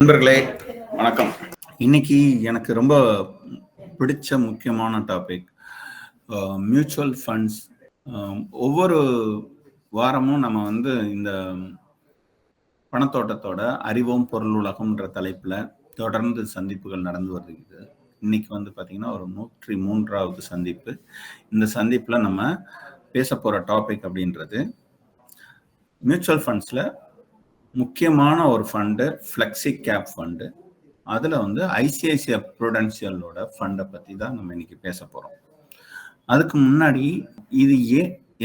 நண்பர்களே வணக்கம். இன்னைக்கு எனக்கு ரொம்ப பிடிச்ச முக்கியமான டாபிக் மியூச்சுவல் ஃபண்ட்ஸ். ஒவ்வொரு வாரமும் நம்ம இந்த பணத்தோட்டத்தோட அறிவோம் பொருள் உலகம்ன்ற தலைப்புல தொடர்ந்து சந்திப்புகள் நடந்து வருகிறது. இன்னைக்கு பார்த்தீங்கன்னா ஒரு 103வது சந்திப்பு. இந்த சந்திப்புல நம்ம பேச போற டாபிக் அப்படின்றது மியூச்சுவல் ஃபண்ட்ஸ்ல முக்கியமான ஒரு ஃபண்டு ஃப்ளெக்ஸி கேப் ஃபண்டு. அதில் ஐசிஐசிஐ ப்ரூடென்ஷியலோட ஃபண்டை பற்றி தான் நம்ம இன்னைக்கு பேச போகிறோம். அதுக்கு முன்னாடி இது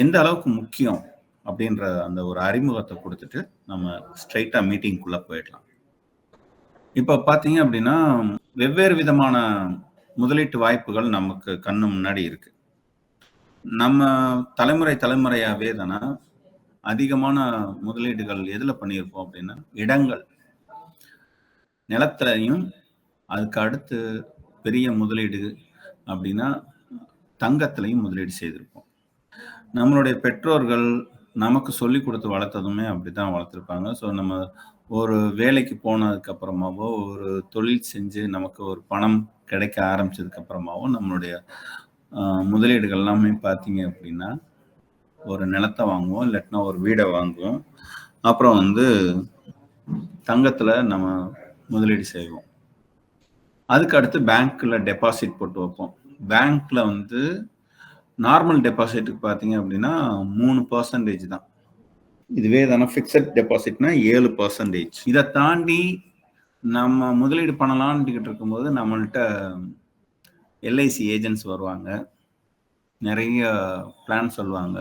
எந்த அளவுக்கு முக்கியம் அப்படின்ற அந்த ஒரு அறிமுகத்தை கொடுத்துட்டு நம்ம ஸ்ட்ரைட்டாக மீட்டிங்குள்ளே போயிடலாம். இப்போ பார்த்தீங்க அப்படின்னா வெவ்வேறு விதமான முதலீட்டு வாய்ப்புகள் நமக்கு கண்ணு முன்னாடி இருக்கு. நம்ம தலைமுறையாகவே தானே அதிகமான முதலீடுகள் எதில் பண்ணியிருப்போம் அப்படின்னா இடங்கள், நிலத்திலையும். அதுக்கு அடுத்து பெரிய முதலீடு அப்படின்னா தங்கத்திலையும் முதலீடு செய்திருப்போம். நம்மளுடைய பெற்றோர்கள் நமக்கு சொல்லி கொடுத்து வளர்த்ததுமே அப்படிதான் வளர்த்துருப்பாங்க. ஸோ நம்ம ஒரு வேலைக்கு போனதுக்கு அப்புறமாவோ ஒரு தொழில் செஞ்சு நமக்கு ஒரு பணம் கிடைக்க ஆரம்பிச்சதுக்கு அப்புறமாவோ நம்மளுடைய முதலீடுகள் எல்லாமே பார்த்தீங்க அப்படின்னா ஒரு நிலத்தை வாங்குவோம், இல்லாட்டினா ஒரு வீடை வாங்குவோம். அப்புறம் தங்கத்துல நம்ம முதலீடு செய்வோம். அதுக்கு அடுத்து பேங்க்ல டெபாசிட் போட்டு வைப்போம். பேங்க்ல நார்மல் டெபாசிட்டுக்கு பார்த்தீங்க அப்படின்னா 3% தான். இதுவே தானே ஃபிக்ஸட் டெபாசிட்னா 7%. இதை தாண்டி நம்ம முதலீடு பண்ணலான்ட்டு இருக்கும்போது நம்மள்கிட்ட எல்ஐசி ஏஜென்ட்ஸ் வருவாங்க, நிறைய பிளான் சொல்லுவாங்க.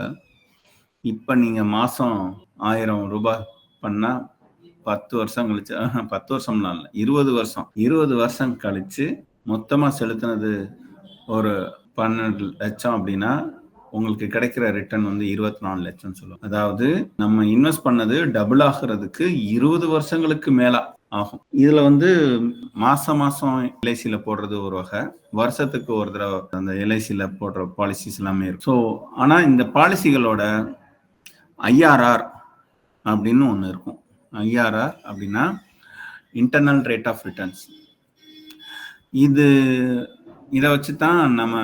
இப்போ நீங்கள் மாதம் 1000 ரூபாய் பண்ணால் 10 வருஷம் கழிச்சு 10 வருஷம்லாம் இல்லை 20 வருஷம் கழிச்சு மொத்தமாக செலுத்தினது ஒரு 12 லட்சம் அப்படின்னா உங்களுக்கு கிடைக்கிற ரிட்டர்ன் 24 லட்சம் சொல்லுவோம். அதாவது நம்ம இன்வெஸ்ட் பண்ணது டபுள் ஆகிறதுக்கு 20 வருஷங்களுக்கு மேல ஆகும். இதுல மாசம் எல்ஐசியில போடுறது ஒரு வகை, வருஷத்துக்கு ஒரு தடவை அந்த எல்ஐசியில போடுற பாலிசிஸ் எல்லாமே இருக்கும். ஸோ ஆனா இந்த பாலிசிகளோட ஐஆர்ஆர் அப்படின்னு ஒன்று இருக்கும். ஐஆர்ஆர் அப்படின்னா இன்டர்னல் ரேட் ஆஃப் ரிட்டர்ன்ஸ். இதை வச்சு தான் நம்ம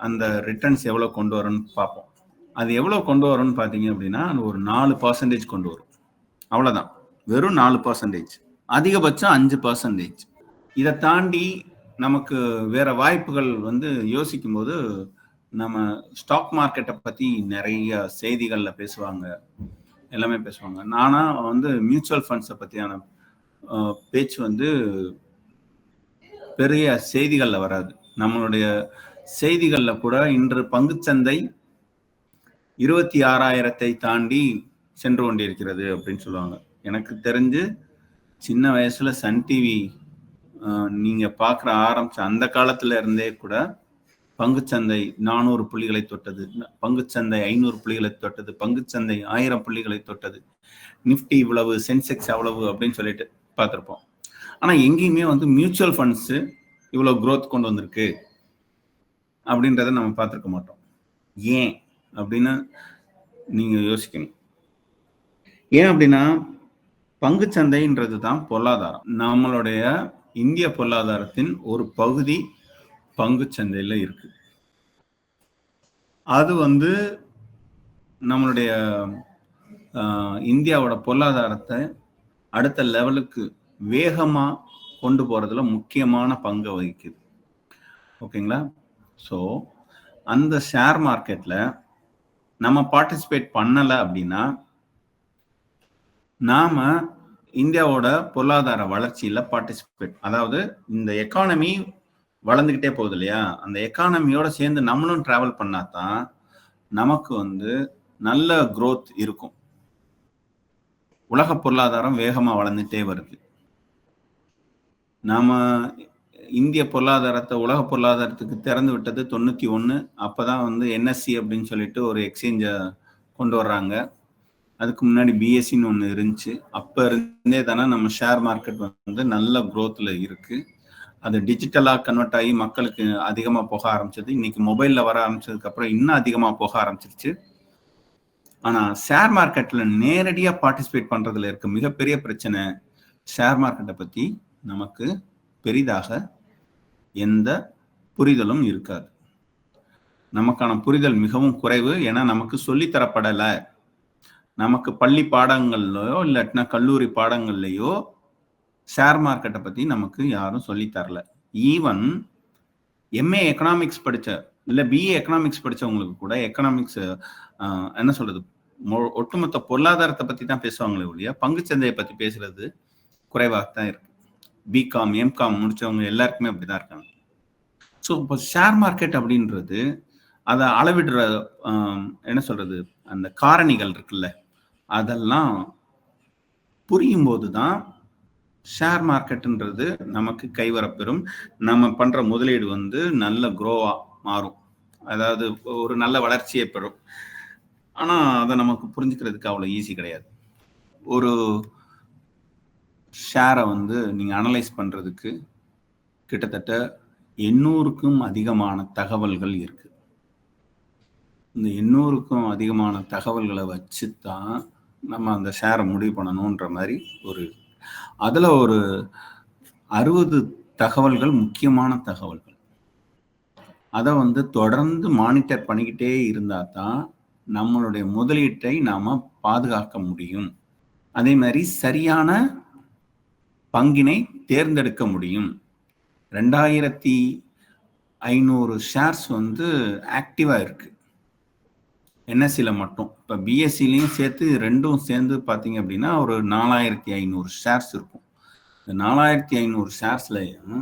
அந்த ரிட்டர்ன்ஸ் எவ்வளோ கொண்டு வரோன்னு பார்ப்போம். அது எவ்வளோ கொண்டு வரோன்னு பார்த்தீங்க அப்படின்னா ஒரு 4% கொண்டு வரும். அவ்வளோதான், வெறும் 4%. அதிகபட்சம் 5%. இதை தாண்டி நமக்கு வேற வாய்ப்புகள் யோசிக்கும் போது நம்ம ஸ்டாக் மார்க்கெட்டை பற்றி நிறைய செய்திகளில் பேசுவாங்க, எல்லாமே பேசுவாங்க. நானா மியூச்சுவல் ஃபண்ட்ஸை பற்றியான பேச்சு பெரிய செய்திகளில் வராது. நம்மளுடைய செய்திகளில் கூட இன்று பங்குச்சந்தை 26,000 தாண்டி சென்று கொண்டிருக்கிறது அப்படின்னு சொல்லுவாங்க. எனக்கு தெரிஞ்சு சின்ன வயசுல சன் டிவி நீங்க பார்க்குற ஆரம்பிச்ச அந்த காலத்துல இருந்தே கூட பங்குச்சந்தை 400 புள்ளிகளை தொட்டது, பங்குச்சந்தை 500 புள்ளிகளை தொட்டது, பங்குச்சந்தை 1000 புள்ளிகளை தொட்டது, நிஃப்டி இவ்வளவு, சென்செக்ஸ் அவ்வளவு அப்படின்னு சொல்லிட்டு பார்த்துருப்போம். ஆனா எங்கேயுமே மியூச்சுவல் ஃபண்ட்ஸ் இவ்வளவு growth கொண்டு வந்திருக்கு அப்படின்றத நம்ம பார்த்துருக்க மாட்டோம். ஏன் அப்படின்னு நீங்க யோசிக்கணும். ஏன் அப்படின்னா பங்குச்சந்தைன்றது தான் பொருளாதாரம். நம்மளுடைய இந்திய பொருளாதாரத்தின் ஒரு பகுதி பங்குச்சந்தையில இருக்கு. அது நம்மளுடைய இந்தியாவோட பொருளாதாரத்தை அடுத்த லெவலுக்கு வேகமா கொண்டு போறதுல முக்கியமான பங்கு வகிக்குது. ஓகேங்களா? ஸோ அந்த ஷேர் மார்க்கெட்ல நம்ம பார்ட்டிசிபேட் பண்ணலை அப்படின்னா நாம இந்தியாவோட பொருளாதார வளர்ச்சியில பார்ட்டிசிபேட், அதாவது இந்த எக்கானமி வளர்ந்துகிட்டே போகுது இல்லையா, அந்த எக்கானமியோட சேர்ந்து நம்மளும் டிராவல் பண்ணாதான் நமக்கு நல்ல growth இருக்கும். உலக பொருளாதாரம் வேகமா வளர்ந்துட்டே வருது. நாம இந்திய பொருளாதாரத்தை உலக பொருளாதாரத்துக்கு திறந்து விட்டது 91. அப்பதான் என்எஸ்சி அப்படின்னு சொல்லிட்டு ஒரு எக்ஸ்சேஞ்சை கொண்டு வர்றாங்க. அதுக்கு முன்னாடி பிஎஸ்சின்னு ஒன்று இருந்துச்சு. அப்போ இருந்தே தானே நம்ம ஷேர் மார்க்கெட் நல்ல growthல இருக்கு. அது டிஜிட்டலாக கன்வெர்ட் ஆகி மக்களுக்கு அதிகமாக போக ஆரம்பிச்சது. இன்னைக்கு மொபைலில் வர ஆரம்பிச்சதுக்கு அப்புறம் இன்னும் அதிகமாக போக ஆரம்பிச்சிருச்சு. ஆனால் ஷேர் மார்க்கெட்டில் நேரடியாக பார்ட்டிசிபேட் பண்ணுறதுல இருக்க மிகப்பெரிய பிரச்சனை ஷேர் மார்க்கெட்டை பற்றி நமக்கு பெரிதாக எந்த புரிதலும் இருக்காது. நமக்கான புரிதல் மிகவும் குறைவு. ஏன்னா நமக்கு சொல்லித்தரப்படலை. நமக்கு பள்ளி பாடங்கள்லையோ இல்லாட்டினா கல்லூரி பாடங்கள்லையோ ஷேர் மார்க்கெட்டை பற்றி நமக்கு யாரும் சொல்லித்தரல. ஈவன் எம்ஏ எக்கனாமிக்ஸ் படித்த இல்லை பிஏ எக்கனாமிக்ஸ் படித்தவங்களுக்கு கூட எக்கனாமிக்ஸ் என்ன சொல்கிறது, ஒட்டுமொத்த பொருளாதாரத்தை பற்றி தான் பேசுவாங்களே ஒழிய பங்குச்சந்தையை பற்றி பேசுறது குறைவாகத்தான் இருக்கு. பிகாம் எம்காம் முடித்தவங்க எல்லாருக்குமே அப்படி தான் இருக்காங்க. ஸோ இப்போ ஷேர் மார்க்கெட் அப்படின்றது அதை அளவிடுற என்ன சொல்கிறது, அந்த காரணிகள் இருக்குல்ல, அதெல்லாம் புரியும் போது தான் ஷேர் மார்க்கெட்டுன்றது நமக்கு கைவரப்பெறும். நம்ம பண்ணுற முதலீடு வந்து நல்ல க்ரோவாக மாறும், அதாவது ஒரு நல்ல வளர்ச்சியை பெறும். ஆனால் அதை நமக்கு புரிஞ்சுக்கிறதுக்கு அவ்வளோ ஈஸி கிடையாது. ஒரு ஷேரை வந்து நீங்கள் அனலைஸ் பண்ணுறதுக்கு கிட்டத்தட்ட 800க்கும் அதிகமான தகவல்கள் இருக்கு. இந்த 800க்கும் அதிகமான தகவல்களை வச்சு தான் நம்ம அந்த ஷேரை முடிவு பண்ணணுன்ற மாதிரி அதில் ஒரு 60 தகவல்கள் முக்கியமான தகவல்கள். அதை வந்து தொடர்ந்து மானிட்டர் பண்ணிக்கிட்டே இருந்தால் தான் நம்மளுடைய முதலீட்டை நாம் பாதுகாக்க முடியும். அதே மாதிரி சரியான பங்கினை தேர்ந்தெடுக்க முடியும். 2500 ஷேர்ஸ் வந்து ஆக்டிவாக இருக்கு என்எஸ்சியில் மட்டும். இப்போ பிஎஸ்சிலையும் சேர்த்து ரெண்டும் சேர்ந்து பார்த்தீங்க அப்படின்னா ஒரு 4500 ஷேர்ஸ் இருக்கும். இந்த 4500 ஷேர்ஸ்லையும்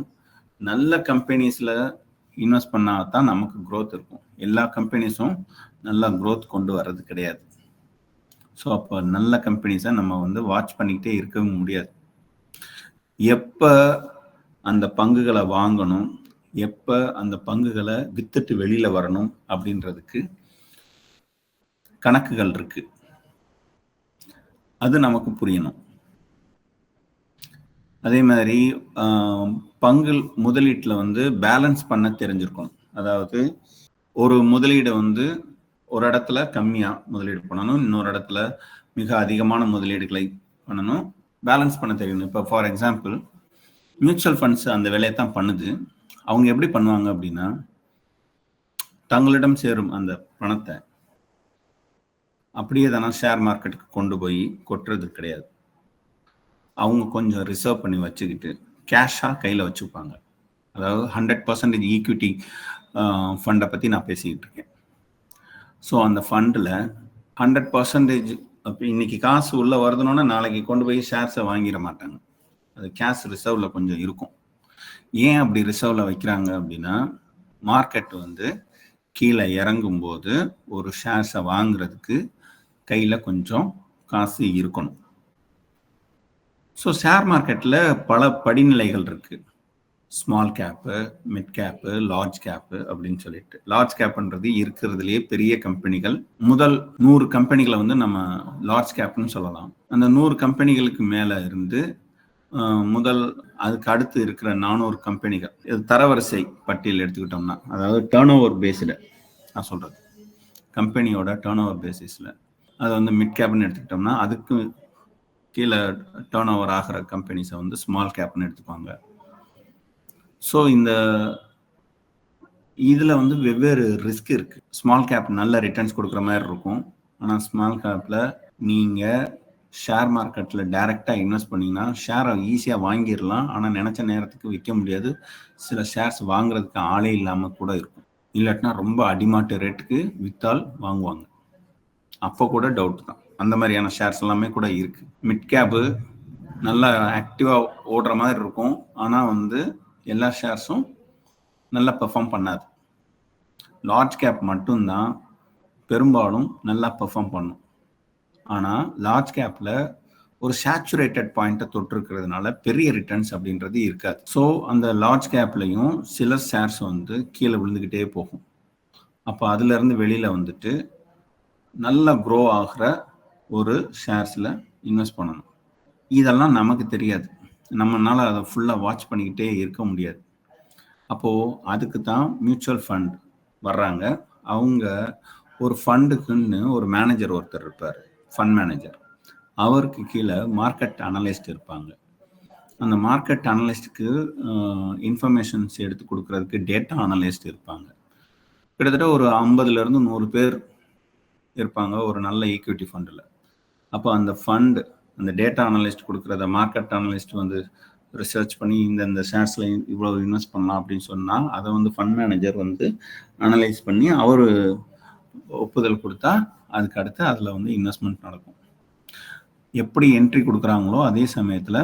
நல்ல கம்பெனிஸில் இன்வெஸ்ட் பண்ணால் தான் நமக்கு க்ரோத் இருக்கும். எல்லா கம்பெனிஸும் நல்லா க்ரோத் கொண்டு வர்றது கிடையாது. ஸோ அப்போ நல்ல கம்பெனிஸை நம்ம வந்து வாட்ச் பண்ணிக்கிட்டே இருக்கவும் முடியாது. எப்போ அந்த பங்குகளை வாங்கணும், எப்போ அந்த பங்குகளை வித்துட்டு வெளியில் வரணும் அப்படின்றதுக்கு கணக்குகள் இருக்கு. அது நமக்கு புரியணும். அதே மாதிரி பங்கு முதலீட்டில் வந்து பேலன்ஸ் பண்ண தெரிஞ்சிருக்கணும். அதாவது ஒரு முதலீடை வந்து ஒரு இடத்துல கம்மியாக முதலீடு பண்ணணும், இன்னொரு இடத்துல மிக அதிகமான முதலீடுகளை பண்ணணும், பேலன்ஸ் பண்ண தெரியணும். இப்போ ஃபார் எக்ஸாம்பிள் மியூச்சுவல் ஃபண்ட்ஸ் அந்த வேலையை தான் பண்ணுது. அவங்க எப்படி பண்ணுவாங்க அப்படின்னா, தங்களிடம் சேரும் அந்த பணத்தை அப்படியே தானே ஷேர் மார்க்கெட்டுக்கு கொண்டு போய் கொட்டுறது கிடையாது. அவங்க கொஞ்சம் ரிசர்வ் பண்ணி வச்சுக்கிட்டு கேஷாக கையில் வச்சுப்பாங்க. அதாவது 100% ஈக்விட்டி ஃபண்டை பற்றி நான் பேசிக்கிட்டு இருக்கேன். ஸோ அந்த ஃபண்டில் 100% அப்போ இன்னைக்கு காசு உள்ளே வருதுனோன்னா நாளைக்கு கொண்டு போய் ஷேர்ஸை வாங்கிட மாட்டாங்க. அது கேஷ் ரிசர்வில் கொஞ்சம் இருக்கும். ஏன் அப்படி ரிசர்வில் வைக்கிறாங்க அப்படின்னா, மார்க்கெட் வந்து கீழே இறங்கும்போது ஒரு ஷேர்ஸை வாங்குறதுக்கு கையில் கொஞ்சம் காசு இருக்கணும். ஸோ ஷேர் மார்க்கெட்டில் பல படிநிலைகள் இருக்குது. Small gap, mid gap, large gap அப்படின்னு சொல்லிட்டு. லார்ஜ் கேப்புன்றது இருக்கிறதுலேயே பெரிய கம்பெனிகள். முதல் 100 கம்பெனிகளை வந்து நம்ம லார்ஜ் கேப்னு சொல்லலாம். அந்த 100 கம்பெனிகளுக்கு மேலே இருந்து அதுக்கு அடுத்து இருக்கிற 400 கம்பெனிகள், இது தரவரிசை பட்டியல் எடுத்துக்கிட்டோம்னா, அதாவது டேர்ன் ஓவர் பேஸ்டு நான் சொல்கிறது, கம்பெனியோட டேர்ன் ஓவர் பேசிஸில் அதை வந்து மிட் கேப்னு எடுத்துக்கிட்டோம்னா, அதுக்கு கீழே டேர்ன் ஓவர் ஆகிற கம்பெனிஸை வந்து ஸ்மால் கேப்னு எடுத்துப்பாங்க. ஸோ இதில் வந்து வெவ்வேறு ரிஸ்க் இருக்குது. ஸ்மால் கேப் நல்ல ரிட்டர்ன்ஸ் கொடுக்குற மாதிரி இருக்கும். ஆனால் ஸ்மால் கேப்பில் நீங்கள் ஷேர் மார்க்கெட்டில் டைரெக்டாக இன்வெஸ்ட் பண்ணிங்கன்னா ஷேரை ஈஸியாக வாங்கிடலாம். ஆனால் நினச்ச நேரத்துக்கு விற்க முடியாது. சில ஷேர்ஸ் வாங்குறதுக்கு ஆளே இல்லாமல் கூட இருக்கும். இல்லாட்டினா ரொம்ப அடிமாட்டு ரேட்டுக்கு விற்றால் வாங்குவாங்க. அப்போ கூட டவுட் தான். அந்த மாதிரியான ஷேர்ஸ் எல்லாமே கூட இருக்குது. மிட் கேப்பு நல்லா ஆக்டிவாக ஓடுற மாதிரி இருக்கும். ஆனால் வந்து எல்லா ஷேர்ஸும் நல்லா பெர்ஃபார்ம் பண்ணாது. லார்ஜ் கேப் மட்டும்தான் பெரும்பாலும் நல்லா பெர்ஃபார்ம் பண்ணும். ஆனால் லார்ஜ் கேப்பில் ஒரு சேச்சுரேட்டட் பாயிண்ட்டை தொட்டிருக்கிறதுனால பெரிய ரிட்டர்ன்ஸ் அப்படின்றது இருக்காது. ஸோ அந்த லார்ஜ் கேப்லையும் சில ஷேர்ஸ் வந்து கீழே விழுந்துக்கிட்டே போகும். அப்போ அதுலேருந்து வெளியில் வந்துட்டு நல்லா க்ரோ ஆகிற ஒரு ஷேர்ஸில் இன்வெஸ்ட் பண்ணணும். இதெல்லாம் நமக்கு தெரியாது. நம்மளால் அதை ஃபுல்லாக வாட்ச் பண்ணிக்கிட்டே இருக்க முடியாது. அப்போது அதுக்கு தான் மியூச்சுவல் ஃபண்ட் வர்றாங்க. அவங்க ஒரு ஃபண்டுக்குன்னு ஒரு மேனேஜர் ஒருத்தர் இருப்பார், ஃபண்ட் மேனேஜர். அவருக்கு கீழே மார்க்கெட் அனலிஸ்ட் இருப்பாங்க. அந்த மார்க்கெட் அனலிஸ்ட்டுக்கு இன்ஃபர்மேஷன்ஸ் எடுத்து கொடுக்கறதுக்கு டேட்டா அனலிஸ்ட் இருப்பாங்க. கிட்டத்தட்ட ஒரு 50லேருந்து 100 பேர் இருப்பாங்க ஒரு நல்ல ஈக்விட்டி ஃபண்டில். அப்போ அந்த ஃபண்டு அந்த டேட்டா அனலிஸ்ட் கொடுக்குறத மார்க்கெட் அனலிஸ்ட் வந்து ரிசர்ச் பண்ணி இந்த ஷேர்ஸில் இவ்வளோ இன்வெஸ்ட் பண்ணலாம் அப்படின்னு சொன்னால் அதை வந்து ஃபண்ட் மேனேஜர் வந்து அனலைஸ் பண்ணி அவர் ஒப்புதல் கொடுத்தா அதுக்கு அடுத்து அதில் வந்து இன்வெஸ்ட்மெண்ட் நடக்கும். எப்படி என்ட்ரி கொடுக்குறாங்களோ அதே சமயத்தில்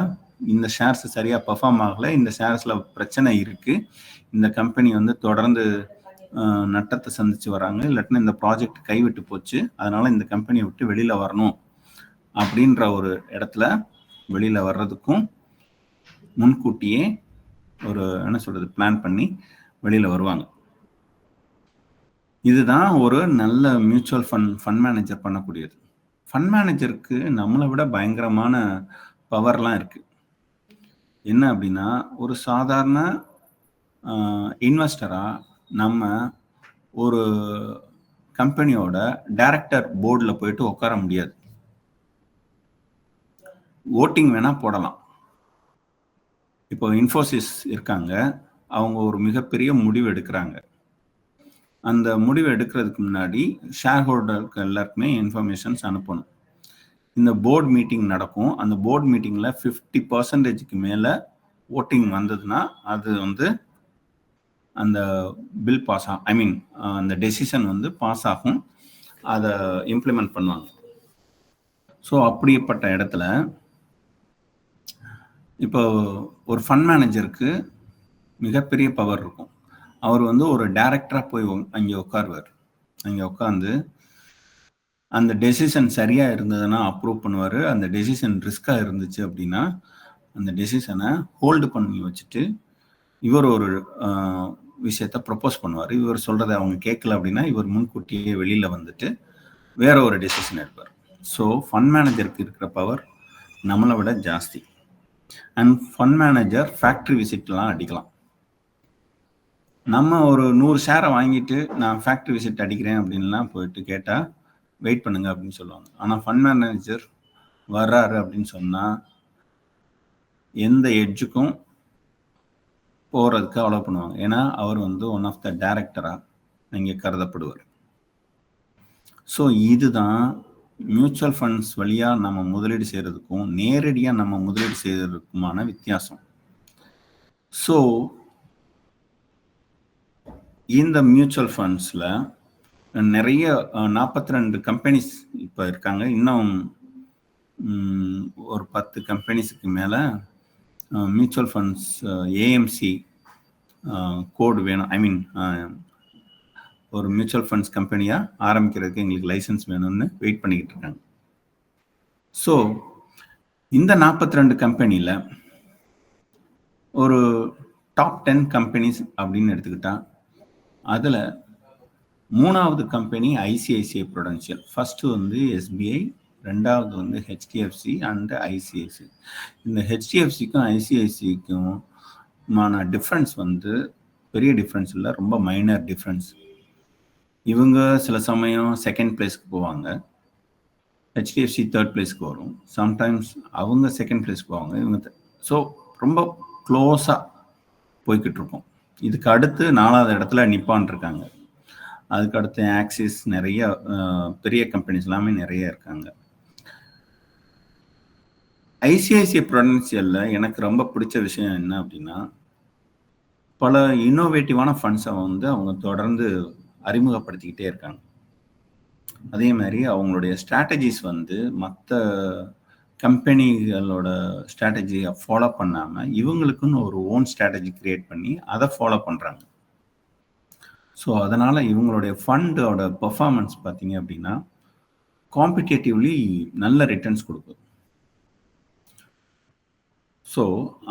இந்த ஷேர்ஸ் சரியாக பர்ஃபார்ம் ஆகலை, இந்த ஷேர்ஸில் பிரச்சனை இருக்குது, இந்த கம்பெனி வந்து தொடர்ந்து நட்டத்தை சந்திச்சு வராங்க, இல்லாட்டினா இந்த ப்ராஜெக்ட் கைவிட்டு போச்சு, அதனால இந்த கம்பெனியை விட்டு வெளியில் வரணும் அப்படின்ற ஒரு இடத்துல வெளியில் வர்றதுக்கும் முன்கூட்டியே ஒரு என்ன சொல்றது பிளான் பண்ணி வெளியில் வருவாங்க. இதுதான் ஒரு நல்ல மியூச்சுவல் ஃபண்ட் மேனேஜர் பண்ணக்கூடியது. ஃபண்ட் மேனேஜருக்கு நம்மளை விட பயங்கரமான பவர்லாம் இருக்கு. என்ன அப்படின்னா, ஒரு சாதாரண இன்வெஸ்டரா நம்ம ஒரு கம்பெனியோட டைரக்டர் போர்டில் போயிட்டு உட்கார முடியாது. ஓட்டிங் வேணா போடலாம். இப்போ இன்ஃபோசிஸ் இருக்காங்க, அவங்க ஒரு மிகப்பெரிய முடிவு எடுக்கிறாங்க. அந்த முடிவு எடுக்கிறதுக்கு முன்னாடி ஷேர் ஹோல்டருக்கு எல்லாருக்குமே இன்ஃபர்மேஷன்ஸ் அனுப்பணும். இந்த போர்டு மீட்டிங் நடக்கும். அந்த போர்டு மீட்டிங்கில் 50% மேலே ஓட்டிங் வந்ததுன்னா அது வந்து அந்த பில் பாஸ் ஆகும், அந்த டெசிஷன் வந்து பாஸ் ஆகும், அதை இம்ப்ளிமெண்ட் பண்ணுவாங்க. ஸோ அப்படிப்பட்ட இடத்துல இப்போ ஒரு ஃபண்ட் மேனேஜருக்கு மிகப்பெரிய பவர் இருக்கும். அவர் வந்து ஒரு டைரக்டராக போய் அங்கே உட்காருவார். அங்கே உட்காந்து அந்த டெசிஷன் சரியாக இருந்ததுன்னா அப்ரூவ் பண்ணுவார். அந்த டெசிஷன் ரிஸ்காக இருந்துச்சு அப்படின்னா அந்த டெசிஷனை ஹோல்டு பண்ணி வச்சுட்டு இவர் ஒரு விஷயத்தை ப்ரப்போஸ் பண்ணுவார். இவர் சொல்கிறத அவங்க கேட்கல அப்படின்னா இவர் முன்கூட்டியே வெளியில் வந்துட்டு வேற ஒரு டெசிஷன் எடுப்பார். ஸோ ஃபண்ட் மேனேஜருக்கு இருக்கிற பவர் நம்மளை விட ஜாஸ்தி. அண்ட் ஃபண்ட் மேனேஜர் ஃபேக்ட்ரி விசிட்லாம் அடிக்கலாம். நம்ம ஒரு 100 ஷேரை வாங்கிட்டு நான் ஃபேக்ட்ரி விசிட் அடிக்கிறேன் அப்படின்லாம் போயிட்டு கேட்டால் வெயிட் பண்ணுங்க அப்படின்னு சொல்லுவாங்க. ஆனால் ஃபண்ட் மேனேஜர் வர்றாரு அப்படின்னு சொன்னால் எந்த எட்ஜுக்கும் போகிறதுக்கு அலோவ் பண்ணுவாங்க. ஏன்னா அவர் வந்து ஒன் ஆஃப் த டைரக்டராக இங்கே கருதப்படுவார். ஸோ இதுதான் மியூச்சுவல் ஃபண்ட்ஸ் வழியாக நம்ம முதலீடு செய்கிறதுக்கும் நேரடியாக நம்ம முதலீடு செய்கிறதுக்குமான வித்தியாசம். ஸோ இந்த மியூச்சுவல் ஃபண்ட்ஸில் நிறைய 42 கம்பெனிஸ் இப்போ இருக்காங்க. இன்னும் ஒரு 10 கம்பெனிஸுக்கு மேலே மியூச்சுவல் ஃபண்ட்ஸ் ஏஎம்சி கோடு வேணும், ஒரு மியூச்சுவல் ஃபண்ட்ஸ் கம்பெனியாக ஆரம்பிக்கிறதுக்கு எங்களுக்கு லைசன்ஸ் வேணும்னு வெயிட் பண்ணிக்கிட்டு இருக்காங்க. ஸோ இந்த 42 கம்பெனியில் ஒரு டாப் 10 கம்பெனிஸ் அப்படின்னு எடுத்துக்கிட்டா அதில் 3வது கம்பெனி ஐசிஐசிஐ ப்ரூடென்ஷியல், ஃபஸ்ட்டு வந்து எஸ்பிஐ, 2வது வந்து ஹெச்டிஎஃப்சி அண்ட் ஐசிஐசி. இந்த ஹெச்டிஎஃப்சிக்கும் ஐசிஐசிக்கும் டிஃப்ரென்ஸ் வந்து பெரிய டிஃப்ரென்ஸ் இல்லை, ரொம்ப மைனர் டிஃப்ரென்ஸ். இவங்க சில சமயம் செகண்ட் பிளேஸ்க்கு போவாங்க, ஹெச்டிஎஃப்சி தேர்ட் பிளேஸ்க்கு வரும், சம்டைம்ஸ் அவங்க செகண்ட் பிளேஸ்க்கு போவாங்க, இவங்க ஸோ ரொம்ப க்ளோஸாக போய்கிட்டு இருக்கோம். இதுக்கு அடுத்து 4வது இடத்துல நிப்பான் இருக்காங்க. அதுக்கு அடுத்து ஆக்சிஸ், நிறைய பெரிய கம்பெனிஸ் எல்லாமே நிறைய இருக்காங்க. ஐசிஐசிஐ ப்ரூடென்ஷியலில் எனக்கு ரொம்ப பிடிச்ச விஷயம் என்ன அப்படின்னா, பல இன்னோவேட்டிவான ஃபண்ட்ஸை வந்து அவங்க தொடர்ந்து அறிமுகப்படுத்திக்கிட்டே இருக்காங்க. அதே மாதிரி அவங்களுடைய ஸ்ட்ராட்டஜிஸ் வந்து மற்ற கம்பெனிகளோட ஸ்ட்ராட்டஜியை ஃபாலோ பண்ணாமல் இவங்களுக்குன்னு ஒரு ஓன் ஸ்ட்ராட்டஜி கிரியேட் பண்ணி அதை ஃபாலோ பண்ணுறாங்க. ஸோ அதனால் இவங்களுடைய ஃபண்டோட பெர்ஃபார்மன்ஸ் பார்த்தீங்க அப்படின்னா காம்படிட்டிவ்லி நல்ல ரிட்டர்ன்ஸ் கொடுக்கும். ஸோ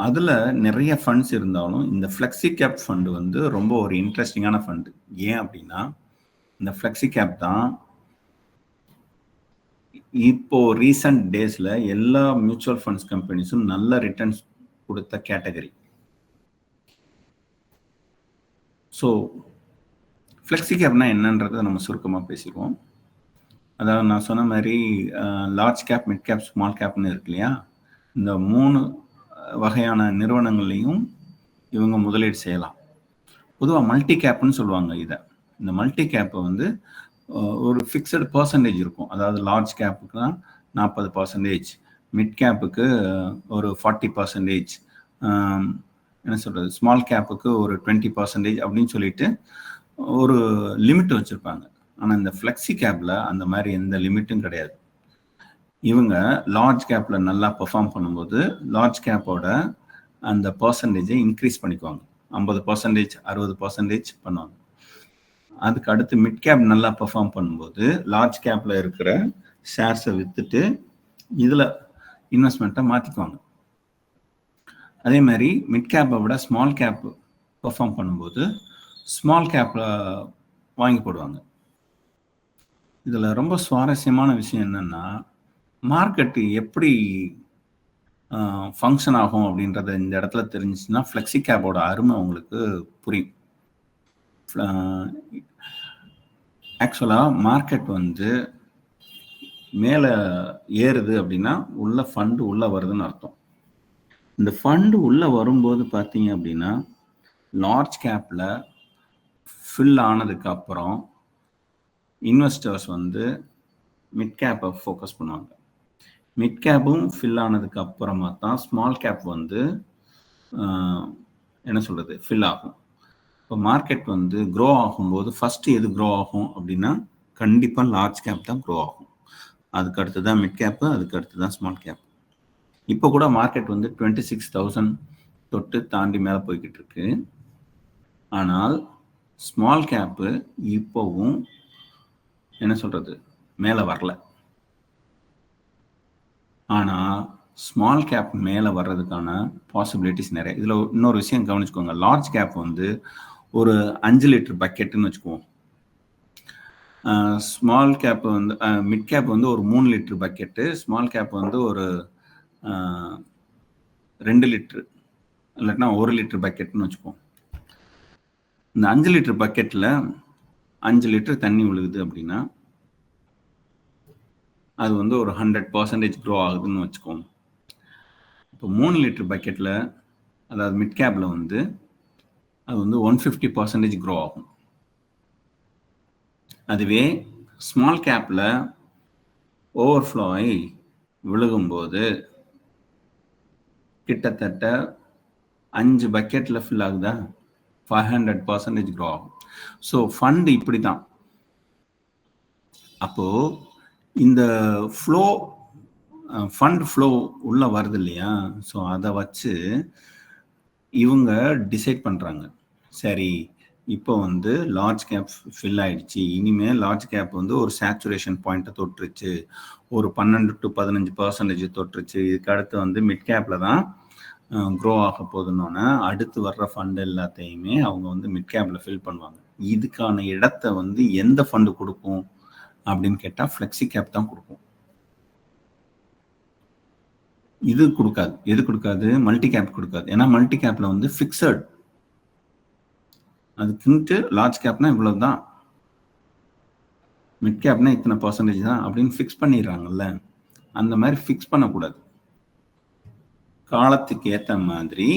அதில் நிறைய ஃபண்ட்ஸ் இருந்தாலும் இந்த ஃப்ளெக்ஸி கேப் ஃபண்டு வந்து ரொம்ப ஒரு இன்ட்ரெஸ்டிங்கான ஃபண்டு. ஏன் அப்படின்னா இந்த ஃப்ளெக்ஸி கேப் தான் இப்போ ரீசன்ட் டேஸில் எல்லா மியூச்சுவல் ஃபண்ட்ஸ் கம்பெனிஸும் நல்ல ரிட்டர்ன்ஸ் கொடுத்த கேட்டகரி. ஸோ ஃப்ளெக்ஸி கேப்னா என்னன்றதை நம்ம சுருக்கமாக பேசிடுவோம். அதாவது நான் சொன்ன மாதிரி large cap, mid cap, small கேப்னு இருக்கு இல்லையா, இந்த 3 வகையான நிறுவனங்கள்லையும் இவங்க முதலீடு செய்யலாம். பொதுவா மல்டி கேப்ன்னு சொல்லுவாங்க இத. இந்த மல்டி கேப் வந்து ஒரு ஃபிக்ஸட் பெர்சன்டேஜ் இருக்கும். அதாவது லார்ஜ் கேப்புக்குனா 40%, மிட் கேப்புக்கு ஒரு 40%, என்ன சொல்றது, ஸ்மால் கேப்புக்கு ஒரு 20% அப்படின்னு சொல்லிட்டு ஒரு லிமிட் வச்சிருப்பாங்க. ஆனா இந்த ஃப்ளெக்ஸி கேப்ல அந்த மாதிரி எந்த லிமிட்டும் கிடையாது. இவங்க லார்ஜ் கேப்ல நல்லா பெர்ஃபார்ம் பண்ணும்போது லார்ஜ் கேப்போட அந்த பெர்சன்டேஜை இன்க்ரீஸ் பண்ணிக்குவாங்க. 50%, 60% பண்ணுவாங்க. அதுக்கு அடுத்து மிட் கேப் நல்லா பெர்ஃபார்ம் பண்ணும்போது லார்ஜ் கேப்ல இருக்கிற ஷேர்ஸை வித்துட்டு இதுல இன்வெஸ்ட்மெண்ட்டை மாத்திக்குவாங்க. அதே மாதிரி மிட் கேப்பை விட ஸ்மால் கேப் பெர்ஃபார்ம் பண்ணும்போது ஸ்மால் கேப்ல வாங்கி போடுவாங்க. இதுல ரொம்ப சுவாரஸ்யமான விஷயம் என்னன்னா, மார்க்கெட்டு எப்படி ஃபங்க்ஷன் ஆகும் அப்படின்றத இந்த இடத்துல தெரிஞ்சுச்சுன்னா ஃப்ளெக்ஸி கேப்போட அருமை உங்களுக்கு புரியும். ஆக்சுவலா மார்க்கெட் வந்து மேலே ஏறுது அப்படின்னா உள்ள ஃபண்டு உள்ள வருதுன்னு அர்த்தம். இந்த ஃபண்டு உள்ள வரும்போது பார்த்தீங்க அப்படின்னா லார்ஜ் கேப்ல ஃபில் ஆனதுக்கு அப்புறம் இன்வெஸ்டர்ஸ் வந்து மிட் கேப்பை ஃபோக்கஸ் பண்ணுவாங்க. மிட் கேப்பும் ஃபில் ஆனதுக்கு அப்புறமா தான் ஸ்மால் கேப் வந்து என்ன சொல்றது ஃபில் ஆகும். இப்போ மார்க்கெட் வந்து க்ரோ ஆகும்போது ஃபர்ஸ்ட் எது க்ரோ ஆகும் அப்படின்னா கண்டிப்பாக லார்ஜ் கேப் தான் க்ரோ ஆகும். அதுக்கு அடுத்து தான் மிட் கேப்பு, அதுக்கு அடுத்து தான் ஸ்மால் கேப். இப்போ கூட மார்க்கெட் வந்து 26,000 தொட்டு தாண்டி மேலே போய்கிட்டு இருக்கு. ஆனால் ஸ்மால் கேப்பு இப்போவும் என்ன சொல்றது மேலே வரல. ஆனால் ஸ்மால் கேப் மேலே வர்றதுக்கான பாசிபிலிட்டிஸ் நிறைய. இதில் இன்னொரு விஷயம் கவனிச்சுக்கோங்க. லார்ஜ் கேப் வந்து ஒரு 5 லிட்டர் பக்கெட்டுன்னு வச்சுக்குவோம். ஸ்மால் கேப் வந்து மிட் கேப் வந்து ஒரு 3 லிட்டர் பக்கெட்டு, ஸ்மால் கேப் வந்து ஒரு 2 லிட்டரு இல்லாட்டினா 1 லிட்டர் பக்கெட்னு வச்சுக்குவோம். இந்த 5 லிட்டர் பக்கெட்டில் 5 லிட்டர் தண்ணி விழுகுது அப்படின்னா அது வந்து ஒரு 100% க்ரோ ஆகுதுன்னு வச்சுக்கோங்க. இப்போ 3 லிட்டர் பக்கெட்டில் அதாவது மிட் கேப்பில் வந்து அது வந்து 150% க்ரோ ஆகும். அதுவே ஸ்மால் கேப்பில் ஓவர்ஃப்ளோ ஆகி விழுகும்போது கிட்டத்தட்ட 5 பக்கெட்டில் ஃபில் ஆகுதா 500% க்ரோ ஆகும். ஸோ ஃபண்ட் இப்படி தான். அப்போது இந்த ஃப்ளோ ஃபண்ட் ஃப்ளோ உள்ள வருது இல்லையா, ஸோ அதை வச்சு இவங்க டிசைட் பண்ணுறாங்க. சரி, இப்போ வந்து லார்ஜ் கேப் ஃபில் ஆயிடுச்சு, இனிமேல் லார்ஜ் கேப் வந்து ஒரு சேச்சுரேஷன் பாயிண்ட்டை தொட்டுருச்சு, ஒரு 12 to 15% தொட்டுருச்சு, இதுக்கு அடுத்து வந்து மிட் கேப்பில் தான் க்ரோ ஆக போதுன்னொன்னே அடுத்து வர்ற ஃபண்ட் எல்லாத்தையுமே அவங்க வந்து மிட் கேப்பில் ஃபில் பண்ணுவாங்க. இதுக்கான இடத்த வந்து எந்த ஃபண்டு கொடுக்கும் அப்படின்னு கேட்டால் ஃப்ளெக்ஸி கேப் தான் கொடுக்கும். இது கொடுக்காது. எது கொடுக்காது? மல்டி கேப் கொடுக்காது. ஏன்னா மல்டி கேப்ல வந்து ஃபிக்ஸட், அதுக்குன்ட்டு லார்ஜ் கேப்னா இவ்வளவு தான், மிட் கேப்னா இத்தனை பர்சன்டேஜ் தான் அப்படின்னு ஃபிக்ஸ் பண்ணிடுறாங்கல்ல. அந்த மாதிரி ஃபிக்ஸ் பண்ணக்கூடாது. காலத்துக்கு ஏற்ற மாதிரி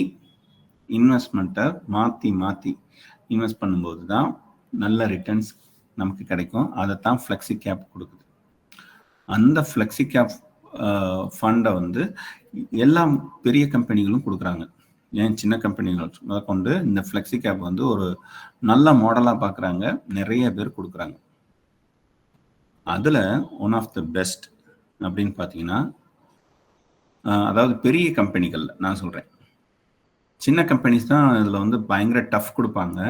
இன்வெஸ்ட்மெண்ட்டை மாற்றி மாற்றி இன்வெஸ்ட் பண்ணும்போது தான் நல்ல ரிட்டர்ன்ஸ் நமக்கு கிடைக்கும். அதைத்தான் ஃப்ளெக்ஸி கேப் கொடுக்குது. அந்த ஃப்ளெக்ஸி கேப் ஃபண்டை வந்து எல்லா பெரிய கம்பெனிகளும் கொடுக்குறாங்க. ஏன் சின்ன கம்பெனிகள் முதற்கொண்டு இந்த ஃப்ளெக்ஸி கேப் வந்து ஒரு நல்ல மாடலாக பார்க்குறாங்க, நிறைய பேர் கொடுக்குறாங்க. அதில் ஒன் ஆஃப் த பெஸ்ட் அப்படின்னு பார்த்தீங்கன்னா, அதாவது பெரிய கம்பெனிகள் நான் சொல்கிறேன். சின்ன கம்பெனிஸ் தான் இதில் வந்து பயங்கர டஃப் கொடுப்பாங்க.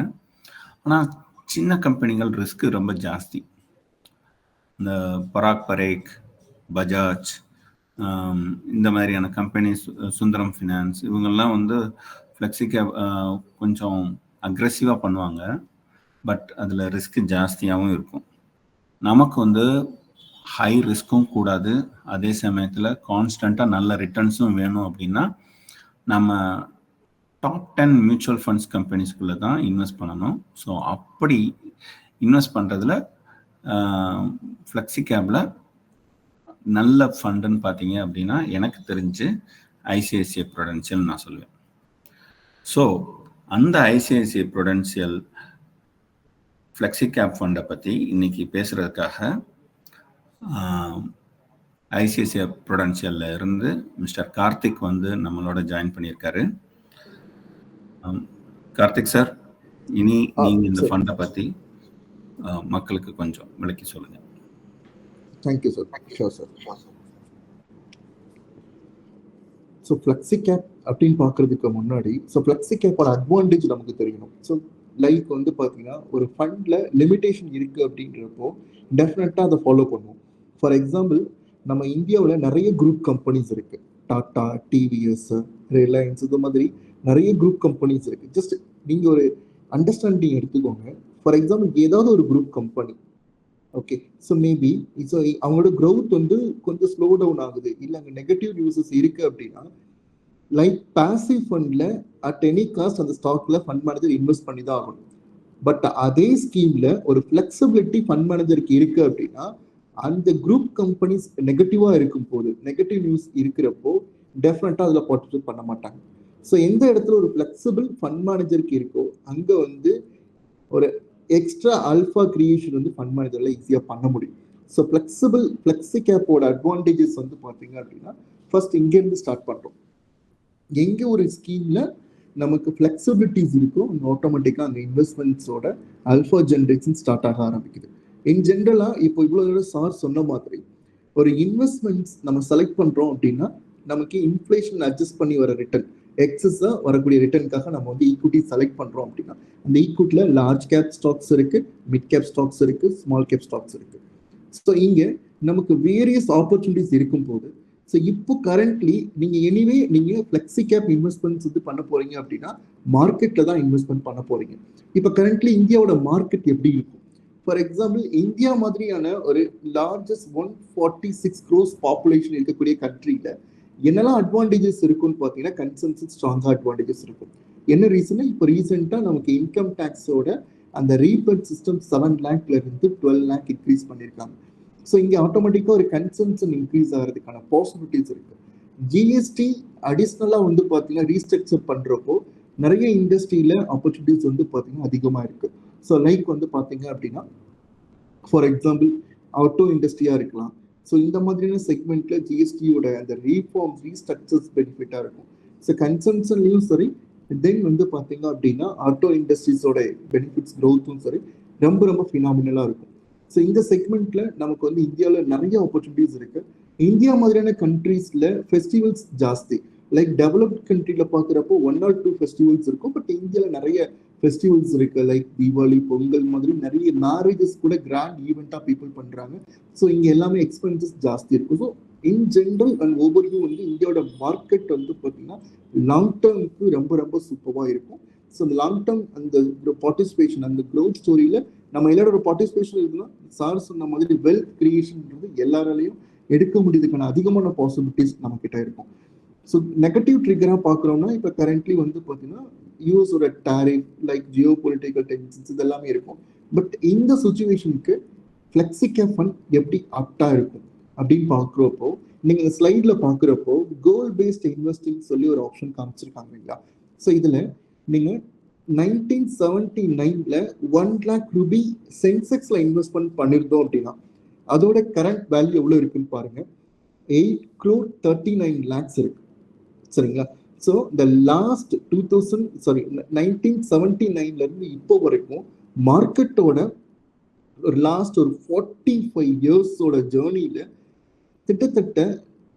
ஆனால் சின்ன கம்பெனிகள் ரிஸ்க் ரொம்ப ஜாஸ்தி. இந்த பராக் பரேக், பஜாஜ், இந்த மாதிரியான கம்பெனிஸ், சுந்தரம் ஃபினான்ஸ், இவங்கெல்லாம் வந்து ஃப்ளெக்ஸி கேப் கொஞ்சம் அக்ரெசிவாக பண்ணுவாங்க. பட் அதில் ரிஸ்க் ஜாஸ்தியாகவும் இருக்கும். நமக்கு வந்து ஹை ரிஸ்க்கும் கூடாது, அதே சமயத்தில் கான்ஸ்டண்ட்டாக நல்ல ரிட்டர்ன்ஸும் வேணும் அப்படின்னா நம்ம டாப் 10 மியூச்சுவல் ஃபண்ட்ஸ் கம்பெனிஸ்குள்ளே தான் இன்வெஸ்ட் பண்ணணும். ஸோ அப்படி இன்வெஸ்ட் பண்ணுறதுல ஃப்ளெக்ஸி கேப்பில் நல்ல ஃபண்டுன்னு பார்த்தீங்க அப்படின்னா எனக்கு தெரிஞ்சு ஐசிஐசிஐ ப்ரூடென்ஷியல் நான் சொல்லுவேன். ஸோ அந்த ஐசிஐசிஐ ப்ரூடென்ஷியல் ஃப்ளெக்ஸி கேப் ஃபண்டை பற்றி இன்னைக்கு பேசுறதுக்காக ஐசிஐசிஐ ப்ரூடென்ஷியல்ல இருந்து மிஸ்டர் கார்த்திக் வந்து நம்மளோட ஜாயின் பண்ணியிருக்காரு. கார்த்திக் சார், இனி நீங்க இந்த ஃபண்டை பற்றி மக்களுக்கு கொஞ்சம் விளக்கி சொல்லுங்க. Thank you sir. Sure sir. So flexi gap அப்படின்னு பார்க்கறதுக்கு முன்னாடி ஃப்ளெக்ஸி கேப்போட அட்வான்டேஜ் நமக்கு தெரியணும். ஸோ லைக் வந்து பார்த்தீங்கன்னா ஒரு ஃபண்டில் லிமிடேஷன் இருக்குது அப்படின்றப்போ டெஃபினட்டாக அதை ஃபாலோ பண்ணுவோம். ஃபார் எக்ஸாம்பிள், நம்ம இந்தியாவில் நிறைய குரூப் கம்பெனிஸ் இருக்குது. டாடா, டிவிஎஸ், ரிலையன்ஸ், இது மாதிரி நிறைய குரூப் கம்பெனிஸ் இருக்குது. ஜஸ்ட் நீங்கள் ஒரு அண்டர்ஸ்டாண்டிங் எடுத்துக்கோங்க. ஃபார் எக்ஸாம்பிள், ஏதாவது ஒரு group company, okay, so maybe அவங்களோட க்ரோத் வந்து கொஞ்சம் ஸ்லோ டவுன் ஆகுது, இல்லை அங்கே நெகட்டிவ் நியூஸஸ் இருக்குது அப்படின்னா, லைக் பாசிவ் ஃபண்டில் அட் எனி காஸ்ட் அந்த ஸ்டாக்ல ஃபண்ட் மேனேஜர் இன்வெஸ்ட் பண்ணி தான் ஆகணும். பட் அதே ஸ்கீம்ல ஒரு ஃபிளெக்சிபிலிட்டி ஃபண்ட் மேனேஜருக்கு இருக்கு அப்படின்னா, அந்த குரூப் கம்பெனிஸ் நெகட்டிவா இருக்கும் போது, நெகட்டிவ் நியூஸ் இருக்கிறப்போ டெஃபினட்டா அதுல பார்ட்டிசிபேட் பண்ண மாட்டாங்க. ஸோ எந்த இடத்துல ஒரு ஃபிளெக்சிபிள் ஃபண்ட் மேனேஜருக்கு இருக்கோ அங்க வந்து ஒரு எக்ஸ்ட்ரா ஆல்ஃபா கிரியேஷன் வந்து ஃபண்ட் மேனேஜர்ல ஈஸியா பண்ண முடியும். ஸோ ஃப்ளெக்ஸி கேப்போட அட்வான்டேஜஸ் வந்து பாத்தீங்க அப்படின்னா, ஃபர்ஸ்ட் இங்க இருந்து ஸ்டார்ட் பண்றோம். எங்க ஒரு ஸ்கீம்ல நமக்கு ஃபிளெக்சிபிலிட்டிஸ் இருக்கும், ஆட்டோமேட்டிக்கா அந்த இன்வெஸ்ட்மெண்ட்ஸோட ஆல்ஃபா ஜென்ரேஷன் ஸ்டார்ட் ஆக ஆரம்பிக்குது. இன் ஜென்ரலா இப்போ இவ்வளவு சார் சொன்ன மாதிரி ஒரு இன்வெஸ்ட்மெண்ட்ஸ் நம்ம செலக்ட் பண்றோம் அப்படின்னா, நமக்கு இன்ஃப்ளேஷன் அட்ஜஸ்ட் பண்ணி வர ரிட்டர்ன், எக்ஸஸா வரக்கூடிய ரிட்டர்னுக்காக நம்ம வந்து ஈக்விட்டி செலக்ட் பண்றோம் அப்படின்னா, அந்த ஈக்விட்டில லார்ஜ் கேப் ஸ்டாக்ஸ் இருக்கு, மிட் கேப் ஸ்டாக்ஸ் இருக்கு, ஸ்மால் கேப் ஸ்டாக்ஸ் இருக்கு. ஸோ இங்க நமக்கு வேரியஸ் ஆப்பர்ச்சுனிட்டிஸ் இருக்கும் போது, ஸோ இப்போ கரண்ட்லி நீங்க எனிவே நீங்க ஃப்ளெக்ஸி கேப் இன்வெஸ்ட்மெண்ட்ஸ் வந்து பண்ண போறீங்க அப்படின்னா மார்க்கெட்ல தான் இன்வெஸ்ட்மெண்ட் பண்ண போறீங்க. இப்போ கரண்ட்லி இந்தியாவோட மார்க்கெட் எப்படி இருக்கும்? ஃபார் எக்ஸாம்பிள், இந்தியா மாதிரியான ஒரு லார்ஜஸ்ட் 146 crores பாப்புலேஷன் இருக்கக்கூடிய கண்ட்ரியில என்னெல்லாம் அட்வான்டேஜஸ் இருக்குன்னு பார்த்தீங்கன்னா, கன்சென்சஸ் ஸ்ட்ராங்கா அட்வான்டேஜஸ் இருக்கும். என்ன ரீசன்? இப்போ ரீசெண்டா நமக்கு இன்கம் டேக்ஸோட அந்த ரீபேட் சிஸ்டம் 7 lakhல இருந்து 12 lakh இன்க்ரீஸ் பண்ணியிருக்காங்க. ஸோ இங்கே ஆட்டோமேட்டிக்காக ஒரு கன்சென்சன் இன்க்ரீஸ் ஆகிறதுக்கான பாசிபிலிட்டிஸ் இருக்கு. ஜிஎஸ்டி அடிஷ்னலாக வந்து பார்த்தீங்கன்னா ரீஸ்ட்ரக்சர் பண்ணுறப்போ நிறைய இண்டஸ்ட்ரியில ஆப்பர்ச்சுனிட்டிஸ் வந்து பார்த்தீங்கன்னா அதிகமாக இருக்கு. ஸோ லைக் வந்து பார்த்தீங்க அப்படின்னா, ஃபார் எக்ஸாம்பிள் ஆட்டோ இண்டஸ்ட்ரியா இருக்கலாம். ஸோ இந்த மாதிரியான செக்மெண்ட்ல ஜிஎஸ்டியோட அந்த ரீஸ்ட்ரக்சர்ஸ் பெனிஃபிட்டா இருக்கும். ஸோ கன்சம்ஷன்லையும் சரி, தென் வந்து பார்த்தீங்க அப்படின்னா ஆட்டோ இண்டஸ்ட்ரீஸோட பெனிஃபிட்ஸ் க்ரோத்தும் சரி ரொம்ப ரொம்ப ஃபினாமினலா இருக்கும். ஸோ இந்த செக்மெண்ட்ல நமக்கு வந்து இந்தியாவில் நிறைய ஆப்பர்ச்சுனிட்டிஸ் இருக்கு. இந்தியா மாதிரியான கண்ட்ரீஸ்ல ஃபெஸ்டிவல்ஸ் ஜாஸ்தி. லைக் டெவலப்ட் கண்ட்ரில பாக்குறப்போ 1 or 2 ஃபெஸ்டிவல்ஸ் இருக்கும். பட் இந்தியாவில் நிறைய ஃபெஸ்டிவல்ஸ் இருக்கு. லைக் தீபாவளி, பொங்கல் மாதிரி நிறைய மேரேஜஸ் கூட கிராண்ட் ஈவெண்டா பீப்புள் பண்றாங்க. ஸோ இங்க எல்லாமே எக்ஸ்பென்சஸ் ஜாஸ்தி இருக்கும். So in general and overview வந்து இந்தியாவோட மார்க்கெட் வந்து பார்த்தீங்கன்னா லாங் டேர்முக்கு ரொம்ப ரொம்ப சூப்பராக இருக்கும். ஸோ அந்த லாங் டேர்ம் அந்த பார்ட்டிசிபேஷன், அந்த க்ரோத் ஸ்டோரியில நம்ம எல்லாரோட பார்ட்டிசிபேஷன் இருக்குன்னா, சார் சொன்ன மாதிரி வெல்த் கிரியேஷன்ன்றது எல்லாராலையும் எடுக்க முடியுதுக்கான அதிகமான பாசிபிலிட்டிஸ் நம்ம கிட்ட இருக்கும். ஸோ நெகட்டிவ் ட்ரிகரா பார்க்குறோம்னா, இப்போ கரண்ட்லி வந்து பார்த்தீங்கன்னா யூஎஸோட tariff, like geopolitical tensions இதெல்லாமே இருக்கும். பட் இந்த சுச்சுவேஷனுக்கு ஃப்ளெக்ஸி கேப் ஃபண்ட் எப்படி ஆப்டா இருக்கும் அப்படின்னு பார்க்குறப்போ, நீங்க இந்த ஸ்லைட்ல பார்க்குறப்போ கோல் பேஸ்ட் இன்வெஸ்டிங் சொல்லி ஒரு ஆப்ஷன் காமிச்சிருக்காங்க இல்லையா? ஸோ இதுல நீங்க 1979ல 1 lakh ரூபி சென்செக்ஸ்ல இன்வெஸ்ட்மெண்ட் பண்ணிருந்தோம் அப்படின்னா அதோட கரண்ட் வேல்யூ எவ்வளவு இருக்குன்னு பாருங்க. 8.39 crore இருக்கு. சரிங்களா? ஸோ இந்த லாஸ்ட் 1979ல இருந்து இப்போ வரைக்கும் மார்க்கெட்டோட லாஸ்ட் ஒரு 45 yearsோட ஜேர்னியில கிட்டத்தட்ட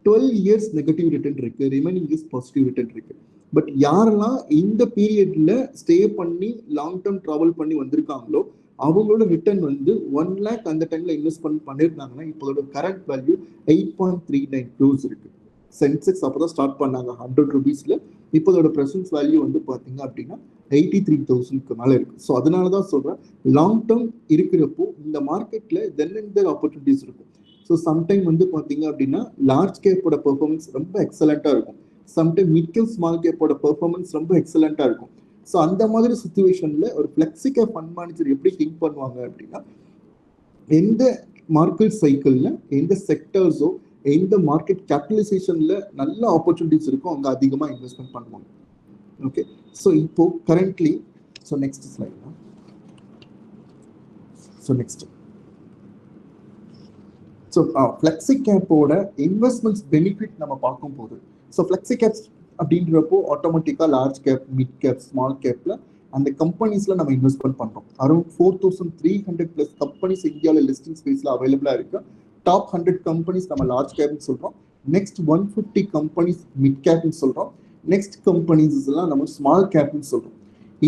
12 years நெகட்டிவ் ரிட்டர்ன் இருக்கு, ரிமைனிங் இயர்ஸ் பாசிட்டிவ் ரிட்டர்ன் இருக்கு. பட் யாரெல்லாம் இந்த பீரியட்ல ஸ்டே பண்ணி லாங் டேர்ம் டிராவல் பண்ணி வந்திருக்காங்களோ அவங்களோட ரிட்டர்ன் வந்து 1 lakh அந்த டைம்ல இன்வெஸ்ட்மெண்ட் பண்ணிருந்தாங்கன்னா இப்போட கரண்ட் வேல்யூ 8.39 crores இருக்கு. சென்செக்ஸ் அப்பதான் ஸ்டார்ட் பண்ணாங்க 100 rupeesல. இப்போதோட பிரசன்ஸ் வேல்யூ வந்து பாத்தீங்க அப்படின்னா 83,000க்கு மேல இருக்கு. ஸோ அதனாலதான் சொல்றேன், லாங் டேர்ம் இருக்கிறப்போ இந்த மார்க்கெட்ல தென் அண்ட் தேர் ஆப்பர்ச்சுனிட்டிஸ் இருக்கும். ஸோ சம்டைம் வந்து பாத்தீங்க அப்படின்னா லார்ஜ் கேப்போட பெர்ஃபார்மன்ஸ் ரொம்ப எக்ஸலண்டா இருக்கும். சம்டைம் மிட் கேப் ஸ்மால் கேப்போட பெர்ஃபார்மன்ஸ் ரொம்ப எக்ஸலண்டா இருக்கும். ஸோ அந்த மாதிரி சுச்சுவேஷன்ல ஒரு ஃப்ளெக்ஸி கேப் ஃபண்ட் மேனேஜர் எப்படி திங்க் பண்ணுவாங்க அப்படின்னா, எந்த மார்க்கெட் சைக்கிள்ல எந்த செக்டர்ஸோ எந்த மார்க்கெட் கேபிட்டலைசேஷன்ல நல்ல ஆப்பர்ச்சுனிட்டிஸ் இருக்கோ அங்க அதிகமா இன்வெஸ்ட்மெண்ட் பண்ணுவாங்க. ஓகே, ஸோ இப்போ கரண்ட்லி நெக்ஸ்ட் ஸ்லைட். ஃப்ளெக்ஸி கேப்போட இன்வெஸ்ட்மெண்ட்ஸ் பெனிஃபிட் நம்ம பார்க்கும்போது, ஃப்ளெக்ஸி கேப்ஸ் அப்படின்றப்போ ஆட்டோமேட்டிக்கா large cap, mid cap, small கேப்ல அந்த கம்பெனிஸ்ல நம்ம இன்வெஸ்ட்மெண்ட் பண்றோம். அரௌண்ட் 4300+ கம்பெனிஸ் இந்தியாவில் லிஸ்டிங் ஸ்பேஸ்ல அவைலபிளா இருக்கு. டாப் 100 கம்பெனிஸ் நம்ம லார்ஜ் கேப்னு சொல்றோம். நெக்ஸ்ட் 150 கம்பெனிஸ் மிட் கேப்னு சொல்றோம். நெக்ஸ்ட் கம்பெனிஸ் எல்லாம் நம்ம ஸ்மால் கேப்னு சொல்றோம்.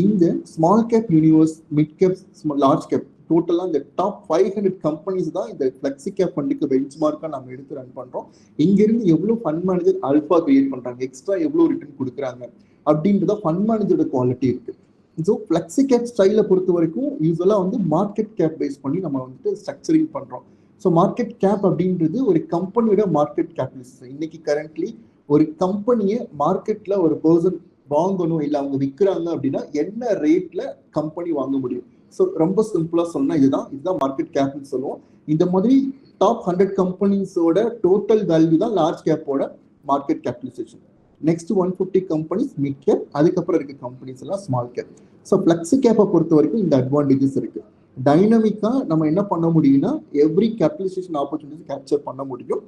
இந்த small cap universe, mid cap, large cap, டோட்டலா இந்த டாப் 500 கம்பெனிஸ் தான் இந்த ஃப்ளெக்ஸி கேப் ஃபண்டுக்கு பெஞ்ச் மார்க்கா நம்ம எடுத்து ரன் பண்றோம். இங்க இருந்து எவ்வளவு ஃபண்ட் மேனேஜர் ஆல்பா கிரியேட் பண்றாங்க, எக்ஸ்ட்ரா எவ்வளவு ரிட்டர்ன் கொடுக்குறாங்க அப்படின்றத ஃபண்ட் மேனேஜரோட குவாலிட்டி இருக்கு. ஸோ ஃப்ளெக்ஸி கேப் ஸ்டைலை பொறுத்த வரைக்கும் யூஸ்வலா வந்து மார்க்கெட் கேப் பேஸ் பண்ணி நம்ம வந்துட்டு ஸ்ட்ரக்சரிங் பண்றோம். ஸோ மார்க்கெட் கேப் அப்படின்றது ஒரு கம்பெனியோட மார்க்கெட் கேபிட்டலிசேஷன். இன்னைக்கு கரண்ட்லி ஒரு கம்பெனியை மார்க்கெட்ல ஒரு பர்சன் வாங்கணும் இல்லை அவங்க விற்கிறாங்க அப்படின்னா என்ன ரேட்ல கம்பெனி வாங்க முடியும். ஸோ ரொம்ப சிம்பிளா சொன்னா இதுதான் மார்க்கெட் கேப்னு சொல்லுவோம். இந்த மாதிரி டாப் 100 கம்பெனிஸோட டோட்டல் வேல்யூ தான் லார்ஜ் கேப்போட market capitalization. Next 150 companies mid cap, அதுக்கப்புறம் இருக்க கம்பெனிஸ் எல்லாம் ஸ்மால் கேப். ஸோ ஃப்ளெக்ஸி கேப்பை பொறுத்த வரைக்கும் இந்த அட்வான்டேஜஸ் இருக்கு. டைனமிக்கா நம்ம என்ன பண்ண முடியும்னா எவ்ரி கேபிட்டலைசேஷன் ஆப்பர்ச்சுனிட்டி கேப்சர் பண்ண முடியும்.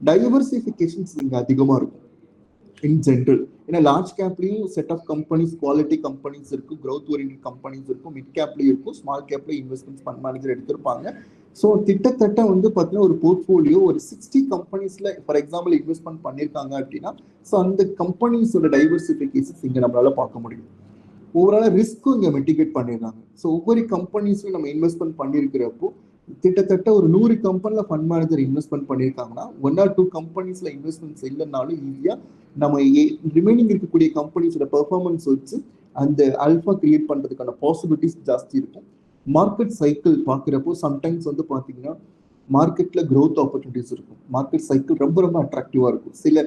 டைவர்சிஃபிகேஷன்ஸ் இங்க அதிகமா இருக்கும் இன் ஜென்ரல். ஏன்னா லார்ஜ் கேப்லயும் set of companies, quality companies இருக்கும், growth oriented கம்பெனிஸ் இருக்கும், மிட் கேப்லயும் இருக்கும், ஸ்மால் கேப்ல இன்வெஸ்ட்மெண்ட்ஸ் ஃபண்ட் மேனேஜர் எடுத்திருப்பாங்க. ஸோ கிட்டத்தட்ட வந்து பார்த்தீங்கன்னா ஒரு போர்ட்ஃபோலியோ ஒரு 60 கம்பெனிஸ்ல ஃபார் எக்ஸாம்பிள் இன்வெஸ்ட்மெண்ட் பண்ணியிருக்காங்க அப்படின்னா ஸோ அந்த கம்பெனிஸோட டைவர்சிஃபிகேஷன்ஸ் இங்க நம்மளால பார்க்க முடியும். ஓவரால ரிஸ்க்கும் இங்க மெட்டிகேட் பண்ணிடுறாங்க. ஸோ ஒவ்வொரு கம்பெனிஸ்ல நம்ம இன்வெஸ்ட்மெண்ட் பண்ணியிருக்கிறப்போ கிட்டத்தட்ட ஒரு 100 கம்பெனில ஃபண்ட் மேனேஜர் இன்வெஸ்ட்மெண்ட் பண்ணியிருக்காங்கன்னா 1 or 2 கம்பெனிஸ்ல இன்வெஸ்ட்மெண்ட்ஸ் இல்லைனாலும் ஈஸியா நம்ம ரிமைனிங் இருக்கக்கூடிய கம்பெனிஸோட பெர்ஃபார்மன்ஸ் வச்சு அந்த ஆல்ஃபா கிரியேட் பண்றதுக்கான பாசிபிலிட்டிஸ் ஜாஸ்தி இருக்கும். மார்க்கெட் சைக்கிள் பார்க்குறப்போ சம்டைம்ஸ் வந்து பார்த்தீங்கன்னா மார்க்கெட்ல growth ஆப்பர்ச்சுனிட்டிஸ் இருக்கும். மார்க்கெட் சைக்கிள் ரொம்ப ரொம்ப அட்ராக்டிவா இருக்கும். சில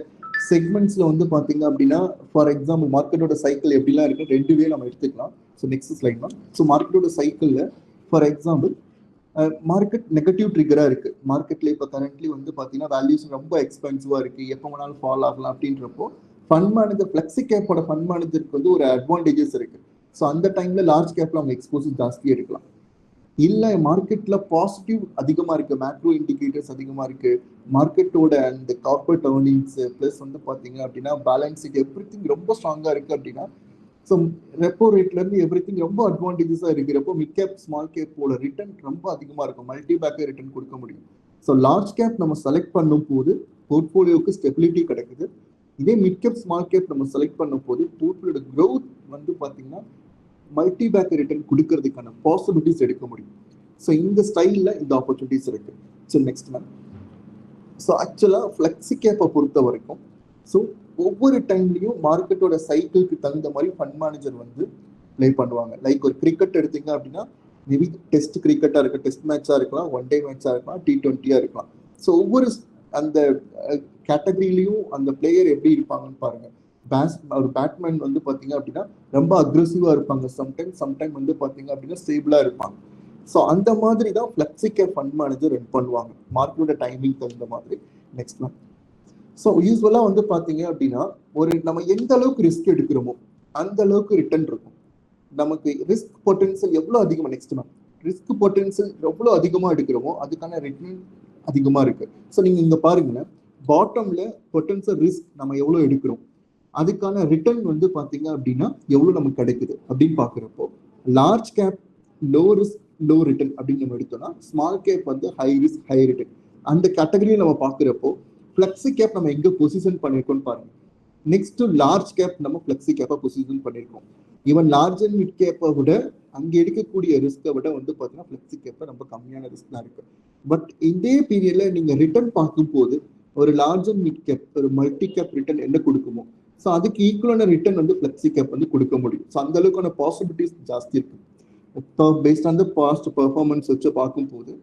செக்மெண்ட்ஸ்ல வந்து பார்த்தீங்க அப்படின்னா ஃபார் எக்ஸாம்பிள் மார்க்கெட்டோட சைக்கிள் எப்படிலாம் இருக்கு 2 வே நம்ம எடுத்துக்கலாம். ஸோ நெக்ஸ்ட் ஸ்லைட் தான். ஸோ மார்க்கெட்டோட சைக்கிள்ல ஃபார் எக்ஸாம்பிள் மார்க்கெட் நெகட்டிவ் ட்ரிகரா இருக்கு. மார்க்கெட்ல இப்போ கரண்ட்லி வந்து பார்த்தீங்கன்னா வேல்யூஷன் ரொம்ப எக்ஸ்பென்சிவா இருக்கு, எப்போ வேணாலும் ஃபால் ஆகலாம் அப்படின்றப்போ ஃபண்ட் மேனேஜர் ஃப்ளெக்ஸி கேப்போட ஃபண்ட் மேனேஜருக்கு வந்து ஒரு அட்வான்டேஜஸ் இருக்கு. ஸோ அந்த டைம்ல லார்ஜ் கேப்ல அவங்க எக்ஸ்போசர் ஜாஸ்தியாக எடுக்கலாம். இல்லை மார்க்கெட்ல பாசிட்டிவ் அதிகமா இருக்கு, மேக்ரோ இண்டிகேட்டர்ஸ் அதிகமா இருக்கு, மார்க்கெட்டோட அந்த கார்பரேட் ஏர்னிங்ஸ் பிளஸ் வந்து பார்த்தீங்க அப்படின்னா பேலன்ஸ் ஷீட் எவ்ரிதிங் ரொம்ப ஸ்ட்ராங்கா இருக்கு அப்படின்னா ஸோ ரெப்போ ரேட்ல இருந்து எவ்ரிதிங் ரொம்ப அட்வான்டேஜஸா இருக்கிறப்போ மிட் கேப், ஸ்மால் கேப்போட ரிட்டர்ன் ரொம்ப அதிகமா இருக்கும், மல்டி பேக்கர் ரிட்டர்ன் கொடுக்க முடியும். ஸோ லார்ஜ் கேப் நம்ம செலக்ட் பண்ணும் போது போர்ட்ஃபோலியோக்கு ஸ்டெபிலிட்டி கிடைக்குது. இதே மிட் கேப், ஸ்மால் கேப் நம்ம செலக்ட் பண்ணும் போது போர்ட்ஃபோலியோட growth வந்து பார்த்தீங்கன்னா மல்டி பேக்கர் ரிட்டர்ன் கொடுக்கறதுக்கான பாசிபிலிட்டிஸ் எடுக்க முடியும். ஸோ இந்த ஸ்டைல்ல இந்த ஆப்பர்ச்சுனிட்டிஸ் இருக்கு. So next ma'am. ஸோ ஆக்சுவலா ஃப்ளெக்ஸி கேப்பை பொறுத்த வரைக்கும் ஸோ ஒவ்வொரு டைம்லயும் மார்க்கெட்டோட சைக்கிளுக்கு தகுந்த மாதிரி ஃபண்ட் மேனேஜர் வந்து ப்ளே பண்ணுவாங்க. லைக் ஒரு கிரிக்கெட் எடுத்தீங்க அப்படின்னா மேபி டெஸ்ட் கிரிக்கெட்டா இருக்கு, டெஸ்ட் மேட்சா இருக்கலாம், ஒன் டே மேட்சா இருக்கலாம், T20 இருக்கலாம். ஸோ ஒவ்வொரு அந்த கேட்டகரியிலையும் அந்த பிளேயர் எப்படி இருப்பாங்கன்னு பாருங்க. ஒரு பேட்மேன் வந்து பாத்தீங்க அப்படின்னா ரொம்ப அக்ரெசிவா இருப்பாங்க, சம்டைம் வந்து பாத்தீங்க அப்படின்னா ஸ்டேபிளா இருப்பாங்க. ஸோ அந்த மாதிரி தான் flexi cap fund manager run பண்ணுவாங்க மார்க்கெட்டோட டைமிங் தகுந்த மாதிரி. Next ma'am. ஸோ யூஸ்வலா வந்து பாத்தீங்க அப்படின்னா ஒரு நம்ம எந்த அளவுக்கு ரிஸ்க் எடுக்கிறோமோ அந்த அளவுக்கு ரிட்டர்ன் இருக்கும். நமக்கு ரிஸ்க் பொட்டன்சியல் எவ்வளவு அதிகமா, நெக்ஸ்ட் மேம், ரிஸ்க் பொட்டன்சியல் எவ்வளவு அதிகமா எடுக்கிறோமோ அதுக்கான ரிட்டர்ன் அதிகமா இருக்கு. ஸோ நீங்க இங்க பாருங்க, பாட்டம்ல பொட்டன்சியல் ரிஸ்க் நம்ம எவ்வளவு எடுக்கிறோம், அதுக்கான ரிட்டர்ன் வந்து பாத்தீங்க அப்படின்னா எவ்வளவு நமக்கு கிடைக்குது அப்படின்னு பாக்குறப்போ large cap low risk low return அப்படின்னு நம்ம எடுத்தோம்னா ஸ்மால் கேப் வந்து ஹை ரிஸ்க் ஹை ரிட்டர்ன். அந்த கேட்டகரியை நம்ம பாக்குறப்போ ஃப்ளெக்ஸி கேப் நம்ம எங்க பொசிஷன் பண்ணிருக்கோம்னு பாருங்க. நெக்ஸ்ட் லார்ஜ் கேப் நம்ம ஃப்ளெக்ஸி கேப்பை பொசிஷன் பண்ணிருக்கோம். ஈவன் லார்ஜ் அண்ட் மிட் கேப்பை விட அங்க எடுக்கக்கூடிய ரிஸ்கை விட வந்து பாத்தீங்கன்னா ஃப்ளெக்ஸி கேப்பை ரொம்ப கம்மியான ரிஸ்க் தான் இருக்கு. பட் இதே பீரியட்ல நீங்க ரிட்டர்ன் பார்க்கும் போது ஒரு லார்ஜ் அண்ட் மிட் கேப் ஒரு மல்டி கேப் ரிட்டர்ன் என்ன கொடுக்குமோ ஸோ அதுக்கு ஈக்குவலான ரிட்டர்ன் வந்து ஃப்ளெக்ஸி கேப் வந்து கொடுக்க முடியும். ஸோ அந்த அளவுக்கான பாசிபிலிட்டிஸ் ஜாஸ்தி இருக்கு. இப்போ based on the past performance வச்சு பார்க்கும்போது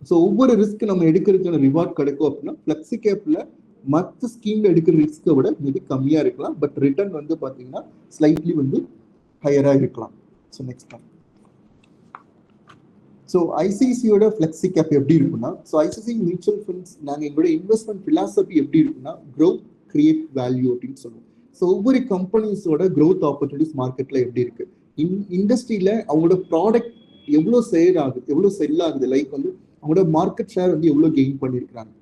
ஸோ ஒவ்வொரு ரிஸ்க் நம்ம எடுக்கிறதுக்கான ரிவார்ட் கிடைக்கும் அப்படின்னா ஃப்ளெக்ஸி கேப்ல மற்ற ஸ்கீம்ல எடுக்கிற ரிஸ்க்கை விட மிக கம்மியா இருக்கலாம். பட் ரிட்டர்ன் வந்து பாத்தீங்கன்னா ஸ்லைட்லி வந்து ஹையரா இருக்கலாம். ஸோ நெக்ஸ்ட் ஸோ ஐசிசியோட ஃப்ளெக்ஸி கேப் எப்படி இருக்குன்னா, ஸோ ஐசிசி மியூச்சுவல் ஃபண்ட்ஸ் நாங்கள் எங்களோட இன்வெஸ்ட்மெண்ட் ஃபிலாசபி எப்படி இருக்குன்னா, க்ரோத் கிரியேட் வேல்யூ அப்படின்னு சொல்லுவோம். ஸோ ஒவ்வொரு கம்பெனிஸோட க்ரோத் ஆப்பர்ச்சுனிட்டிஸ் மார்க்கெட்ல எப்படி இருக்கு, இண்டஸ்ட்ரியில அவங்களோட ப்ராடக்ட் எவ்வளோ சேல் ஆகுது, எவ்வளோ செல் ஆகுது, லைக் வந்து அவங்களோட மார்க்கெட் ஷேர் வந்து எவ்வளோ கெயின் பண்ணியிருக்கிறாங்க.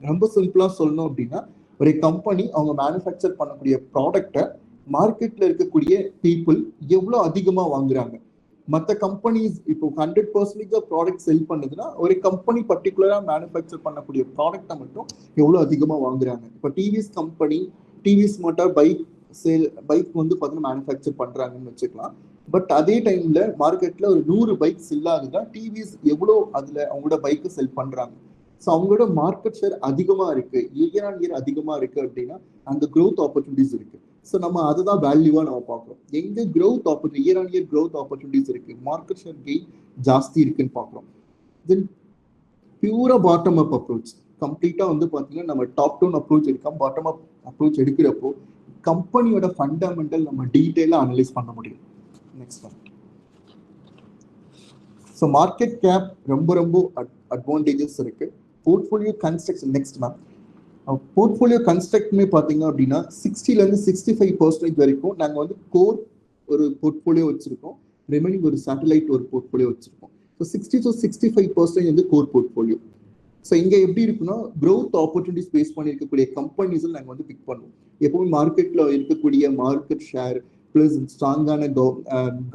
ரொம்ப சிம்பிளா சொல்லணும் அப்படின்னா, ஒரு கம்பெனி அவங்க மேனுஃபேக்சர் பண்ணக்கூடிய ப்ராடக்டை மார்க்கெட்ல இருக்கக்கூடிய பீப்புள் எவ்வளோ அதிகமா வாங்குறாங்க. மற்ற கம்பெனிஸ் இப்போ 100% ப்ராடக்ட் செல் பண்ணுதுன்னா, ஒரு கம்பெனி பர்டிகுலரா மேனுஃபேக்சர் பண்ணக்கூடிய ப்ராடக்டை மட்டும் எவ்வளோ அதிகமா வாங்குறாங்க. இப்போ TVS company, TVS motor bike வந்து பார்த்தீங்கன்னா மேனுஃபேக்சர் பண்றாங்கன்னு வச்சுக்கலாம். பட் அதே டைம்ல மார்க்கெட்ல ஒரு 100 பைக் செல் ஆகுதுன்னா டிவிஎஸ் எவ்வளோ அதுல அவங்களோட பைக்கை செல் பண்றாங்க. ஸோ அவங்களோட மார்க்கெட் ஷேர் அதிகமா இருக்கு, இயர் ஆன் இயர் அதிகமா இருக்கு அப்படின்னா அந்த க்ரோத் ஆப்பர்ச்சுனிட்டிஸ் இருக்கு. ஸோ நம்ம அதுதான் வேல்யூவா நம்ம பார்க்குறோம். எங்க growth opportunity, year on year growth opportunities இருக்கு, மார்க்கெட் ஷேர் கெயின் ஜாஸ்தி இருக்குன்னு பார்க்குறோம். தென் பியூரா பாட்டம் அப் அப்ரோச், கம்ப்ளீட்டா வந்து பார்த்தீங்கன்னா நம்ம டாப் டவுன் அப்ரோச் எடுக்காம பாட்டம் அப் அப்ரோச் எடுக்கிறப்போ கம்பெனியோட ஃபண்டமெண்டல் நம்ம டீட்டெயிலாக அனலைஸ் பண்ண முடியும். Next one. So market cap ரொம்ப அட்வான்டேஜஸ் இருக்கு. Portfolio construction next ma'am. Portfolio கன்ஸ்ட்ரக்ட்மே பார்த்தீங்க அப்படின்னா 60லேருந்து 65% வரைக்கும் நாங்கள் வந்து கோர் ஒரு போர்ட்ஃபோலியோ வச்சிருக்கோம், ரிமைனிங் ஒரு சேட்டலைட் ஒரு போர்ட்ஃபோலியோ வச்சிருக்கோம். ஸோ 60 to 65% வந்து கோர் போர்ட்ஃபோலியோ. ஸோ இங்கே எப்படி இருக்குன்னா, க்ரோத் ஆப்பர்ச்சுனிட்டிஸ் பேஸ் பண்ணி இருக்கக்கூடிய கம்பெனிஸில் நாங்கள் வந்து பிக் பண்ணுவோம். எப்பவுமே மார்க்கெட்டில் இருக்கக்கூடிய மார்க்கெட் ஷேர் ப்ளஸ் ஸ்ட்ராங்கான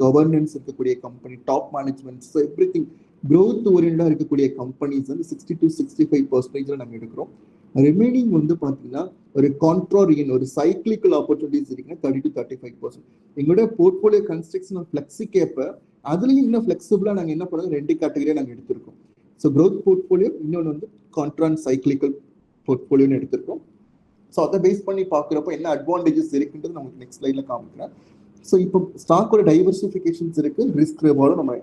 கவர்னன்ஸ் இருக்கக்கூடிய company, top management, so everything growth ஓரியண்டாக இருக்கக்கூடிய கம்பெனிஸ் வந்து 60 to 65% நாங்கள் எடுக்கிறோம். ரிமைனிங் வந்து பார்த்தீங்கன்னா ஒரு கான்ட்ராரியன், ஒரு சைக்ளிக்கல் ஆப்பர்ச்சுனிட்டிஸ் இருக்குன்னா 30 to 35%. எங்களோட போர்ட்ஃபோலியோ கன்ஸ்ட்ரக்ஷன் ஃப்ளெக்ஸி கேப்பை அதுலேயும் இன்னும் ஃப்ளெக்சிபிளாக நாங்கள் என்ன பண்ணுறோம், 2 கேட்டகரியாக நாங்கள் எடுத்திருக்கோம். ஸோ க்ரோத் போர்ட்ஃபோலியோ, இன்னொன்று வந்து கான்ட்ரான் சைக்ளிக்கல் போர்ட்ஃபோலியோன்னு எடுத்திருக்கோம். ஸோ அதை பேஸ் பண்ணி பார்க்குறப்போ என்ன அட்வான்டேஜஸ் இருக்குன்றது நமக்கு நெக்ஸ்ட் ஸ்லைடில் காமிக்கிறேன். ஸோ இப்போ ஸ்டாக்கோட டைவர்சிஃபிகேஷன்ஸ் இருக்கு, ரிஸ்க் ரிவார்டும் நம்ம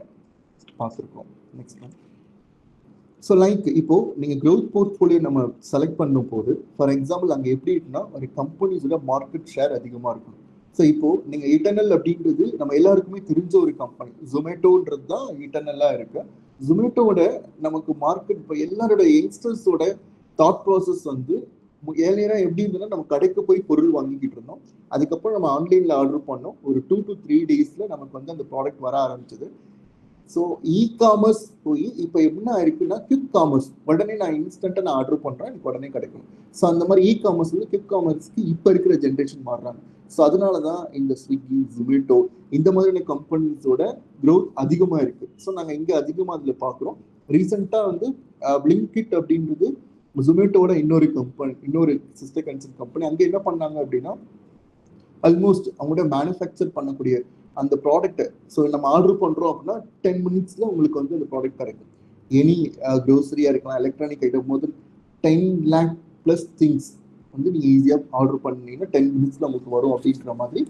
பார்த்துருக்கோம். Next one. ஸோ லைக் இப்போ நீங்கள் க்ரோத் போர்ட்ஃபோலியோ நம்ம செலக்ட் பண்ணும் போது, ஃபார் எக்ஸாம்பிள் அங்கே எப்படி இருக்குன்னா ஒரு கம்பெனிஸோட மார்க்கெட் ஷேர் அதிகமாக இருக்கும். ஸோ இப்போ நீங்கள் இட்டர்னல் அப்படின்றது நம்ம எல்லாருக்குமே தெரிஞ்ச ஒரு கம்பெனி, ஜொமேட்டோன்றது தான் இட்டர்னலாக இருக்கு. ஜொமேட்டோட நமக்கு மார்க்கெட் இப்போ எல்லாரோட யங்ஸ்டர்ஸோட தாட் ப்ராசஸ் வந்து ஏழையராக எப்படி இருந்ததுன்னா நம்ம கடைக்கு போய் பொருள் வாங்கிக்கிட்டு இருந்தோம். அதுக்கப்புறம் நம்ம ஆன்லைனில் ஆர்டர் பண்ணோம். ஒரு 2 to 3 days நமக்கு வந்து அந்த ப்ராடக்ட் வர ஆரம்பிச்சது. ஸோ இ காமர்ஸ் போய் இப்போ என்ன இருக்குன்னா குவிக் காமர்ஸ், உடனே நான் இன்ஸ்டன்ட்டாக நான் ஆர்டர் பண்ணுறேன், எனக்கு உடனே கிடைக்கும். ஸோ அந்த மாதிரி இ காமர்ஸ் வந்து குவிக் காமர்ஸ்க்கு இப்போ இருக்கிற ஜென்ரேஷன் மாறுறாங்க. ஸோ அதனால தான் இந்த ஸ்விக்கி, ஜொமேட்டோ இந்த மாதிரியான கம்பெனிஸோட க்ரோத் அதிகமாக இருக்கு. ஸோ நாங்கள் இங்கே அதிகமாக அதில் பார்க்குறோம். ரீசெண்டாக வந்து பிளிங்கிட் அப்படின்றது ஜொமேட்டோட இன்னொரு கம்பெனி, இன்னொரு சிஸ்டர் கன்சர்ன் கம்பெனி. அங்கே என்ன பண்ணாங்க அப்படின்னா ஆல்மோஸ்ட் அவங்களோட மேனுஃபேக்சர் பண்ணக்கூடிய அந்த ப்ராடக்ட்டை, ஸோ நம்ம ஆர்டர் பண்ணுறோம் அப்படின்னா 10 minutes உங்களுக்கு வந்து அந்த ப்ராடக்ட் கிடைக்கும். எனி க்ரோசரியாக இருக்கலாம், எலக்ட்ரானிக் ஐட்டம் போது 10 lakh plus திங்ஸ் வந்து நீங்கள் ஈஸியாக ஆர்டர் பண்ணீங்கன்னா 10 minutes உங்களுக்கு வரும் அப்படின்ற மாதிரி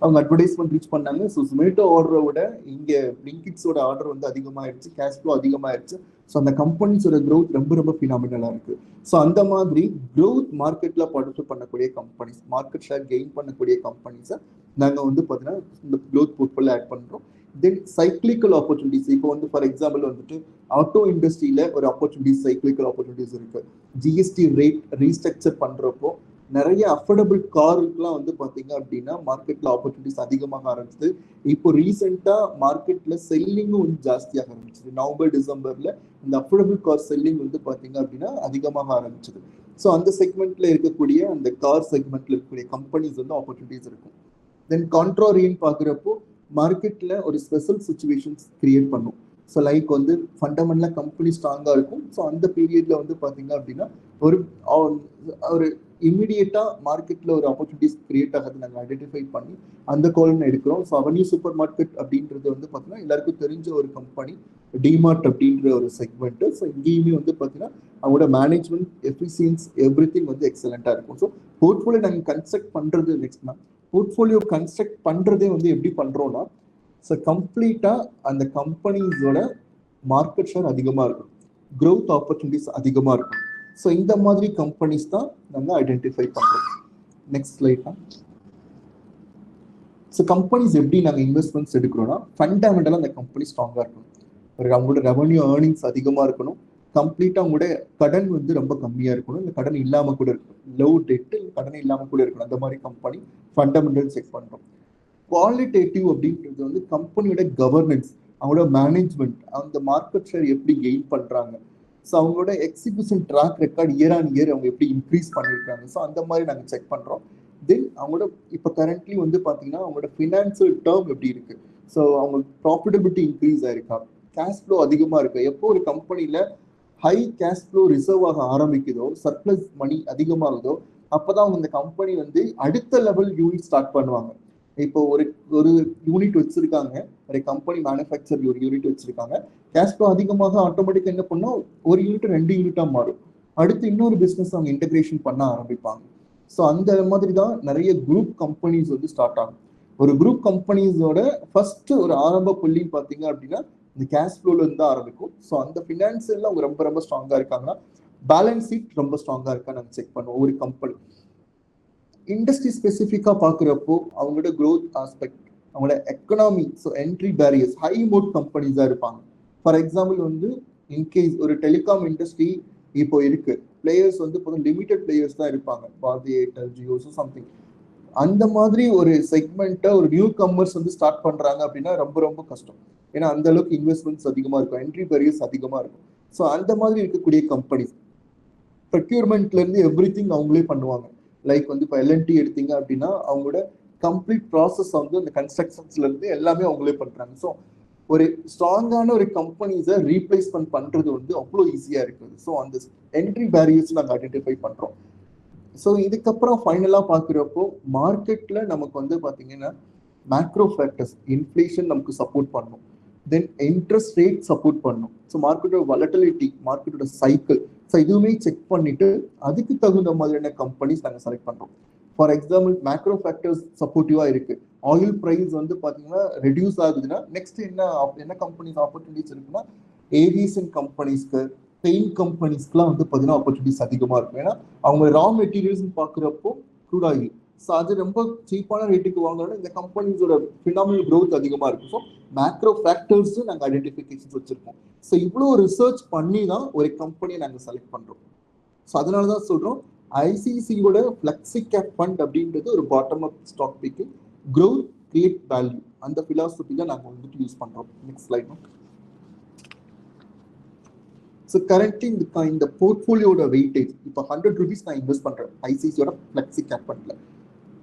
அவங்க அட்வர்டைஸ்மெண்ட் ரீச் பண்ணாங்க. ஸோ ஜொமேட்டோ ஆர்டரை விட இங்கே பிளிங்கிட்ஸோட ஆர்டர் வந்து அதிகமாகிடுச்சு, கேஷ் ஃப்ளோ அதிகமாகிடுச்சு. ஸோ அந்த கம்பெனிஸோட க்ரோத் ரொம்ப ஃபினாமினலாக இருக்கு. ஸோ அந்த மாதிரி க்ரோத் மார்க்கெட்ல பார்ட்டிசிபேட் பண்ணக்கூடிய கம்பெனிஸ், மார்க்கெட் ஷேர் கெயின் பண்ணக்கூடிய கம்பெனிஸை நாங்கள் வந்து பார்த்தீங்கன்னா இந்த க்ரோத் போர்ட்ஃபோலியோ ஆட் பண்ணுறோம். தென் சைக்ளிக்கல் ஆப்பர்ச்சுனிட்டிஸ், இப்போ வந்து ஃபார் எக்ஸாம்பிள் வந்துட்டு ஆட்டோ இண்டஸ்ட்ரியில ஒரு ஆப்பர்ச்சுனிட்டிஸ், சைக்ளிக்கல் ஆப்பர்ச்சுனிட்டிஸ் இருக்கு. ஜிஎஸ்டி ரேட் ரீஸ்ட்ரக்சர் பண்றப்போ நிறைய அஃபோர்டபுள் காருக்குலாம் வந்து பார்த்தீங்க அப்படின்னா மார்க்கெட்ல ஆப்பர்ச்சுனிட்டிஸ் அதிகமாக ஆரம்பிச்சது. இப்போ ரீசெண்டா மார்க்கெட்ல செல்லிங்கும் வந்து ஜாஸ்தியாக ஆரம்பிச்சது. நவம்பர் டிசம்பர்ல இந்த அஃபோர்டபுள் கார் செல்லிங் வந்து பார்த்தீங்க அப்படின்னா அதிகமாக ஆரம்பிச்சது. ஸோ அந்த செக்மெண்ட்ல இருக்கக்கூடிய அந்த கார் செக்மெண்ட்ல இருக்கக்கூடிய கம்பெனிஸ் வந்து ஆப்பர்ச்சுனிட்டிஸ் இருக்கும். தென் கான்ட்ராரியன் பார்க்குறப்போ மார்க்கெட்ல ஒரு ஸ்பெஷல் சுச்சுவேஷன்ஸ் கிரியேட் பண்ணும். ஸோ லைக் வந்து ஃபண்டமெண்டலாக கம்பெனி ஸ்ட்ராங்காக இருக்கும். ஸோ அந்த பீரியட்ல வந்து பார்த்தீங்க அப்படின்னா ஒரு இம்மிடியேட்டாக மார்க்கெட்டில் ஒரு ஆப்பர்ச்சுனிட்டிஸ் கிரியேட் ஆகிறது நாங்கள் ஐடென்டிஃபை பண்ணி அந்த கால்னு எடுக்கிறோம். ஸோ அவென்யூ சூப்பர் மார்க்கெட் அப்படின்றது வந்து பார்த்தீங்கன்னா எல்லாருக்கும் தெரிஞ்ச ஒரு கம்பெனி, டிமார்ட் அப்படின்ற ஒரு செக்மெண்ட்டு. ஸோ இங்கேயுமே வந்து பார்த்தீங்கன்னா அவங்களோட மேனேஜ்மெண்ட் எஃபிஷியன்ஸ் எவ்ரி திங் வந்து எக்ஸலண்ட்டாக இருக்கும். ஸோ போர்ட்ஃபோலியோ நாங்கள் கன்ஸ்ட்ரக்ட் பண்ணுறது நெக்ஸ்ட் மேம். போர்ட்ஃபோலியோ கன்ஸ்ட்ரக்ட் பண்ணுறதே வந்து எப்படி பண்ணுறோன்னா, ஸோ கம்ப்ளீட்டாக அந்த கம்பெனிஸோட மார்க்கெட் ஷேர் அதிகமாக இருக்கும், க்ரோத் ஆப்பர்ச்சுனிட்டிஸ் அதிகமாக இருக்கும். ஸோ இந்த மாதிரி கம்பெனிஸ் தான் நாங்கள் ஐடென்டிஃபை பண்ணுறோம். நெக்ஸ்ட் ஸ்லைட் தான். ஸோ கம்பெனிஸ் எப்படி நாங்கள் இன்வெஸ்ட்மெண்ட்ஸ் எடுக்கிறோன்னா ஃபண்டமெண்டலாக அந்த கம்பெனி ஸ்ட்ராங்காக இருக்கும். அவங்களோட ரெவன்யூ ஏர்னிங்ஸ் அதிகமா இருக்கணும், கம்ப்ளீட்டா அவங்களோட கடன் வந்து ரொம்ப கம்மியா இருக்கணும், இல்லை கடன் இல்லாம கூட இருக்கணும், லோ டெட் கடன் இல்லாம கூட இருக்கணும். அந்த மாதிரி கம்பெனி ஃபண்டமெண்டல் செக் பண்றோம். குவாலிட்டேட்டிவ் அப்படின்றது வந்து கம்பெனியோட கவர்னன்ஸ், அவங்களோட மேனேஜ்மெண்ட், அந்த மார்க்கெட் ஷேர் எப்படி கெயின் பண்றாங்க, ஸோ அவங்களோட execution track record year on year அவங்க எப்படி இன்க்ரீஸ் பண்ணியிருக்காங்க, ஸோ அந்த மாதிரி நாங்கள் செக் பண்றோம். தென் அவங்களோட இப்போ கரண்ட்லி வந்து பார்த்தீங்கன்னா அவங்களோட ஃபினான்சியல் டேர்ம் எப்படி இருக்கு, ஸோ அவங்க ப்ராஃபிட்டபிலிட்டி இன்க்ரீஸ் ஆயிருக்கா, கேஷ் ஃப்ளோ அதிகமாக இருக்கு. எப்போ ஒரு கம்பெனியில் ஹை கேஷ் ஃப்ளோ ரிசர்வ் ஆக ஆரம்பிக்குதோ, சர்ப்ளஸ் மணி அதிகமாகுதோ, அப்போதான் அவங்க இந்த கம்பெனி வந்து அடுத்த லெவல் யூனிட் ஸ்டார்ட் பண்ணுவாங்க. இப்போ ஒரு ஒரு யூனிட் வச்சிருக்காங்க, ஒரு கம்பெனி மேனுஃபேக்சர் ஒரு யூனிட் வச்சிருக்காங்க, கேஷ் ஃப்ளோ அதிகமாக ஆட்டோமேட்டிக்காக என்ன பண்ணா ஒரு யூனிட் 2 யூனிட்டா மாறும், அடுத்து இன்னொரு பிஸ்னஸ் அவங்க இன்டகிரேஷன் பண்ண ஆரம்பிப்பாங்க. ஸோ அந்த மாதிரி தான் நிறைய குரூப் கம்பெனிஸ் வந்து ஸ்டார்ட் ஆகும். ஒரு குரூப் கம்பெனிஸோட ஃபர்ஸ்ட் ஒரு ஆரம்ப புள்ளின்னு பார்த்தீங்க அப்படின்னா இந்த கேஷ் ஃப்ளோல இருந்து ஆரம்பிக்கும். ஸோ அந்த ஃபினான்சியல்ல அவங்க ரொம்ப ரொம்ப ஸ்ட்ராங்கா இருக்காங்கன்னா, பேலன்ஸ் ஷீட் ரொம்ப ஸ்ட்ராங்கா இருக்கா நாங்கள் செக் பண்ணுவோம். ஒரு கம்பெனி இண்டஸ்ட்ரி ஸ்பெசிஃபிக்கா பார்க்குறப்போ அவங்களோட க்ரோத் ஆஸ்பெக்ட், அவங்களோட economy, so entry barriers, high moat கம்பெனிஸா இருப்பாங்க. ஃபார் எக்ஸாம்பிள் வந்து இன்கேஸ் ஒரு டெலிகாம் இண்டஸ்ட்ரி இப்போ இருக்கு, பிளேயர்ஸ் வந்து இப்போ லிமிடெட் பிளேயர்ஸ் தான் இருப்பாங்க, பாரதி ஏர்டெல் ஜியோஸோ சம்திங். அந்த மாதிரி ஒரு செக்மெண்ட்டை ஒரு நியூ கம்மர்ஸ் வந்து ஸ்டார்ட் பண்றாங்க அப்படின்னா ரொம்ப ரொம்ப கஷ்டம். ஏன்னா அந்த அளவுக்கு இன்வெஸ்ட்மெண்ட்ஸ் அதிகமா இருக்கும், என்ட்ரி பேரியர்ஸ் அதிகமா இருக்கும். ஸோ அந்த மாதிரி இருக்கக்கூடிய கம்பெனிஸ் ப்ரொக்யூர்மெண்ட்ல இருந்து எவ்ரி திங் அவங்களே பண்ணுவாங்க. லைக் வந்து இப்போ எல்என்டி எடுத்தீங்க அப்படின்னா அவங்களோட கம்ப்ளீட் ப்ராசஸ் வந்து அந்த கன்ஸ்ட்ரக்ஷன்ஸ்ல இருந்து எல்லாமே அவங்களே பண்றாங்க. ஸோ ஒரு ஸ்ட்ராங்கான ஒரு கம்பெனிஸை ரீப்ளேஸ்மெண்ட் பண்றது வந்து அவ்வளோ ஈஸியா இருக்குது. ஸோ அந்த என்ட்ரி பேரியர்ஸ் நாங்கள் ஐடென்டிஃபை பண்றோம். ஸோ இதுக்கப்புறம் ஃபைனலாக பார்க்குறப்போ மார்க்கெட்ல நமக்கு வந்து பார்த்தீங்கன்னா மேக்ரோ ஃபேக்டர்ஸ், இன்ஃப்ளேஷன் நமக்கு சப்போர்ட் பண்ணும், தென் இன்ட்ரெஸ்ட் ரேட் சப்போர்ட் பண்ணும். ஸோ மார்க்கெட்டோட வாலட்டிலிட்டி, மார்க்கெட்டோட சைக்கிள், ஸோ இதுவுமே செக் பண்ணிட்டு அதுக்கு தகுந்த மாதிரியான கம்பெனிஸ் நாங்கள் செலக்ட் பண்ணுறோம். ஃபார் எக்ஸாம்பிள் மேக்ரோ ஃபேக்டர்ஸ் சப்போர்ட்டிவாக இருக்கு, ஆயில் ப்ரைஸ் வந்து பார்த்தீங்கன்னா ரெடியூஸ் ஆகுதுன்னா நெக்ஸ்ட் என்ன கம்பெனிஸ் ஆப்பர்ச்சுனிட்டிஸ் இருக்குன்னா ஏவியேஷன் கம்பெனிஸ்க்கு, பெயிண்ட் கம்பெனிஸ்க்குலாம் வந்து பார்த்தீங்கன்னா ஆப்பர்ச்சுனிட்டிஸ் அதிகமாக இருக்கும். ஏன்னா அவங்க ரா மெட்டீரியல்ஸ் பார்க்குறப்போ க்ரூட் ஆயில், ஸோ அது ரொம்ப சீப்பான ரேட்டுக்கு வாங்கணும்னா இந்த கம்பெனிஸோட ஃபினாமினல் க்ரோத் அதிகமாக இருக்கும். ஸோ மேக்ரோ ஃபேக்டர்ஸும் நாங்கள் ஐடென்டிஃபிகேஷன்ஸ் வச்சிருக்கோம். ஸோ இவ்வளோ ரிசர்ச் பண்ணி தான் ஒரு கம்பெனியை நாங்கள் செலக்ட் பண்ணுறோம். ஸோ அதனால தான் சொல்கிறோம் ஐசிசியோட ஃப்ளெக்ஸி கேப் ஃபண்ட் அப்படின்றது ஒரு bottom up stock picking, growth create value, அந்த ஃபிலாசபி தான் நாங்கள் வந்துட்டு யூஸ் பண்ணுறோம். Next slide. ஸோ கரண்ட்லி இந்த போர்ட்ஃபோலியோட வெயிட்டேஜ் இப்போ 100 rupees நான் இன்வெஸ்ட் பண்ணுறேன் ஐசிசியோட ஃப்ளெக்ஸி கேப் ஃபண்ட்ல.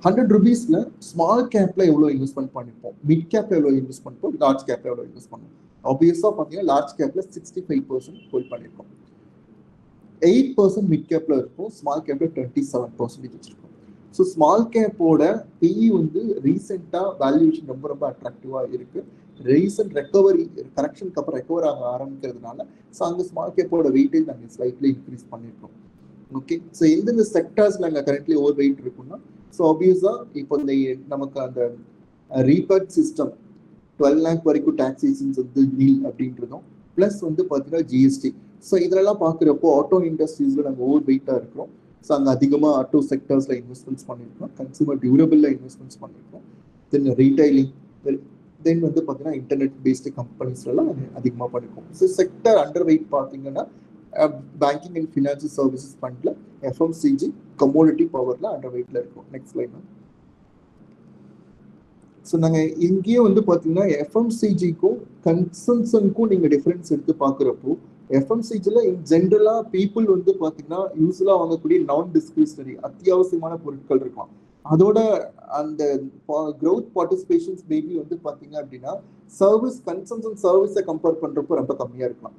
100 rupeesல ஸ்மால் கேப்ல எவ்வளோ இன்வெஸ்ட்மெண்ட் பண்ணிப்போம், மிட் கேப்ல எவ்வளோ இன்வெஸ்ட் பண்ணிப்போம், லார்ஜ் கேப்ல எவ்வளோ இன்வெஸ்ட் பண்ணுவோம். ஆப்வியஸாக பார்த்தீங்கன்னா லார்ஜ் கேப்ல 65% ஹோல்ட் பண்ணியிருக்கோம், 8% மிட் கேப்ல இருக்கும், ஸ்மால் கேப்ல 27% வச்சிருக்கோம். ஸோ ஸ்மால் கேப்போட பிஇ வந்து ரீசெண்டாக வேல்யூவேஷன் ரொம்ப ரொம்ப அட்ராக்டிவாக இருக்கு. ரீசன்ட் ரெக்கவரி கரெக்ஷனுக்கு அப்புறம் ரெக்கவர் ஆக ஆரம்பிக்கிறதுனால ஸோ அங்கே ஸ்மால் கேப்போட வெயிட்டேஜ் நாங்கள் ஸ்லைட்லி இன்க்ரீஸ் பண்ணியிருக்கோம். ஓகே, ஸோ எந்தெந்த செக்டர்ஸ் நாங்கள் கரண்ட்லி ஓவர் வெயிட் இருக்குன்னா, ஸோ ஆப்வியஸாக இப்போ இந்த நமக்கு அந்த ரீபர்ட் சிஸ்டம் 12 lakh வரைக்கும் டாக்ஸேஷன்ஸ் வந்து நீல் அப்படின்றதும் ப்ளஸ் வந்து பார்த்தீங்கன்னா ஜிஎஸ்டி, ஸோ இதெல்லாம் பார்க்குறப்போ ஆட்டோ இண்டஸ்ட்ரீஸில் நாங்கள் ஓவர் வெயிட்டாக இருக்கிறோம். ஸோ அங்கே அதிகமாக ஆட்டோ செக்டர்ஸில் இன்வெஸ்ட்மெண்ட்ஸ் பண்ணியிருக்கோம், கன்சூமர் டியூரபிளில் இன்வெஸ்ட்மெண்ட்ஸ் பண்ணியிருக்கோம், தென் ரீட்டைலிங், தென் வந்து பார்த்தீங்கன்னா இன்டர்நெட் பேஸ்டு கம்பெனிஸ்லாம் அதிகமாக பண்ணியிருக்கோம். ஸோ செக்டர் அண்டர் வெயிட் பார்த்தீங்கன்னா பேங்கிங் அண்ட் ஃபினான்சியல் சர்வீசஸ் ஃபண்டில், எஃப்எம்சிஜி, கமோடிட்டி பவரில் அண்டர் வெயிட்டில் இருக்கும். Next slide. ஸோ நாங்கள் இங்கேயே வந்து பார்த்தீங்கன்னா எஃப்எம்சிஜிக்கும் கன்சம்ஷனுக்கும் நீங்கள் டிஃப்ரென்ஸ் எடுத்து பார்க்குறப்போ எஃப்எம்சிஜியில் இன் ஜென்ரலாக பீப்புள் வந்து பார்த்தீங்கன்னா யூஸ்வலாக வாங்கக்கூடிய நான் டிஸ்கிரிஷனரி அத்தியாவசியமான பொருட்கள் இருக்கலாம், அதோட அந்த க்ரோத் பார்ட்டிசிபேஷன்ஸ் மேபி வந்து பார்த்தீங்க அப்படின்னா சர்வீஸ் கன்சம்ஷன் சர்வீஸை கம்பேர் பண்ணுறப்போ ரொம்ப கம்மியாக இருக்கலாம்.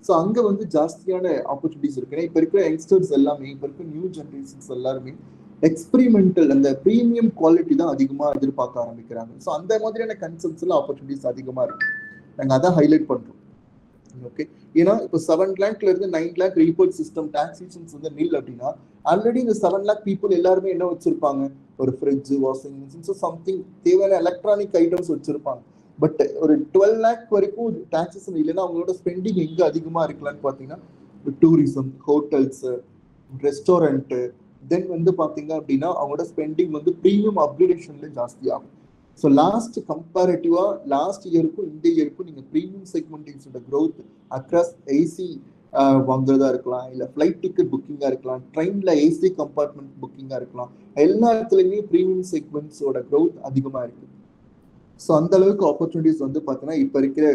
ஸோ அங்கே வந்து ஜாஸ்தியான ஆப்பர்ச்சுனிட்டிஸ் இருக்கு. ஏன்னா இப்போ இருக்கிற யங்ஸ்டர்ஸ் எல்லாமே, இப்போ இருக்கிற நியூ ஜென்ரேஷன்ஸ் எல்லாருமே எக்ஸ்பெரிமெண்டல் அந்த ப்ரீமியம் குவாலிட்டி தான் அதிகமாக எதிர்பார்க்க ஆரம்பிக்கிறாங்க. ஸோ அந்த மாதிரியான கன்செப்ட்ஸ்ல ஆப்பர்ச்சுனிட்டிஸ் அதிகமாக இருக்கு, நாங்கள் அதான் ஹைலைட் பண்றோம். ஓகே, ஏன்னா இப்போ 7 lakhல இருந்து 9 lakh ரீபோர்ட் சிஸ்டம் டாக்ஸேஷன்ஸ் வந்து நில் அப்படின்னா ஆல்ரெடி இந்த 7 lakh பீப்புள் எல்லாருமே என்ன வச்சிருப்பாங்க, ஒரு fridge, washing machine, so something தேவையான எலக்ட்ரானிக் ஐட்டம்ஸ் வச்சிருப்பாங்க. பட் ஒரு 12 lakh வரைக்கும் டாக்ஸேஷன் இல்லைன்னா அவங்களோட ஸ்பெண்டிங் எங்க அதிகமாக இருக்கலாம்னு பார்த்தீங்கன்னா டூரிசம், ஹோட்டல்ஸ், ரெஸ்டாரண்ட்டு, தென் வந்து பார்த்தீங்க அப்படின்னா அவங்களோட ஸ்பெண்டிங் வந்து ப்ரீமியம் அப்கிரேடேஷன்ல ஜாஸ்தி ஆகும். ஸோ லாஸ்ட் கம்பேரிட்டிவா லாஸ்ட் இயருக்கும் இந்த இயருக்கும் நீங்க ப்ரீமியம் செக்மெண்டேஷனோட க்ரோத் அக்ராஸ் ஏசி வாங்குறதா இருக்கலாம், இல்லை ஃப்ளைட் டிக்கெட் புக்கிங்கா இருக்கலாம், ட்ரெயின்ல ஏசி கம்பார்ட்மெண்ட் புக்கிங்கா இருக்கலாம், எல்லா இடத்துலையுமே ப்ரீமியம் செக்மெண்ட்ஸோட க்ரோத் அதிகமா இருக்கு. ஸோ அந்த அளவுக்கு ஆப்பர்ச்சுனிட்டிஸ் வந்து பார்த்தீங்கன்னா இப்போ இருக்கிற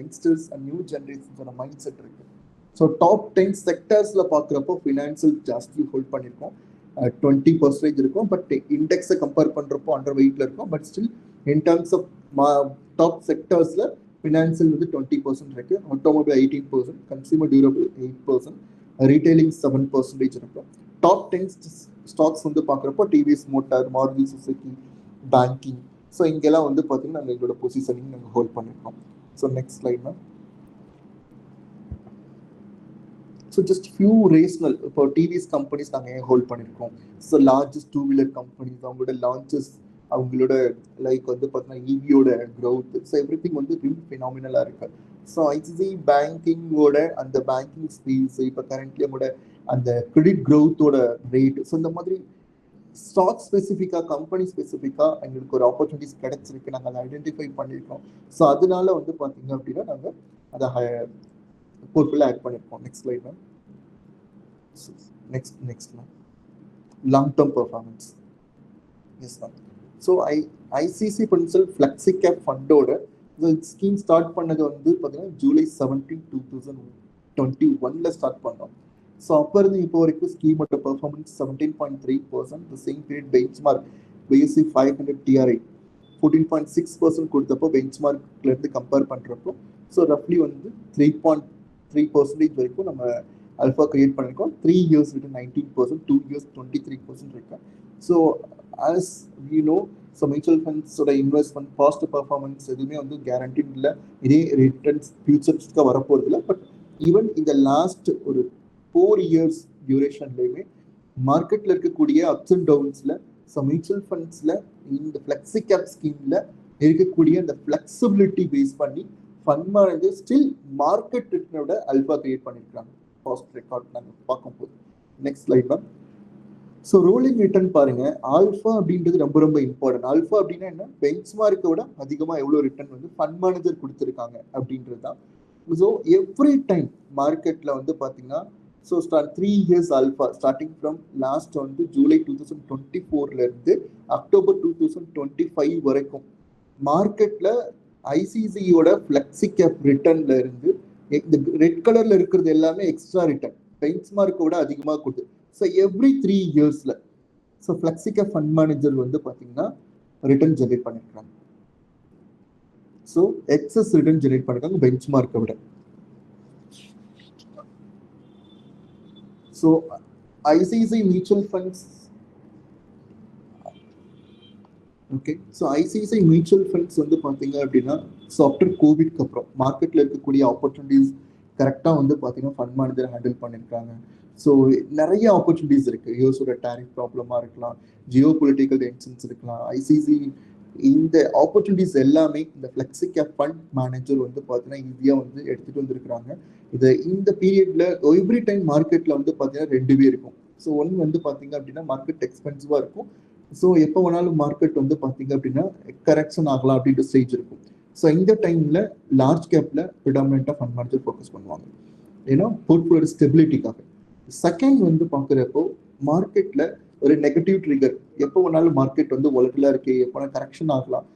யங்ஸ்டர்ஸ் அண்ட் நியூ ஜென்ரேஷன்ஸோட மைண்ட் செட் இருக்கு. ஸோ டாப் 10 செக்டர்ஸ்ல பார்க்குறப்போ ஃபினான்சியல் ஜாஸ்தி ஹோல்ட் பண்ணியிருக்கோம், 20% இருக்கும். பட் இண்டெக்ஸை கம்பேர் பண்றப்போ அண்டர் வெயிட்ல இருக்கும். But still in terms of top செக்டர்ஸ்ல ஃபினான்சியல் வந்து 20% இருக்கு, ஆட்டோமொபைல் 18%, கன்சியூமர் டியூரபிள் 8%, ரீட்டைலிங் 7% இருக்கும். டாப் 10 ஸ்டாக்ஸ் வந்து பார்க்குறப்போ TVS motor, Maruti Suzuki, banking, so இங்கெல்லாம் வந்து பார்த்தீங்கன்னா நாங்கள் எங்களோட பொசிஷனிங் நாங்கள் ஹோல்ட் பண்ணியிருக்கோம். ஸோ நெக்ஸ்ட் ஸ்லைட்னா ஸோ ஜஸ்ட் ஃபியூ ரீசனல் இப்போ டிவிஎஸ் கம்பெனிஸ் நாங்கள் ஏன் ஹோல்ட் பண்ணியிருக்கோம். ஸோ லார்ஜஸ்ட் 2-வீலர் கம்பெனிஸ், அவங்களோட லான்ச்சஸ், அவங்களோட லைக் வந்து பார்த்தீங்கன்னா ஈவியோட க்ரௌத், ஸோ எவ்ரி திங் வந்து ஃபினாமினலாக இருக்கு. ஸோ ஐசிசி பேங்கிங்கோட அந்த பேங்கிங் ஸ்பேஸ், இப்போ கரண்ட்லி நம்மளோட அந்த கிரெடிட் க்ரௌத்தோட ரேட், ஸோ இந்த மாதிரி ஸ்டாக் ஸ்பெசிஃபிக்காக கம்பெனி ஸ்பெசிஃபிக்காக எங்களுக்கு ஒரு ஆப்பர்ச்சுனிட்டிஸ் கிடைச்சிருக்கு, நாங்கள் அதை ஐடென்டிஃபை பண்ணியிருக்கோம். ஸோ அதனால வந்து பார்த்தீங்க அப்படின்னா நாங்கள் அதை போர்ட்ஃபோலியோ ஆட் பண்ணியிருக்கோம். Next slide ma'am. Next ma'am long term performance. Yes ma'am. So ICICI principal flexi cap ஃபண்டோட ஸ்கீம் ஸ்டார்ட் பண்ணது வந்து பார்த்தீங்கன்னா July 17, 2021 ஸ்டார்ட் பண்ணோம். ஸோ அப்போ இருந்து இப்போ வரைக்கும் ஸ்கீமோட performance 17.3%, the same period benchmark BSE 500 TRI 14.6% கொடுத்தப்போ பெஞ்ச்மார்க்ல இருந்து கம்பேர் பண்ணுறப்போ ஸோ ரஃப்லி வந்து 3.3% வரைக்கும் நம்ம அல்ஃபா கிரியேட் பண்ணியிருக்கோம். 3 இயர்ஸ் விட்டு 19%, 2 இயர்ஸ் 23% இருக்கு. So as you know, so mutual ஃபண்ட்ஸோட இன்வெஸ்ட்மெண்ட் பாஸ்ட் பர்ஃபார்மன்ஸ் எதுவுமே வந்து கேரண்டிட் இல்லை, இதே ரிட்டர்ன்ஸ் ஃபியூச்சர்ஸ்க்கு வரப்போகிறது இல்லை. பட் ஈவன் இந்த லாஸ்ட் ஒரு 4 இயர்ஸ் டியூரேஷன்லையுமே மார்க்கெட்டில் இருக்கக்கூடிய அப்ஸ் அண்ட் டவுன்ஸில், ஸோ மியூச்சுவல் ஃபண்ட்ஸில் இந்த ஃப்ளெக்ஸி கேப் ஸ்கீமில் இருக்கக்கூடிய அந்த ஃப்ளெக்சிபிலிட்டி பேஸ் பண்ணி ஃபண்ட் மேனேஜர் ஸ்டில் மார்க்கெட் ரிட்டர்னோட அல்ஃபா கிரியேட் பண்ணியிருக்காங்க. பாஸ்ட் ரெக்கார்ட் நாங்கள் பார்க்கும்போது. Next slide ma'am. So rolling return பாருங்க, ஆல்ஃபா அப்படின்றது ரொம்ப ரொம்ப இம்பார்ட்டன்ட். ஆல்ஃபா அப்படின்னா என்ன, பெஞ்ச்மார்க்கை விட அதிகமாக எவ்வளோ ரிட்டர்ன் வந்து ஃபண்ட் மேனேஜர் கொடுத்துருக்காங்க அப்படின்றது தான். ஸோ எவ்ரி டைம் மார்க்கெட்டில் வந்து பார்த்தீங்கன்னா so 3 years alpha starting from last வந்து July 2024 அக்டோபர் 2025 வரைக்கும் மார்க்கெட்டில் ஐசிசியோட ஃப்ளெக்ஸி கேப் ரிட்டர்ன்ல இருந்து இந்த ரெட் கலர்ல இருக்கிறது எல்லாமே எக்ஸ்ட்ரா ரிட்டர்ன் பெஞ்ச்மார்க்கை விட அதிகமாக கொடுத்து. ஸோ எவ்ரி 3 இயர்ஸ்ல so flexi cap fund manager வந்து பார்த்தீங்கன்னா ரிட்டர்ன் ஜெனரேட் பண்ணிருக்காங்க. ஸோ எக்ஸஸ் ரிட்டர்ன் ஜெனரேட் பண்ணிருக்காங்க பெஞ்ச்மார்க்கை விட. So ICICI mutual funds okay. So ICICI mutual funds வந்து பார்த்தீங்க அப்படின்னா ஸோ ஆஃப்டர் கோவிட்க்கு அப்புறம் மார்க்கெட்டில் இருக்கக்கூடிய ஆப்பர்ச்சுனிட்டிஸ் கரெக்டாக வந்து பார்த்தீங்கன்னா ஃபண்ட் மேனேஜர் ஹேண்டில் பண்ணியிருக்காங்க. ஸோ நிறைய ஆப்பர்ச்சுனிட்டிஸ் இருக்குது. யூஎஸோட டேரிஃப் ப்ராப்ளமாக இருக்கலாம், ஜியோ பொலிட்டிக்கல் டென்ஷன்ஸ் இருக்கலாம். ஐசிசி இந்த ஆப்பர்ச்சுனிட்டிஸ் எல்லாமே இந்த ஃப்ளெக்ஸி கேப் ஃபண்ட் மேனேஜர் வந்து பார்த்தீங்கன்னா ஈஸியாக வந்து எடுத்துகிட்டு வந்துருக்குறாங்க. இந்த பீரியட்ல எவ்ரி டைம் மார்க்கெட்டில் வந்து பார்த்தீங்கன்னா 2 இருக்கும். ஸோ ஒன்று வந்து பார்த்தீங்க அப்படின்னா மார்க்கெட் எக்ஸ்பென்சிவாக இருக்கும். ஸோ எப்போ வேணாலும் மார்க்கெட் வந்து பார்த்தீங்க அப்படின்னா கரெக்ஷன் ஆகலாம் அப்படின்ற ஸ்டேஜ் இருக்கும். ஸோ இந்த டைமில் லார்ஜ் கேப்பில் ப்ரிடாமினெண்ட்டாக ஃபண்ட் மேனேஜர் ஃபோக்கஸ் பண்ணுவாங்க, ஏன்னா போர்ட்ஃபோலியோ ஸ்டெபிலிட்டிக்காக. செகண்ட் வந்து பார்க்குறப்போ மார்க்கெட்டில் ஒரு நெகட்டிவ் ட்ரிகர், எப்போ வேணாலும் மார்க்கெட் வந்து வாலட்டிலாக இருக்கு, எப்போ வேணாலும் கரெக்ஷன் ஆகலாம்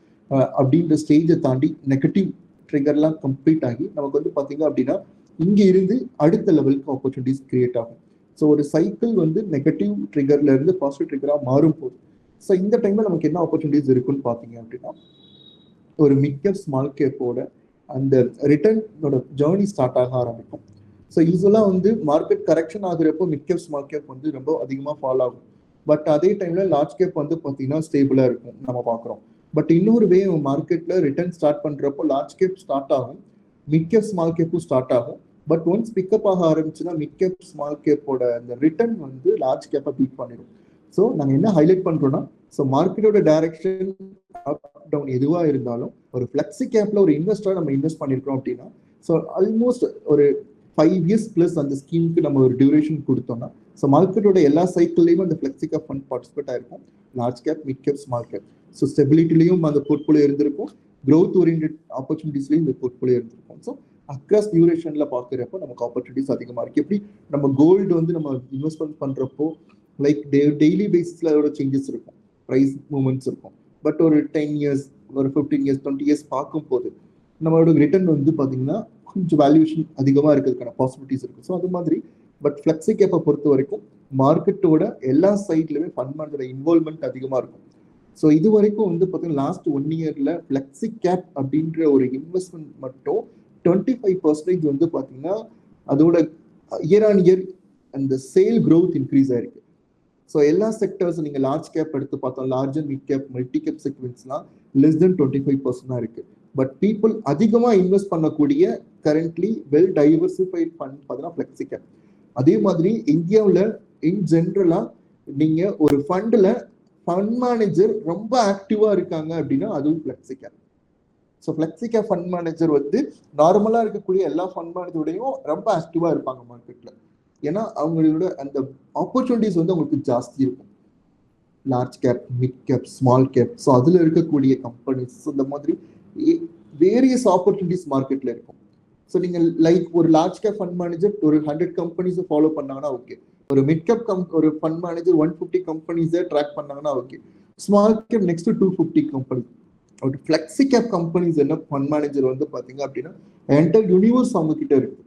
அப்படின்ற ஸ்டேஜை தாண்டி நெகட்டிவ் ட்ரிகர்லாம் கம்ப்ளீட் ஆகி நமக்கு வந்து பார்த்தீங்க அப்படின்னா இங்கே இருந்து அடுத்த லெவலுக்கு ஆப்பர்ச்சுனிட்டிஸ் கிரியேட் ஆகும். ஸோ ஒரு சைக்கிள் வந்து நெகட்டிவ் ட்ரிகர்ல இருந்து பாசிட்டிவ் ட்ரிகராக மாறும் போது ஸோ இந்த டைம்ல நமக்கு என்ன ஆப்பர்ச்சுனிட்டிஸ் இருக்குன்னு பார்த்தீங்க அப்படின்னா ஒரு மிட் கேப் ஸ்மால் கேப்போட அந்த ரிட்டர்னோட ஜேர்னி ஸ்டார்ட் ஆக ஆரம்பிக்கும். ஸோ யூஸ்வலாக வந்து மார்க்கெட் கரெக்ஷன் ஆகுறப்போ மிட் கேப் ஸ்மால் கேப் வந்து ரொம்ப அதிகமாக ஃபால் ஆகும். பட் அதே டைம்ல லார்ஜ் கேப் வந்து பார்த்தீங்கன்னா ஸ்டேபிளாக இருக்கும் நம்ம பார்க்குறோம். பட் இன்னொரு வே மார்க்கெட்ல ரிட்டர்ன் ஸ்டார்ட் பண்றப்போ லார்ஜ் கேப் ஸ்டார்ட் ஆகும், மிட் கேப் ஸ்மால் கேப்பும் ஸ்டார்ட் ஆகும். பட் ஒன்ஸ் பிக்கப் ஆக ஆரம்பிச்சுன்னா மிட் கேப் ஸ்மால் கேப்போட அந்த ரிட்டர்ன் வந்து லார்ஜ் கேப்பை பீட் பண்ணிடும். ஸோ நாங்கள் என்ன ஹைலைட் பண்றோம்னா ஸோ மார்க்கெட்டோட டைரக்ஷன் அப் டவுன் எதுவாக இருந்தாலும் ஒரு ஃப்ளெக்ஸி கேப்ல ஒரு இன்வெஸ்டராக நம்ம இன்வெஸ்ட் பண்ணியிருக்கோம் அப்படின்னா ஸோ ஆல்மோஸ்ட் ஒரு 5 இயர்ஸ் பிளஸ் அந்த ஸ்கீமுக்கு நம்ம ஒரு டியூரேஷன் கொடுத்தோம்னா ஸோ மார்க்கெட்டோட எல்லா சைக்கிள்லையும் அந்த ஃப்ளெக்ஸி கேப் ஃபண்ட் பார்ட்டிசிபேட் ஆயிருக்கும், large cap, mid cap, small cap. So ஸ்டெபிலிட்டிலையும் அந்த போர்ட்ஃபோலியோ இருந்திருக்கும், growth oriented ஆப்பர்ச்சுனிட்டிஸ்லையும் இந்த போர்ட்ஃபோலியோ இருந்திருக்கும். ஸோ அக்ராஸ் டியூரேஷன்ல பார்க்குறப்போ நமக்கு ஆப்பர்ச்சுனிட்டிஸ் அதிகமாக இருக்கு. எப்படி நம்ம கோல்டு வந்து நம்ம இன்வெஸ்ட்மெண்ட் பண்றப்போ லைக் டெய்லி பேசிஸ்ல அதோட சேஞ்சஸ் இருக்கும், ப்ரைஸ் மூவ்மெண்ட்ஸ் இருக்கும். பட் ஒரு 10 இயர்ஸ், ஒரு 15 இயர்ஸ், 20 இயர்ஸ் பார்க்கும் போது நம்மளோட ரிட்டர்ன் வந்து பார்த்தீங்கன்னா கொஞ்சம் வேல்யூவேஷன் அதிகமாக இருக்கிறதுக்கான பாசிபிலிட்டிஸ் இருக்கு. ஸோ அது மாதிரி பட் ஃப்ளெக்ஸி கேப்பை பொறுத்த வரைக்கும் மார்க்கெட்டோட எல்லா சைட்லையுமே ஃபண்ட் மேனேஜரோட இன்வால்மெண்ட் அதிகமாக இருக்கும். ஸோ இது வரைக்கும் வந்து பார்த்தீங்கன்னா லாஸ்ட் 1 இயர்ல ஃப்ளெக்ஸி கேப் அப்படின்ற ஒரு இன்வெஸ்ட்மெண்ட் மட்டும் 25% வந்து பார்த்தீங்கன்னா அதோட இயர் ஆன் இயர் அந்த சேல் க்ரோத் இன்க்ரீஸ் ஆயிருக்கு. ஸோ எல்லா செக்டர்ஸ் நீங்க லார்ஜ் கேப் எடுத்து பார்த்தோம், large and mid cap, multi cap செக்மெண்ட்ஸ்லாம் லெஸ் தென் 25% தான் இருக்கு. பட் பீப்புள் அதிகமாக இன்வெஸ்ட் பண்ணக்கூடிய கரண்ட்லி வெல் டைவர்சிஃபைட் ஃபண்ட் பார்த்தீங்கன்னா ஃப்ளெக்ஸி கேப். அதே மாதிரி இந்தியாவில் இன் ஜென்ரலா நீங்க ஒரு ஃபண்ட்ல ஃபண்ட் மேனேஜர் ரொம்ப ஆக்டிவா இருக்காங்க அப்படின்னா அதுவும் flexi gap. So flexi cap fund manager வந்து நார்மலா இருக்கக்கூடிய எல்லா ஃபண்ட் மேனேஜரோடையும் ரொம்ப ஆக்டிவா இருப்பாங்க மார்க்கெட்ல. ஏன்னா அவங்களோட அந்த ஆப்பர்ச்சுனிட்டிஸ் வந்து அவங்களுக்கு ஜாஸ்தி இருக்கும், large cap, mid cap, small cap. So அதுல இருக்கக்கூடிய கம்பெனிஸ் இந்த மாதிரி வேரியஸ் ஆப்பர்ச்சுனிட்டிஸ் மார்க்கெட்ல இருக்கும். ஸோ நீங்க லைக் ஒரு லார்ஜ் கேப் ஃபண்ட் மேனேஜர் ஒரு 100 கம்பெனிஸ் ஃபாலோ பண்ணாங்கன்னா ஓகே, ஒரு மிட் கேப் ஒரு ஃபண்ட் மேனேஜர் 150 கம்பெனிஸை ட்ராக் பண்ணாங்கன்னா okay, small cap next 250 company. ஒரு ஃப்ளெக்ஸி கேப் கம்பெனிஸ் என்ன ஃபண்ட் மேனேஜர் வந்து பாத்தீங்க அப்படின்னா என்டையர் யூனிவர்ஸ் அவங்க கிட்ட இருக்கு.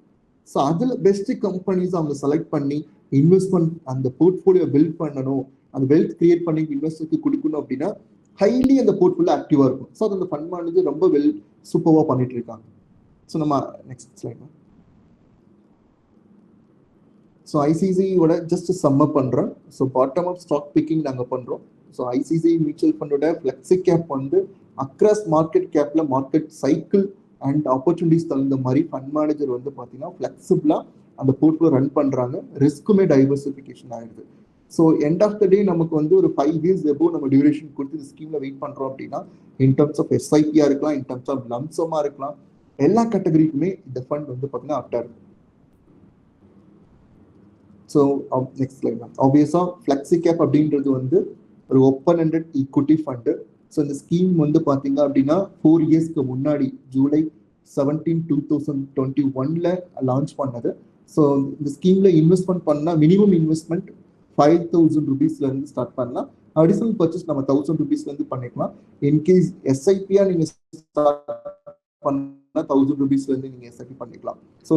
ஸோ அதுல பெஸ்ட் கம்பெனிஸ் அவங்க செலக்ட் பண்ணி இன்வெஸ்ட்மெண்ட் அந்த போர்ட்ஃபோலியோ பில்ட் பண்ணணும், அந்த வெல்த் கிரியேட் பண்ணி இன்வெஸ்டருக்கு கொடுக்கணும் அப்படின்னா ஹைலி அந்த போர்ட்ஃபோலியோ ஆக்டிவா இருக்கும். ஸோ அந்த ஃபண்ட் மேனேஜர் ரொம்ப வெல் சூப்பர்வா பண்ணிட்டு இருக்காங்க. ஸோ நம்ம நெக்ஸ்ட் ஸ்லைட். ஸோ ஐசிசியோட ஜஸ்ட் சம்மப் பண்றோம். So bottom up stock picking நாங்கள் பண்றோம். ஸோ ஐசிசி மியூச்சுவல் ஃபண்டோட ஃப்ளெக்ஸி கேப் வந்து அக்ராஸ் மார்க்கெட் கேப்ல மார்க்கெட் சைக்கிள் அண்ட் ஆப்பர்ச்சுனிட்டிஸ் தகுந்த மாதிரி ஃபண்ட் மேனேஜர் வந்து பார்த்தீங்கன்னா ஃப்ளெக்சிபிளா அந்த போர்ட்ஃபோலியோ ரன் பண்றாங்க, ரிஸ்க்குமே டைவர்சிஃபிகேஷன் ஆயிடுது. ஸோ எண்ட் ஆஃப் த டே நமக்கு வந்து ஒரு 5 years எபோ நம்ம டியூரேஷன் கொடுத்து இந்த ஸ்கீம்ல வெயிட் பண்றோம் அப்படின்னா இன் டர்ம்ஸ் ஆஃப் எஸ்ஐபியா இருக்கலாம், இன் டர்ம்ஸ் ஆஃப் லம்சமா இருக்கலாம், எல்லா கேட்டகரிக்குமே இந்த ஃபண்ட் வந்து பார்த்தீங்கன்னா ஆப்டா இருக்கும். So next slide. ஆப்வியஸா ஃப்ளெக்ஸி கேப் அப்படின்றது வந்து ஒரு open ended equity fund. So இந்த ஸ்கீம் வந்து பார்த்தீங்க அப்படின்னா 4 yearsக்கு முன்னாடி ஜூலை 17, 2021 லான்ச் பண்ணது. ஸோ இந்த ஸ்கீம்ல இன்வெஸ்ட்மெண்ட் பண்ணா மினிமம் இன்வெஸ்ட்மெண்ட் 5,000 rupeesல இருந்து ஸ்டார்ட் பண்ணலாம். அடிஷனல் பர்ச்சேஸ் நம்ம 1,000 rupeesல இருந்து பண்ணிக்கலாம். இன்கேஸ் எஸ்ஐபியா நீங்க ஸ்டார்ட் பண்ணா 1,000 rupeesல இருந்து நீங்க எஸ்ஐபி பண்ணிக்கலாம். So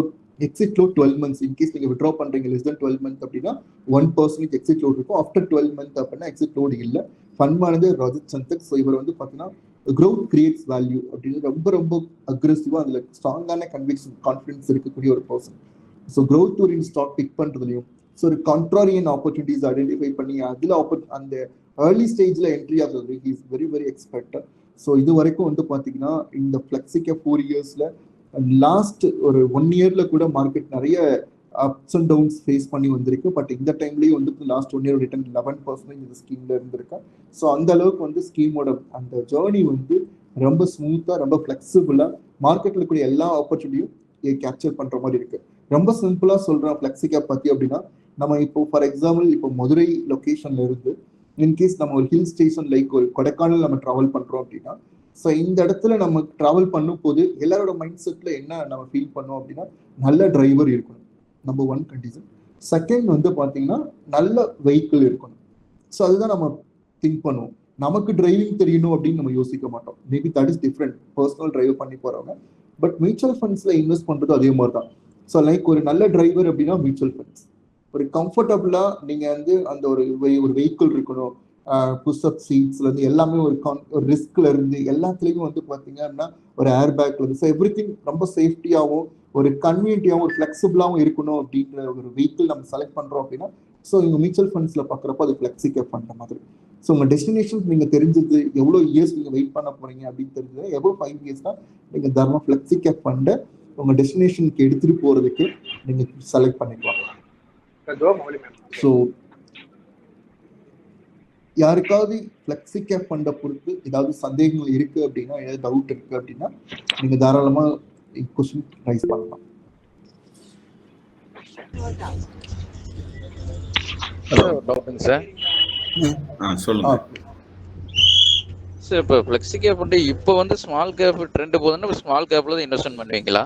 exit load 12 months. In case நீங்க வித்ட்ரா பண்றீங்க less than 12 months அப்படின்னா 1% எக்ஸிட் லோட் இருக்கும். ஆஃப்டர் 12 months அப்படின்னா எக்ஸிட் லோட் இல்லை. Fund manager Rajat Chandak. So இவர் வந்து பார்த்தீங்கன்னா growth creates value அப்படின்னு ரொம்ப ரொம்ப அக்ரெசிவா அதுல ஸ்ட்ராங்கான கான்ஃபிடன்ஸ் இருக்கக்கூடிய ஒரு person. So growth oriented stock pick பண்றதுலையும் ஸோ ஒரு கான்ட்ராரியன் ஆப்பர்ச்சுனிட்டிஸ் ஐடென்டிஃபை பண்ணி அதுல அந்த ஏர்லி ஸ்டேஜ்ல என்ட்ரி ஆகுறது he is very very expert. So இது வரைக்கும் வந்து பாத்தீங்கன்னா இந்த ஃப்ளெக்ஸி கேப் 4 yearsல லாஸ்ட் ஒரு 1 yearல கூட மார்க்கெட் நிறைய அப்ஸ் அண்ட் டவுன்ஸ் ஃபேஸ் பண்ணி வந்திருக்கு. பட் இந்த டைம்லயும் வந்து லாஸ்ட் 1 year ரிட்டர்ன் 11% இந்த ஸ்கீம்ல இருந்திருக்கு. ஸோ அந்த அளவுக்கு வந்து ஸ்கீமோட அந்த ஜேர்னி வந்து ரொம்ப ஸ்மூத்தா, ரொம்ப ஃபிளெக்சிபிளா மார்க்கெட்ல கூடிய எல்லா ஆப்பர்ச்சுனிட்டியும் கேப்சர் பண்ற மாதிரி இருக்கு. ரொம்ப சிம்பிளா சொல்றேன் ஃப்ளெக்ஸி கேப் பத்தி அப்படின்னா, நம்ம இப்போ ஃபார் எக்ஸாம்பிள் இப்போ மதுரை லொகேஷன்ல இருந்து இன்கேஸ் நம்ம ஒரு ஹில் ஸ்டேஷன் லைக் ஒரு கொடைக்கானல் நம்ம டிராவல் பண்றோம் அப்படின்னா, ஸோ இந்த இடத்துல நம்ம டிராவல் பண்ணும் போது எல்லாரோட மைண்ட் செட்ல என்ன நம்ம ஃபீல் பண்ணோம் அப்படின்னா நல்ல டிரைவர் இருக்கணும், நம்பர் 1 கண்டிஷன். செகண்ட் வந்து பாத்தீங்கன்னா நல்ல வெஹிக்கிள் இருக்கணும். ஸோ அதுதான் நம்ம திங்க் பண்ணுவோம். நமக்கு டிரைவிங் தெரியணும் அப்படின்னு நம்ம யோசிக்க மாட்டோம். Maybe that is different, personal drive பண்ணி போறவங்க. பட் மியூச்சுவல் ஃபண்ட்ஸ்ல இன்வெஸ்ட் பண்றது அதே மாதிரி தான். ஸோ லைக் ஒரு நல்ல டிரைவர் அப்படின்னா மியூச்சுவல் ஃபண்ட்ஸ். ஒரு கம்ஃபர்டபுளா நீங்க வந்து அந்த ஒரு வெஹிக்கிள் இருக்கணும், புஷ்அப் சீட்ஸ்ல இருந்து எல்லாமே ஒரு ரிஸ்க்ல இருந்து எல்லாத்துலயும் வந்து பாத்தீங்கன்னா ஒரு ஏர் பேக்ல இருந்து, ஸோ எவ்ரி திங் ரொம்ப சேஃப்டியாவும் ஒரு கன்வீனியன்ட்டாவும் ஒரு ஃபிளெக்சிபிளாவும் இருக்கணும் அப்படின்ற ஒரு வெஹிக்கிள் நம்ம செலக்ட் பண்றோம் அப்படின்னா ஸோ இங்க மியூச்சுவல் ஃபண்ட்ஸ்ல பாக்குறப்போ அது ஃப்ளெக்ஸி கேப் பண்ற மாதிரி. ஸோ உங்க டெஸ்டினேஷன் நீங்க தெரிஞ்சது எவ்வளவு இயர்ஸ் நீங்க வெயிட் பண்ண போறீங்க அப்படின்னு தெரிஞ்சது எவ்வளவு 5 years தான் நீங்க தாராளமா ஃப்ளெக்ஸி கேப் ஃபண்ட உங்க டெஸ்டினேஷனுக்கு எடுத்துட்டு போறதுக்கு நீங்க செலக்ட் பண்ணிக்கலாம். ஸோ யாருக்காவது ஃப்ளெக்ஸி கேப் ஃபண்டை பொறுத்து ஏதாவது சந்தேகங்கள் இருக்கு அப்படின்னா, ஏதாவது டவுட் இருக்கு அப்படின்னா நீங்க தாராளமா கொஸ்டின் ரைஸ் பண்ணலாம். சொல்லுங்க. சார் இப்போ ஃப்ளெக்ஸி கேப் வந்து இப்போ வந்து ஸ்மால் கேப் ட்ரெண்ட் போகுதுன்னா ஸ்மால் கேப்ல தான் இன்வெஸ்ட்மெண்ட் பண்ணுவீங்களா?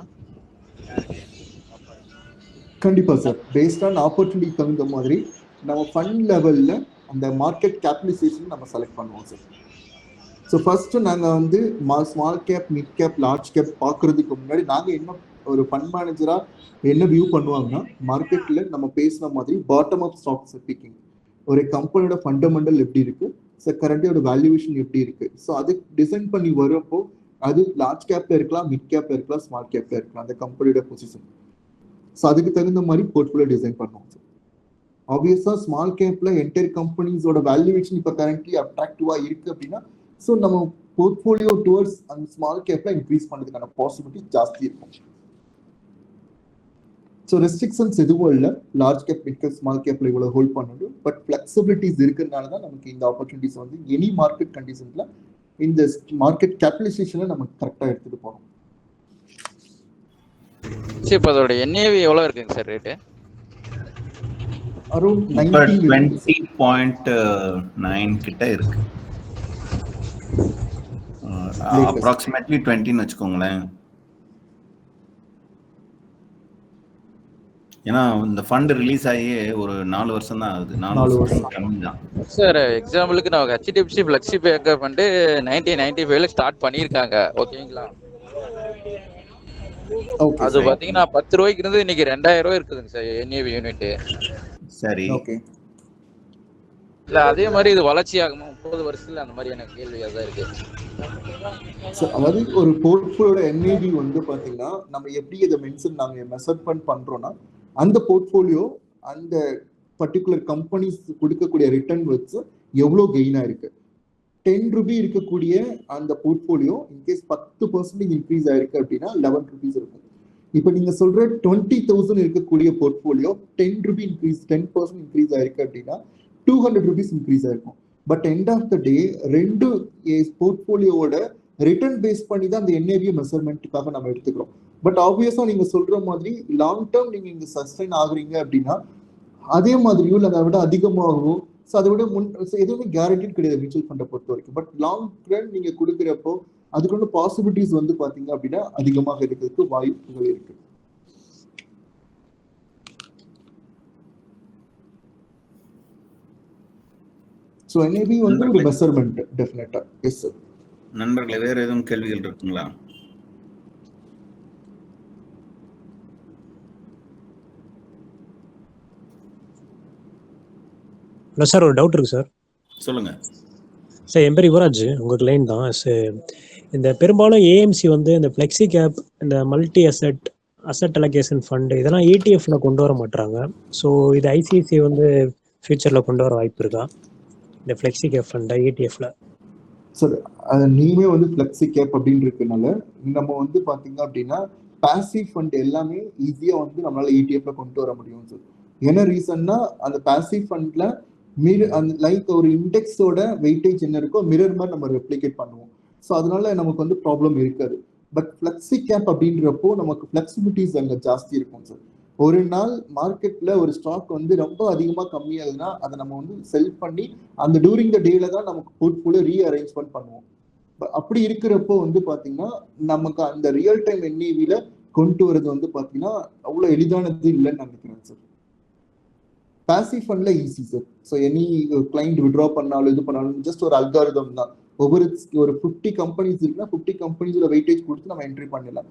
கண்டிப்பா சார். பேஸ்ட் ஆன் ஆப்பர்ச்சுனிட்டி தகுந்த மாதிரி நம்ம ஃபண்ட் லெவல்ல அந்த மார்க்கெட் கேபிடலைசேஷன் நம்ம செலக்ட் பண்ணுவோம் சார். ஸோ ஃபர்ஸ்ட் நாங்கள் வந்து small cap, mid gap, large cap பார்க்கறதுக்கு முன்னாடி நாங்கள் என்ன ஒரு ஃபண்ட் மேனேஜரா என்ன வியூ பண்ணுவாங்கன்னா, மார்க்கெட்ல நம்ம பேசுன மாதிரி பாட்டம் அப் ஸ்டாக்ஸ் பிக்கிங், ஒரு கம்பெனியோட ஃபண்டமெண்டல் எப்படி இருக்கு, ஸோ கரண்டியோட வேல்யூவேஷன் எப்படி இருக்கு, ஸோ அது டிசைன் பண்ணி வரப்போ அது லார்ஜ் கேப்ல இருக்கலாம், மிட் கேப்ல இருக்கலாம், ஸ்மால் கேப்ல இருக்கலாம், அந்த கம்பெனியோட பொசிஷன். ஸோ அதுக்கு தகுந்த மாதிரி போர்ட்ஃபோலியோ டிசைன் பண்ணுவோம் சார். ஆப்வியஸா ஸ்மால் கேப்ல என்டையர் கம்பெனிஸோட வேல்யூவேஷன் இப்போ கரண்ட்லி அட்ராக்டிவா இருக்கு அப்படின்னா, ஸோ நம்ம போர்ட்ஃபோலியோ டுவர்ட்ஸ் அந்த ஸ்மால் கேப்ல இன்க்ரீஸ் பண்ணுறதுக்கான பாசிபிலிட்டி ஜாஸ்தி இருக்கும். ஸோ ரெஸ்ட்ரிக்ஷன்ஸ் எதுவும் இல்லை, large cap, mid cap, small கேப்ல இவ்வளோ ஹோல்ட் பண்ணணும். பட் ஃபிளெக்சிபிலிட்டிஸ் இருக்கிறதுனால தான் நமக்கு இந்த ஆப்பர்ச்சுனிட்டிஸ் வந்து எனி மார்க்கெட் கண்டிஷன்ல இந்த மார்க்கெட் கேபிடலைசேஷனை நம்ம கரெக்டாக எடுத்துட்டு போறோம். சரி, இப்போ அதோட NAV எவ்வளோ இருக்குங்க சார் ரேட்டு? அரௌண்ட் 20.9 கிட்ட இருக்கு. அப்ராக்சிமேட்லி 20ன்னு வச்சுக்கோங்களேன். ஏன்னா இந்த ஃபண்ட் ரிலீஸ் ஆகி ஒரு 4 வருஷம் தான் ஆகுது. 4 வருஷம் கம்மி தான் சார். எக்ஸாம்பிளுக்கு நான் HDFC ஃப்ளெக்ஸி பேக்கப் வந்து 1995ல ஸ்டார்ட் பண்ணியிருக்காங்க, ஓகேங்களா? அது பாத்தீங்கன்னா 10 ரூபாய்க்கு இருந்து இன்னைக்கு 2000 ரூபாய் இருக்குதுங்க சார் NAV யூனிட். சரி, ஓகே. இல்ல அதே மாதிரி இது வளர்ச்சி ஆகுமா 30 வருஷத்துல? அந்த மாதிரி எனக்கு கேள்வியா தான் இருக்கு. அதாவது ஒரு போர்ட்ஃபோலியோட NAV வந்து பாத்தீங்கன்னா நம்ம எப்படி இதை நாங்க மெஷர்மென்ட் பண்றோம்னா, அந்த போர்ட்ஃபோலியோ அந்த பர்டிகுலர் கம்பெனிஸ் கொடுக்கக்கூடிய ரிட்டர்ன் வச்சு எவ்வளவு கெயினா இருக்கு. 10 ரூபி இருக்கக்கூடிய அந்த போர்ட்ஃபோலியோ இன்கேஸ் 10% இன்க்ரீஸ் ஆயிருக்கு அப்படின்னா 11 rupees இருக்கும். இப்போ நீங்க சொல்ற 20,000 இருக்கக்கூடிய போர்ட்ஃபோலியோ 10 ரூபி இன்க்ரீஸ் 10% இன்க்ரீஸ் ஆயிருக்கு அப்படின்னா 200 rupees இன்க்ரீஸ் ஆயிருக்கும். பட் எண்ட் ஆஃப் த டே ரெண்டு போர்ட்ஃபோலியோட ரிட்டர்ன் பேஸ் பண்ணி தான் அந்த NAV மெஷர்மெண்ட்டுக்காக நம்ம எடுத்துக்கிறோம். பட் ஆப்வியஸா நீங்க சொல்ற மாதிரி லாங் டேர்ம் நீங்க இங்க சஸ்டைன் ஆகுறீங்க அப்படின்னா அதே மாதிரியும் இல்லை அதை விட அதிகமாகும். ஸோ அதை விட எதுவுமே கேரண்டட் கிடையாது மியூச்சுவல் ஃபண்டை பொறுத்த வரைக்கும். பட் லாங் ரன் நீங்க கொடுக்குறப்போ அதுக்குள்ள பாசிபிலிட்டிஸ் வந்து பாத்தீங்க அப்படின்னா அதிகமாக இருக்கிறதுக்கு வாய்ப்புகள் இருக்கு. ஸோ NAV வந்து ஒரு மெஷர்மெண்ட் டெஃபினட்டா. Yes sir. நண்பர்களே, வேற எதுவும் கேள்விகள் இருக்குங்களா? இல்லை சார், ஒரு டவுட் இருக்கு சார். சொல்லுங்க சார். என் பேர் யுவராஜ், உங்கள் கிளைண்ட் தான். இந்த பெரும்பாலும் AMC வந்து இந்த ஃப்ளெக்ஸி கேப், இந்த மல்டி அசட் அலோகேஷன் ஃபண்டு இதெல்லாம் ETF-ல கொண்டு வர மாட்டாங்க. ஸோ இது ICICI வந்து ஃபியூச்சரில் கொண்டு வர வாய்ப்பு இருக்கா இந்த ஃப்ளெக்ஸி கேப் ஃபண்டை ETF-ல? சார், நீங்களே வந்து ஃப்ளெக்ஸி கேப் அப்படின்னு இருக்கனால நம்ம வந்து பார்த்தீங்க அப்படின்னா பாசிவ் ஃபண்ட் எல்லாமே ஈஸியாக வந்து நம்மளால ETF-ல கொண்டு வர முடியும் சார். என்ன ரீசன்னா அந்த பாசிவ் ஃபண்ட்ல அந்த லைக் ஒரு இண்டெக்ஸோட வெயிட்டேஜ் என்ன இருக்கோ மிரர் மாதிரி நம்ம ரெப்ளிகேட் பண்ணுவோம். ஸோ அதனால நமக்கு வந்து ப்ராப்ளம் இருக்காது. பட் ஃப்ளெக்ஸி கேப் அப்படின்றப்போ நமக்கு ஃப்ளெக்சிபிலிட்டிஸ் அங்கே ஜாஸ்தி இருக்கும் சார். ஒரு நாள் மார்க்கெட்ல ஒரு ஸ்டாக் வந்து ரொம்ப அதிகமாக கம்மியாகுதுன்னா அதை நம்ம வந்து செல் பண்ணி அந்த டூரிங் த டேல தான் நமக்கு போர்ட்ஃபோலியோ ரீஅரேஞ்ச்மெண்ட் பண்ணுவோம். அப்படி இருக்கிறப்போ வந்து பாத்தீங்கன்னா நமக்கு அந்த ரியல் டைம் NAV-ல கொண்டு வரது வந்து பாத்தீங்கன்னா அவ்வளவு எளிதானது இல்லைன்னு நினைக்கிறேன் சார். பாசிவ் ஃபண்ட்ல easy sir. So any client withdraw பண்ணாலும் இது பண்ணாலும் ஜஸ்ட் ஒரு அல்காரிதம் தான். ஒரு 50 கம்பெனிஸ் இருக்குன்னா 50 கம்பெனிஸோட வெயிட்டேஜ் கொடுத்து நம்ம என்ட்ரி பண்ணலாம்.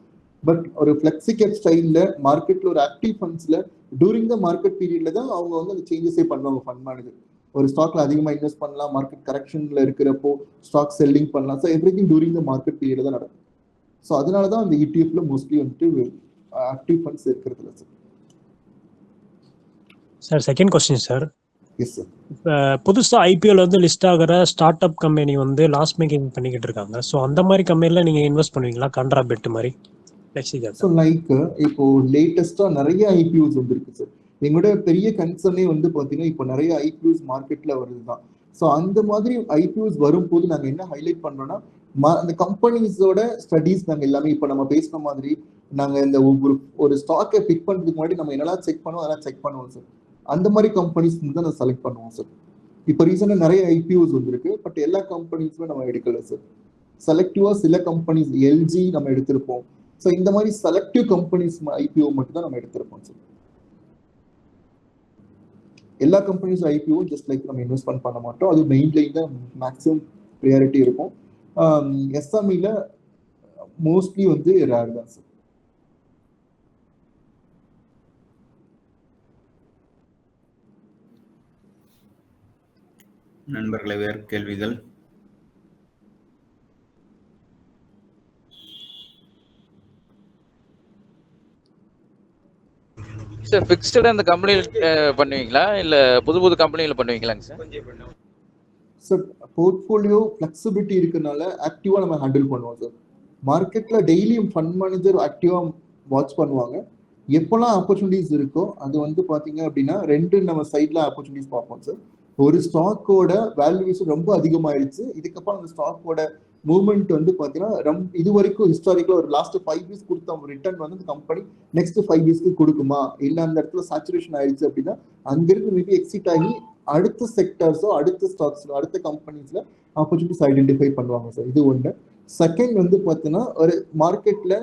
பட் ஒரு ஃப்ளெக்ஸி கேப் ஸ்டைல்ல மார்க்கெட்ல ஒரு ஆக்டிவ் ஃபண்ட்ஸ்ல டூரிங் த மார்க்கெட் பீரியட்ல தான் அவங்க வந்து அந்த சேஞ்சஸே பண்ணுவாங்க. ஃபண்ட் மேனேஜர் ஒரு ஸ்டாக்ல அதிகமாக இன்வெஸ்ட் பண்ணலாம், மார்க்கெட் கரெக்ஷன்ல இருக்கிறப்போ ஸ்டாக் செல்லிங் பண்ணலாம். So everything during the market பீரியட்ல தான் நடக்கும். ஸோ அதனால தான் அந்த ETF-ல மோஸ்ட்லி வந்துட்டு ஆக்டிவ் ஃபண்ட்ஸ் இருக்கிறது இல்லை sir. Sir, second question sir. Yes sir. இப்போ புதுசாக IPO-ல வந்து லிஸ்ட் ஆகிற ஸ்டார்ட் அப் கம்பெனி வந்து லாஸ் மேக்கிங் பண்ணிக்கிட்டு இருக்காங்க. ஸோ அந்த மாதிரி கம்பெனியில் நீங்கள் இன்வெஸ்ட் பண்ணுவீங்களா? கான்ட்ரா பெட் மாதிரி ஃப்ளெக்ஸி கேப். ஸோ லைக் இப்போ லேட்டஸ்டா நிறைய IPOs வந்துருக்கு சார். எங்களோட பெரிய கன்சர்னே வந்து பார்த்தீங்கன்னா இப்போ நிறைய IPOs மார்க்கெட்ல வருது தான். ஸோ அந்த மாதிரி IPOs வரும்போது நாங்கள் என்ன ஹைலைட் பண்றோம்னா அந்த கம்பெனிஸோட ஸ்டடீஸ் நாங்கள் எல்லாமே இப்போ நம்ம பேசுன மாதிரி நாங்கள் இந்த ஒரு ஸ்டாக்கை பிக் பண்ணுறதுக்கு முன்னாடி நம்ம என்னெல்லாம் செக் பண்ணுவோம் அதெல்லாம் செக் பண்ணுவோம் சார். அந்த மாதிரி கம்பெனிஸ் தான் நான் செலக்ட் பண்ணுவோம் சார். இப்போ ரீசெண்டாக நிறைய ஐபிஓஸ் வந்திருக்கு, பட் எல்லா கம்பெனிஸுமே நம்ம எடுக்கல சார். செலக்டிவா சில கம்பெனிஸ் எல்ஜி நம்ம எடுத்திருப்போம். ஸோ இந்த மாதிரி செலக்டிவ் கம்பெனிஸ் ஐபிஓ மட்டும் தான் நம்ம எடுத்திருப்போம் சார். எல்லா கம்பெனிஸ் ஐபிஓ ஜஸ்ட் லைக் நம்ம இன்வெஸ்ட்மெண்ட் பண்ண மாட்டோம். அது மெயின் லைன் தான் மேக்ஸிமம் ப்ரியாரிட்டி இருக்கும். எஸ்எம்இல மோஸ்ட்லி வந்து ரேர் தான் சார். நண்பர்களை வேறு கேள்விகள்? சார் ஃபிக்ஸ்டா அந்த கம்பெனில பண்ணுவீங்களா இல்ல புது கம்பெனில பண்ணுவீங்களாங்க சார்? சார் போர்ட்ஃபோலியோ ஃபிளெக்சிபிலிட்டி இருக்கனால ஆக்டிவா நம்ம ஹேண்டில் பண்ணுவோம் சார். மார்க்கெட்ல டெய்லியும் ஃபண்ட் மேனேஜர் ஆக்டிவா வாட்ச் பண்ணுவாங்க. எப்போல்லாம் ஆப்பர்ச்சுனிட்டிஸ் இருக்கோ அது வந்து பாத்தீங்க அப்படின்னா ரெண்டு நம்ம சைட்ல ஆப்பர்ச்சுனிட்டிஸ் பார்ப்போம் சார். ஒரு ஸ்டாக்கோட வேல்யூவேஷன் ரொம்ப அதிகமாயிடுச்சு, இதுக்கப்புறம் அந்த ஸ்டாக்கோட மூவ்மெண்ட் வந்து பாத்தீங்கன்னா இது வரைக்கும் ஹிஸ்டாரிக்கலா ஒரு லாஸ்ட் 5 இயர்ஸ் கொடுத்த ரிட்டர்ன் வந்து இந்த கம்பெனி நெக்ஸ்ட் 5 இயர்ஸ்க்கு கொடுக்குமா, இல்ல அந்த இடத்துல சேச்சுரேஷன் ஆயிடுச்சு அப்படின்னா அங்கிருந்து மேபி எக்ஸிட் ஆகி அடுத்த செக்டர்ஸோ அடுத்த ஸ்டாக்ஸ்ல அடுத்த கம்பெனிஸ்ல ஆப்பர்ச்சுனிட்டிஸ் ஐடென்டிஃபை பண்ணுவாங்க சார். இது ஒண்ணு. செகண்ட் வந்து பாத்தீங்கன்னா ஒரு மார்க்கெட்ல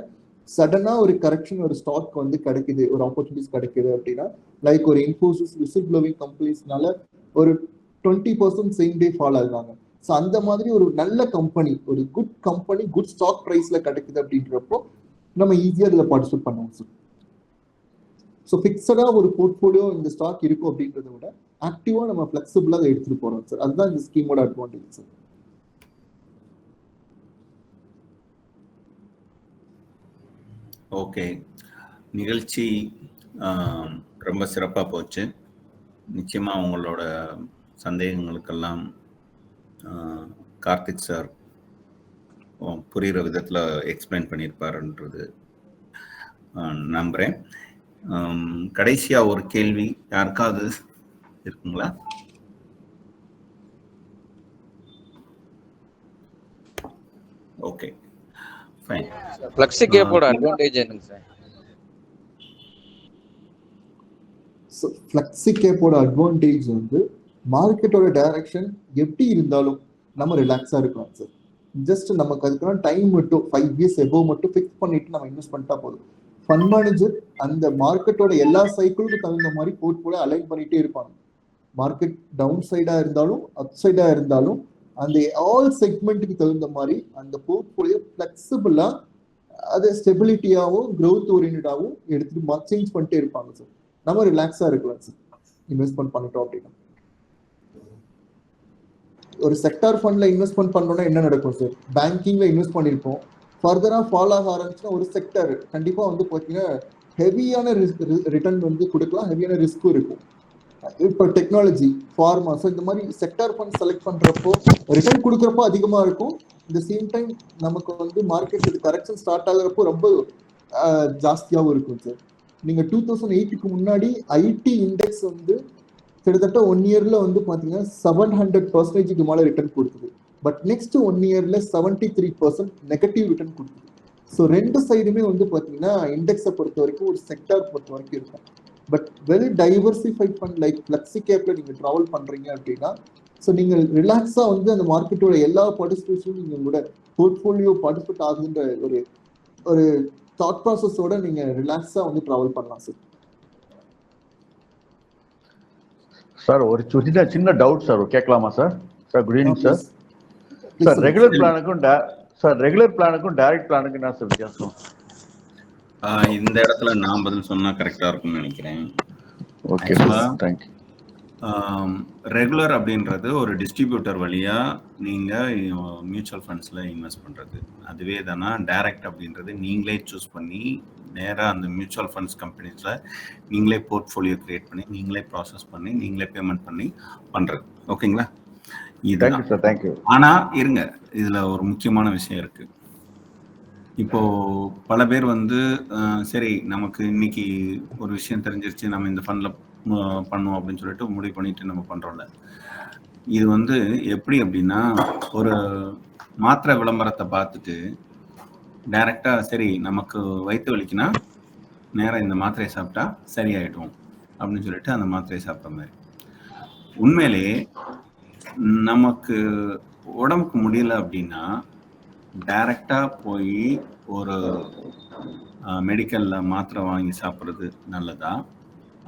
சடனா ஒரு கரெக்ஷன் ஒரு ஸ்டாக் வந்து கிடைக்குது, ஒரு ஆப்பர்ச்சுனிட்டிஸ் கிடைக்குது அப்படின்னா லைக் ஒரு இன்ஃபோசிஸ் விசில் ப்ளோவிங் கம்பெனிஸ்னால ஒரு 20% சேம் டே ஃபால் ஆகுறாங்க. ஸோ அந்த மாதிரி ஒரு நல்ல கம்பெனி, ஒரு குட் கம்பெனி குட் ஸ்டாக் ப்ரைஸ்ல கிடைக்குது அப்படின்றப்போ நம்ம ஈஸியா இதுல பார்ட்டிசிபேட் பண்ணுவோம் சார். ஸோ ஃபிக்ஸடா ஒரு போர்ட்ஃபோலியோ இந்த ஸ்டாக் இருக்கும் அப்படின்றத விட ஆக்டிவா நம்ம ஃபிளெக்சிபிளா அதை எடுத்துட்டு போறோம் சார். அதுதான் இந்த ஸ்கீமோட அட்வான்டேஜ் சார். ஓகே, நிகழ்ச்சி ரொம்ப சிறப்பாக போச்சு. நிச்சயமாக உங்களோட சந்தேகங்களுக்கெல்லாம் கார்த்திக் சார் புரிகிற விதத்தில் எக்ஸ்பிளைன் பண்ணியிருப்பாருன்றது நம்புகிறேன். கடைசியாக ஒரு கேள்வி யாருக்காவது இருக்குங்களா? Okay, fine. ஃப்ளெக்ஸி கேப்போட அட்வான்டேஜ் என்னங்க சார்? ஃப்ளெக்ஸி கேப்போட அட்வான்டேஜ் வந்து மார்க்கெட்டோட டைரக்ஷன் எப்படி இருந்தாலும் நம்ம ரிலாக்ஸா இருக்கலாம் சார். ஜஸ்ட் நமக்கு அதுக்கான டைம் மட்டும் 5 இயர்ஸ் எபோவ் மட்டும் ஃபிக்ஸ் பண்ணிட்டு நம்ம இன்வெஸ்ட் பண்ணிட்டா போதும். ஃபண்ட் மேனேஜர் அந்த மார்க்கெட்டோட எல்லா சைக்கிளுக்கு தகுந்த மாதிரி போர்ட்ஃபோலியோ அலைன் பண்ணிட்டே இருப்பாங்க. மார்க்கெட் டவுன் சைடா இருந்தாலும் அப் சைடா இருந்தாலும் அந்த ஆல் செக்மெண்ட்டுக்கு தகுந்த மாதிரி அந்த போர்ட்ஃபோலியோ ஃபிளெக்சிபிளா அதை ஸ்டெபிலிட்டியாகவும் க்ரோத் ஓரியன்டாகவும் எடுத்துட்டு சேஞ்ச் பண்ணிட்டே இருப்பாங்க சார். நம்ம ரிலாக்ஸா இருக்கலாம் சார் இன்வெஸ்ட்மெண்ட் பண்ணிட்டோம் அப்படின்னா. ஒரு செக்டார் ஃபண்ட்ல இன்வெஸ்ட்மெண்ட் பண்ணோம்னா என்ன நடக்கும் சார்? பேங்கிங்ல இன்வெஸ்ட் பண்ணிருப்போம், ஃபர்தரா ஃபாலோ ஆக ஆரம்பிச்சுன்னா ஒரு செக்டர் கண்டிப்பா வந்து பாத்தீங்கன்னா ஹெவியான ரிட்டர்ன் வந்து கொடுக்கலாம், ஹெவியான ரிஸ்க்கும் இருக்கும். இப்போ டெக்னாலஜி, ஃபார்மா, ஸோ இந்த மாதிரி செக்டார் ஃபண்ட் செலக்ட் பண்றப்போ ரிட்டர்ன் கொடுக்குறப்போ அதிகமா இருக்கும். இந்த சேம் டைம் நமக்கு வந்து மார்க்கெட் கரெக்ஷன் ஸ்டார்ட் ஆகுறப்போ ரொம்ப ஜாஸ்தியாகவும் இருக்கும் சார். நீங்க 2008க்கு முன்னாடி ஐடி இண்டெக்ஸ் வந்து கிட்டத்தட்ட 1 இயர்ல வந்து பாத்தீங்கன்னா 700% மேல ரிட்டர்ன் கொடுக்குது. பட் நெக்ஸ்ட் 1 இயர்ல 73% நெகட்டிவ் ரிட்டர்ன் கொடுக்குது. ஸோ ரெண்டு சைடுமே வந்து பாத்தீங்கன்னா இண்டெக்ஸை பொறுத்த வரைக்கும் ஒரு செக்டார் பொறுத்த வரைக்கும் இருக்கும். But well diversified fund like flexi கேப்ல நீங்க டிராவல் பண்றீங்க அப்படின்னா ஸோ நீங்க ரிலாக்ஸா வந்து அந்த மார்க்கெட்டோட எல்லா பார்ட்டிசிபேஷனும் நீங்க உங்களோட போர்ட்ஃபோலியோ பார்ட்டிசிபேட் ஆகுதுன்ற ஒரு தாட் ப்ராசஸோட நீங்க ரிலாக்ஸா வந்து டிராவல் பண்ணலாம் சார். சார் ஒரு சின்ன டவுட் சார், கேட்கலாமா sir? Sir good evening sir. Sir regular பிளானுக்கும் டைரக்ட் பிளானுக்கும் என்ன சார் வித்தியாசம்? இந்த இடத்துல நான் பதில் சொன்னா கரெக்டா இருக்கும்னு நினைக்கிறேன். Okay sir, thank you. Regular அப்படின்றது ஒரு டிஸ்ட்ரிபியூட்டர் வழியா நீங்க மியூச்சுவல் ஃபண்ட்ஸ்ல இன்வெஸ்ட் பண்றது. அதுவே தானா டைரக்ட் அப்படின்றது நீங்களே சூஸ் பண்ணி நேரா அந்த மியூச்சுவல் ஃபண்ட்ஸ் கம்பெனிஸ்ல நீங்களே போர்ட்ஃபோலியோ கிரியேட் பண்ணி நீங்களே ப்ராசஸ் பண்ணி நீங்களே பேமெண்ட் பண்ணி பண்றது. ஓகேங்களா? Thank you sir, thank you. ஆனா இருங்க, இதுல ஒரு முக்கியமான விஷயம் இருக்கு. இப்போ பல பேர் வந்து சரி நமக்கு இன்னைக்கு ஒரு விஷயம் தெரிஞ்சிருச்சு, நம்ம இந்த ஃபண்ட்ல பண்ணுவோம் அப்படின்னு சொல்லிட்டு முடிவு பண்ணிட்டு நம்ம பண்றோம்ல. இது வந்து எப்படி அப்படின்னா ஒரு மாத்திரை விளம்பரத்தை பார்த்துட்டு டைரக்டா சரி நமக்கு வயிற்று வலிக்குன்னா நேரம் இந்த மாத்திரையை சாப்பிட்டா சரியாயிடும் அப்படின்னு சொல்லிட்டு அந்த மாத்திரையை சாப்பிட்ற மாதிரி. உண்மையிலேயே நமக்கு உடம்புக்கு முடியல அப்படின்னா டைரக்டா போய் ஒரு மெடிக்கல்ல மாத்திரை வாங்கி சாப்பிட்றது நல்லதா,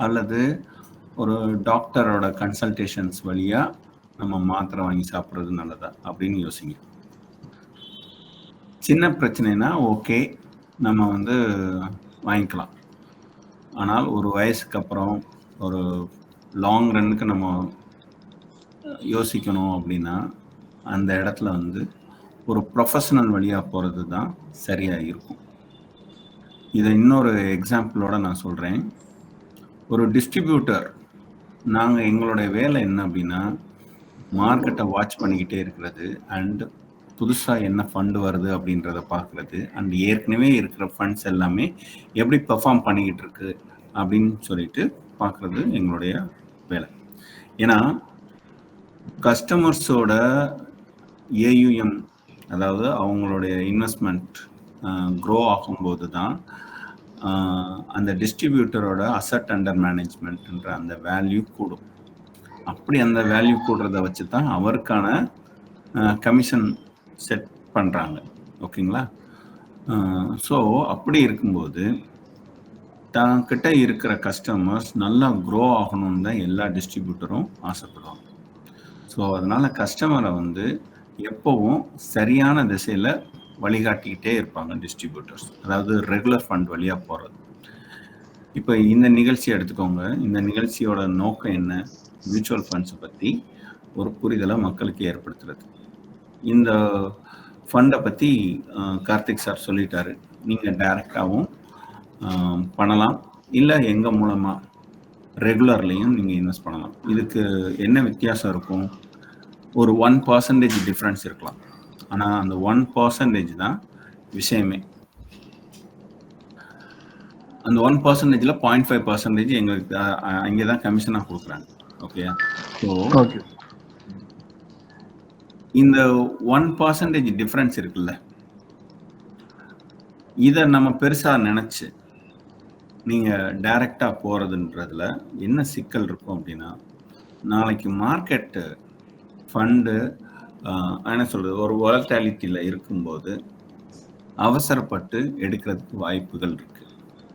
அல்லது ஒரு டாக்டரோட கன்சல்டேஷன்ஸ் வழியா நம்ம மாத்திரை வாங்கி சாப்பிட்றது நல்லதா அப்படின்னு யோசிங்க. சின்ன பிரச்சனைனா ஓகே, நம்ம வந்து வாங்கிக்கலாம். ஆனால் ஒரு வயசுக்கு அப்புறம் ஒரு லாங் ரன்னுக்கு நம்ம யோசிக்கணும் அப்படின்னா அந்த இடத்துல வந்து ஒரு ப்ரொஃபஷனல் வழியாக போகிறது தான் சரியாக இருக்கும். இதை இன்னொரு எக்ஸாம்பிளோட நான் சொல்கிறேன். ஒரு டிஸ்ட்ரிபியூட்டர், நாங்கள் எங்களுடைய வேலை என்ன அப்படின்னா மார்க்கெட்டை வாட்ச் பண்ணிக்கிட்டே இருக்கிறது, அண்ட் புதுசாக என்ன ஃபண்டு வருது அப்படின்றத பார்க்குறது, அண்ட் ஏற்கனவே இருக்கிற ஃபண்ட்ஸ் எல்லாமே எப்படி பெர்ஃபார்ம் பண்ணிக்கிட்டு இருக்கு அப்படின்னு சொல்லிட்டு பார்க்குறது எங்களுடைய வேலை. ஏன்னா கஸ்டமர்ஸோட ஏயுஎம், அதாவது அவங்களுடைய இன்வெஸ்ட்மெண்ட் க்ரோ ஆகும்போது தான் அந்த டிஸ்ட்ரிபியூட்டரோட அசட் அண்டர் மேனேஜ்மெண்ட்ன்ற அந்த வேல்யூ கூடும். அப்படி அந்த வேல்யூ கூடுறத வச்சு தான் அவருக்கான கமிஷன் செட் பண்ணுறாங்க. ஓகேங்களா? ஸோ அப்படி இருக்கும்போது தங்கிட்ட இருக்கிற கஸ்டமர்ஸ் நல்லா க்ரோ ஆகணும்னு தான் எல்லா டிஸ்ட்ரிபியூட்டரும் ஆசைப்படுவாங்க. ஸோ அதனால் கஸ்டமரை வந்து எப்போவும் சரியான திசையில் வழிகாட்டிக்கிட்டே இருப்பாங்க டிஸ்ட்ரிபியூட்டர்ஸ், அதாவது ரெகுலர் ஃபண்ட் வழியாக போகிறது. இப்போ இந்த நிகழ்ச்சி எடுத்துக்கோங்க. இந்த நிகழ்ச்சியோட நோக்கம் என்ன? மியூச்சுவல் ஃபண்ட்ஸை பற்றி ஒரு புரிதலை மக்களுக்கு ஏற்படுத்துறது. இந்த ஃபண்டை பற்றி கார்த்திக் சார் சொல்லிட்டாரு. நீங்கள் டைரெக்டாகவும் பண்ணலாம், இல்லை எங்கள் மூலமாக ரெகுலர்லேயும் நீங்கள் இன்வெஸ்ட் பண்ணலாம். இதுக்கு என்ன வித்தியாசம் இருக்கும்? ஒரு 1% டிஃப்ரென்ஸ் இருக்கலாம். ஆனால் அந்த 1% தான் விஷயமே. அந்த 1%ல் 0.5% எங்களுக்கு அங்கே தான் கமிஷனாக கொடுக்குறாங்க. ஓகே, ஸோ இந்த 1% டிஃப்ரென்ஸ் இருக்குல்ல, இதை நம்ம பெருசாக நினச்சி நீங்கள் டைரெக்டாக போகிறதுன்றதுல என்ன சிக்கல் இருக்கும் அப்படின்னா, நாளைக்கு மார்க்கெட்டு ஃபண்டு என்ன சொல்கிறது, ஒரு வாலட்டாலிட்டியில் இருக்கும்போது அவசரப்பட்டு எடுக்கிறதுக்கு வாய்ப்புகள் இருக்குது.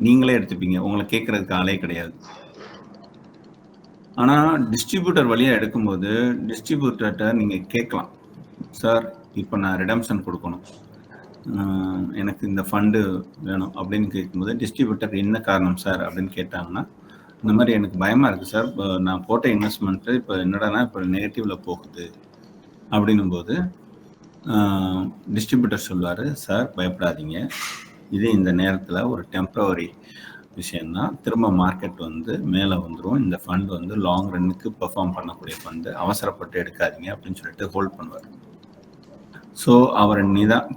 நீங்களே எடுத்துப்பீங்க, உங்களை கேட்குறதுக்கு ஆளே கிடையாது. ஆனால் டிஸ்ட்ரிபியூட்டர் வழியாக எடுக்கும்போது டிஸ்ட்ரிபியூட்டர்கிட்ட நீங்கள் கேட்கலாம், சார் இப்போ நான் ரிடம்ஷன் கொடுக்கணும், எனக்கு இந்த ஃபண்டு வேணும் அப்படின்னு கேட்கும்போது டிஸ்ட்ரிபியூட்டர் என்ன காரணம் சார் அப்படின்னு கேட்டாங்கன்னா, இந்த மாதிரி எனக்கு பயமாக இருக்குது சார், நான் போட்ட இன்வெஸ்ட்மெண்ட்டு இப்போ என்னடானா இப்போ நெகட்டிவில் போகுது அப்படின்னும்போது டிஸ்ட்ரிபியூட்டர் சொல்லுவார், சார் பயப்படாதீங்க, இது இந்த நேரத்தில் ஒரு டெம்ப்ரவரி விஷயந்தான், திரும்ப மார்க்கெட் வந்து மேலே வந்துடும், இந்த ஃபண்ட் வந்து லாங் ரன்னுக்கு பெர்ஃபார்ம் பண்ணக்கூடிய ஃபண்டு, அவசரப்பட்டு எடுக்காதீங்க அப்படின்னு சொல்லிட்டு ஹோல்ட் பண்ணுவார். ஸோ அவரை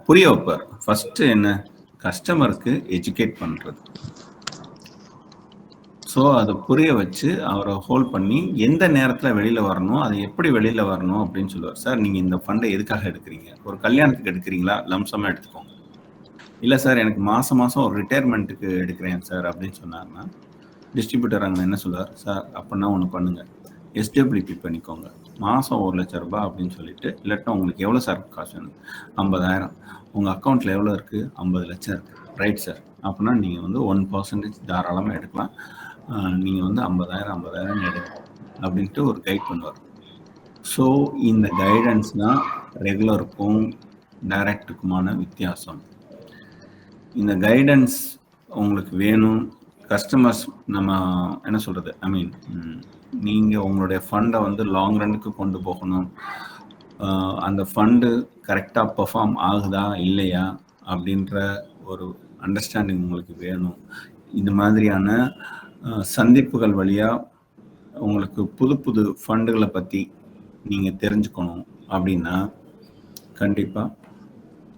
புரிய வைப்பார். ஃபஸ்ட்டு என்ன, கஸ்டமருக்கு எஜுகேட் பண்ணுறது. ஸோ அதை புரிய வச்சு அவரை ஹோல்ட் பண்ணி எந்த நேரத்தில் வெளியில் வரணும், அது எப்படி வெளியில் வரணும் அப்படின்னு சொல்லுவார். சார் நீங்கள் இந்த ஃபண்டை எதுக்காக எடுக்கிறீங்க? ஒரு கல்யாணத்துக்கு எடுக்கிறீங்களா? லம்சமாக எடுத்துக்கோங்க. இல்லை சார் எனக்கு மாதம் ஒரு ரிட்டையர்மெண்ட்டுக்கு எடுக்கிறேன் சார் அப்படின்னு சொன்னார்னா டிஸ்ட்ரிபியூட்டர் அங்கே என்ன சொல்லுவார், சார் அப்படின்னா ஒன்று பண்ணுங்கள், எஸ்டபிள்யூபி பண்ணிக்கோங்க, மாதம் 1 லட்ச ரூபாய் அப்படின்னு சொல்லிட்டு, இல்லாட்டா உங்களுக்கு எவ்வளோ சார் காசு வேணும்? 50,000. உங்கள் அக்கௌண்ட்டில் எவ்வளோ இருக்குது? 50 லட்சம் இருக்குது. ரைட் சார், அப்படின்னா நீங்கள் வந்து 1% தாராளமாக எடுக்கலாம், நீங்கள் வந்து 50,000 எடுங்க அப்படின்ட்டு ஒரு கைட் பண்ணுவார். ஸோ இந்த கைடன்ஸ் தான் ரெகுலருக்கும் டைரக்டுக்குமான வித்தியாசம். இந்த கைடன்ஸ் உங்களுக்கு வேணும். கஸ்டமர்ஸ் நம்ம என்ன சொல்கிறது, ஐ மீன் நீங்கள் உங்களுடைய ஃபண்டை வந்து லாங் ரன்னுக்கு கொண்டு போகணும், அந்த ஃபண்டு கரெக்டாக பெர்ஃபார்ம் ஆகுதா இல்லையா அப்படின்ற ஒரு அண்டர்ஸ்டாண்டிங் உங்களுக்கு வேணும். இந்த மாதிரியான சந்திப்புகள் வழியாக உங்களுக்கு புது புது ஃபண்டுகளை பற்றி நீங்கள் தெரிஞ்சுக்கணும் அப்படின்னா கண்டிப்பாக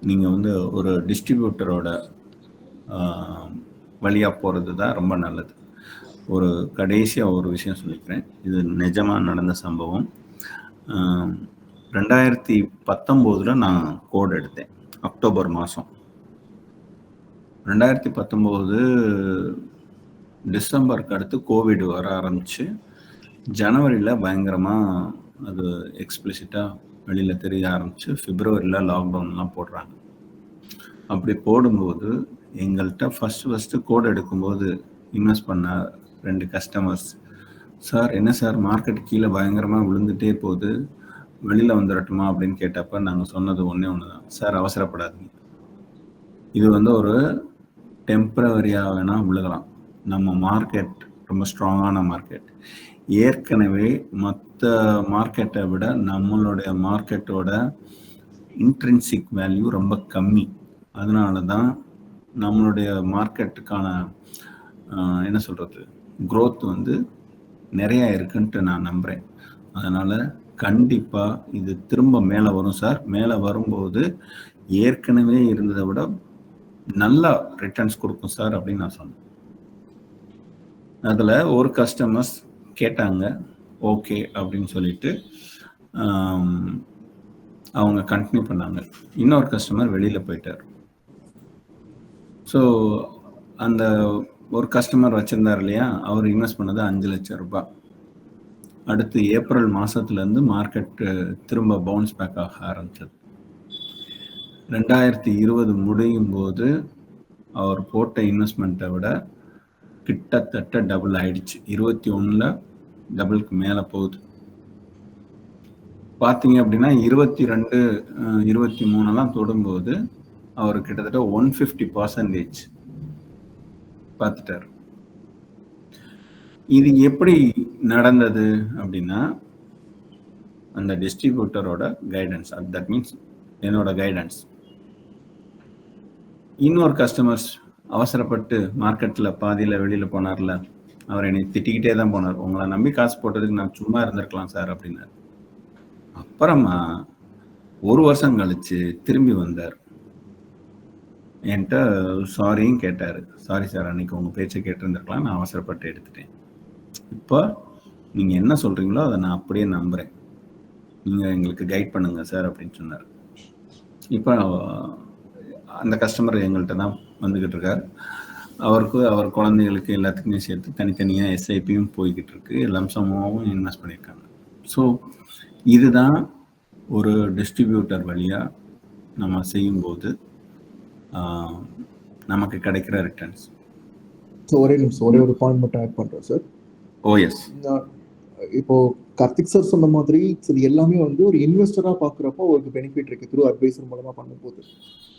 நீங்கள் வந்து ஒரு டிஸ்ட்ரிபியூட்டரோட வழியாக போகிறது தான் ரொம்ப நல்லது. ஒரு கடைசியாக ஒரு விஷயம் சொல்லிக்கிறேன், இது நிஜமாக நடந்த சம்பவம். 2019 நான் கோட் எடுத்தேன், அக்டோபர் மாதம். 2019 டிசம்பருக்கு அடுத்து கோவிட் வர ஆரம்பிச்சு, ஜனவரியில் பயங்கரமாக அது எக்ஸ்பிளிசிட்டாக வெளியில் தெரிய ஆரம்பிச்சு பிப்ரவரியில் லாக்டவுன்லாம் போடுறாங்க. அப்படி போடும்போது எங்கள்கிட்ட ஃபஸ்ட்டு கோட் எடுக்கும்போது இன்வெஸ்ட் பண்ண 2 கஸ்டமர்ஸ், சார் என்ன சார் மார்க்கெட் கீழே பயங்கரமாக விழுந்துட்டே போகுது, வெளியில் வந்துடட்டுமா அப்படின்னு கேட்டப்ப நாங்கள் சொன்னது ஒன்று தான், சார் அவசரப்படாதீங்க, இது ஒரு டெம்பரவரியாக வேணால் விழுகலாம், நம்ம மார்க்கெட் ரொம்ப ஸ்ட்ராங்கான மார்க்கெட், ஏற்கனவே மற்ற மார்க்கெட்டை விட நம்மளுடைய மார்க்கெட்டோட இன்ட்ரின்சிக் வேல்யூ ரொம்ப கம்மி, அதனால தான் நம்மளுடைய மார்க்கெட்டுக்கான என்ன சொல்கிறது க்ரோத் நிறையா இருக்குன்ட்டு நான் நம்புகிறேன். அதனால் கண்டிப்பாக இது திரும்ப மேலே வரும் சார், மேலே வரும்போது ஏற்கனவே இருந்ததை விட நல்லா ரிட்டர்ன்ஸ் கொடுக்கும் சார் அப்படின்னு நான் சொன்னேன். அதில் ஒரு கஸ்டமர்ஸ் கேட்டாங்க, ஓகே அப்படின்னு சொல்லிட்டு அவங்க கண்டினியூ பண்ணாங்க. இன்னொரு கஸ்டமர் வெளியில் போயிட்டார். ஸோ அந்த ஒரு கஸ்டமர் வச்சுருந்தார் இல்லையா, அவர் இன்வெஸ்ட் பண்ணது 5 லட்சம் ரூபாய். அடுத்து ஏப்ரல் மாதத்துலேருந்து மார்க்கெட்டு திரும்ப பவுன்ஸ் பேக் ஆக ஆரம்பிச்சது. 2020 முடியும் போது அவர் போட்ட இன்வெஸ்ட்மெண்ட்டை விட கிட்டத்தட்ட டபுள் ஆயிடுச்சு. 21ல் டபுளுக்கு மேலே போகுது. பார்த்தீங்க அப்படின்னா 22, 23 தொடும்போது அவர் கிட்டத்தட்ட 150% பார்த்துட்டார். இது எப்படி நடந்தது அப்படின்னா அந்த டிஸ்ட்ரிபியூட்டரோட கைடன்ஸ், தட் மீன்ஸ் என்னோட கைடன்ஸ். இன்னொரு கஸ்டமர்ஸ் அவசரப்பட்டு மார்க்கெட்டில் பாதியில் வெளியில் போனார்ல, அவர் என்னை திட்டிக்கிட்டே தான் போனார், உங்களை நம்பி காசு போட்டதுக்கு நான் சும்மா இருந்திருக்கலாம் சார் அப்படின்னார். அப்புறமா 1 வருஷம் கழிச்சு திரும்பி வந்தார், என்கிட்ட சாரியும் கேட்டார், சாரி சார் அன்னைக்கு உங்கள் பேச்சை கேட்டிருந்துருக்கலாம், நான் அவசரப்பட்டு எடுத்துட்டேன், இப்போ நீங்கள் என்ன சொல்கிறீங்களோ அதை நான் அப்படியே நம்புகிறேன், நீங்கள் எங்களுக்கு கைட் பண்ணுங்கள் சார் அப்படின்னு சொன்னார். இப்போ அந்த கஸ்டமர் எங்கள்கிட்ட தான் வந்துக்கிட்டு இருக்கார். அவருக்கு அவர் குழந்தைகளுக்கு எல்லாத்துக்குமே சேர்த்து தனித்தனியாக எஸ்ஐபியும் போய்கிட்டு இருக்கு, லம்சமாகவும் இன்வெஸ்ட் பண்ணியிருக்காங்க. ஸோ இதுதான் ஒரு டிஸ்ட்ரிபியூட்டர் வழியாக நம்ம செய்யும்போது நமக்கு கிடைக்கிற ரிட்டர்ன்ஸ். ஸோ ஒரே நிமிஷம், ஒரே ஒரு பாயிண்ட் மட்டும் ஆட் பண்ணுறேன் சார். ஓஎஸ், இப்போ கார்த்திக் சார் சொன்ன மாதிரி இது எல்லாமே ஒரு இன்வெஸ்டராக பார்க்குறப்போ ஒரு பெனிஃபிட் இருக்குது த்ரூ அட்வைசர் மூலமாக பண்ணும்போது.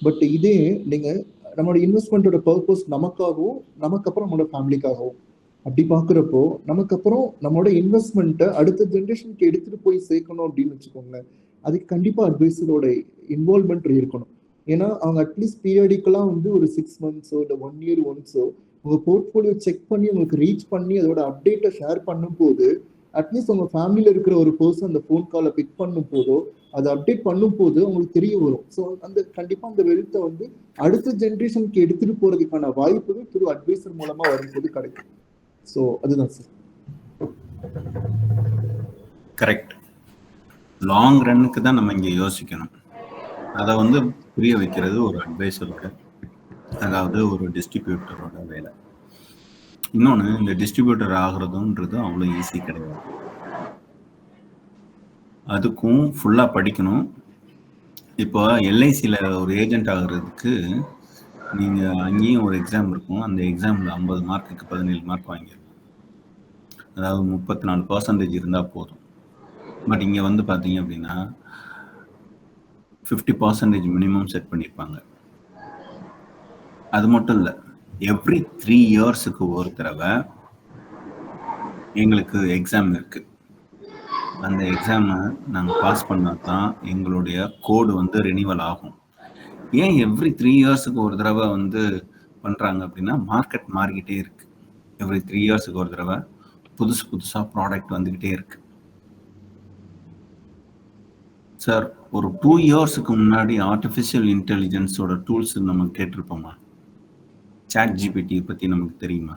பட் இதே நீங்கள் நம்மளோட இன்வெஸ்ட்மெண்ட்டோட பர்பஸ் நமக்காகவும் நமக்கு அப்புறம் நம்மளோட ஃபேமிலிக்காகவும் அப்படி பார்க்குறப்போ நமக்கு அப்புறம் நம்மளோட இன்வெஸ்ட்மெண்ட்டை அடுத்த ஜென்ரேஷனுக்கு எடுத்துகிட்டு போய் சேர்க்கணும் அப்படின்னு வச்சுக்கோங்களேன், அதுக்கு கண்டிப்பாக அட்வைசரோட இன்வால்மெண்ட் இருக்கணும். ஏன்னா அவங்க அட்லீஸ்ட் பீரியடிக்கலாக ஒரு 6 monthஸோ இல்லை 1 year ஒன்ஸோ உங்கள் போர்ட்ஃபோலியோ செக் பண்ணி உங்களுக்கு ரீச் பண்ணி அதோட அப்டேட்டை ஷேர் பண்ணும்போது அட்லீஸ்ட் உங்கள் ஃபேமிலியில் இருக்கிற ஒரு பர்சன் அந்த ஃபோன் காலை பிக் பண்ணும் போதோ அதை அப்டேட் பண்ணும் போது அவங்களுக்கு தெரிய வரும். ஸோ கண்டிப்பாக அந்த வெல்த்தை அடுத்த ஜென்ரேஷனுக்கு எடுத்துகிட்டு போகிறதுக்கான வாய்ப்புகள் திரு அட்வைசர் மூலமாக வரும்போது கிடைக்கும். ஸோ அதுதான் சார். கரெக்ட். லாங் ரன்னுக்கு தான் நம்ம இங்கே யோசிக்கணும். அதை புரிய வைக்கிறது ஒரு அட்வைசரோட, அதாவது ஒரு டிஸ்ட்ரிபியூட்டரோட வேலை. இன்னொன்று, இந்த டிஸ்ட்ரிபியூட்டர் ஆகிறதுன்றது அவ்வளோ ஈஸி கிடையாது. அதுக்கும் ஃபுல்லாக படிக்கணும். இப்போ எல்ஐசியில் ஒரு ஏஜென்ட் ஆகிறதுக்கு நீங்கள் அங்கேயும் ஒரு எக்ஸாம் இருக்கும், அந்த எக்ஸாமில் 50 மார்க்குக்கு 17 மார்க் வாங்கிடலாம், அதாவது 34% இருந்தால் போதும். பட் இங்கே பார்த்தீங்க அப்படின்னா 50% மினிமம் செட் பண்ணியிருப்பாங்க. அது மட்டும் இல்லை, எவ்ரி 3 இயர்ஸுக்கு ஒரு தடவை எங்களுக்கு எக்ஸாம் இருக்குது. அந்த எக்ஸாமை நாங்கள் பாஸ் பண்ணால் தான் எங்களுடைய கோடு ரினிவல் ஆகும். ஏன் எவ்ரி 3 இயர்ஸுக்கு ஒரு தடவை பண்ணுறாங்க அப்படின்னா, மார்க்கெட் மாறிக்கிட்டே இருக்குது. எவ்ரி 3 இயர்ஸுக்கு ஒரு தடவை புதுசாக ப்ராடக்ட் வந்துக்கிட்டே இருக்கு. சார், ஒரு 2 இயர்ஸுக்கு முன்னாடி ஆர்டிஃபிஷியல் இன்டெலிஜென்ஸோட டூல்ஸ் நம்ம கேட்டிருப்போமா? சாட் ஜிபிடி பற்றி நமக்கு தெரியுமா?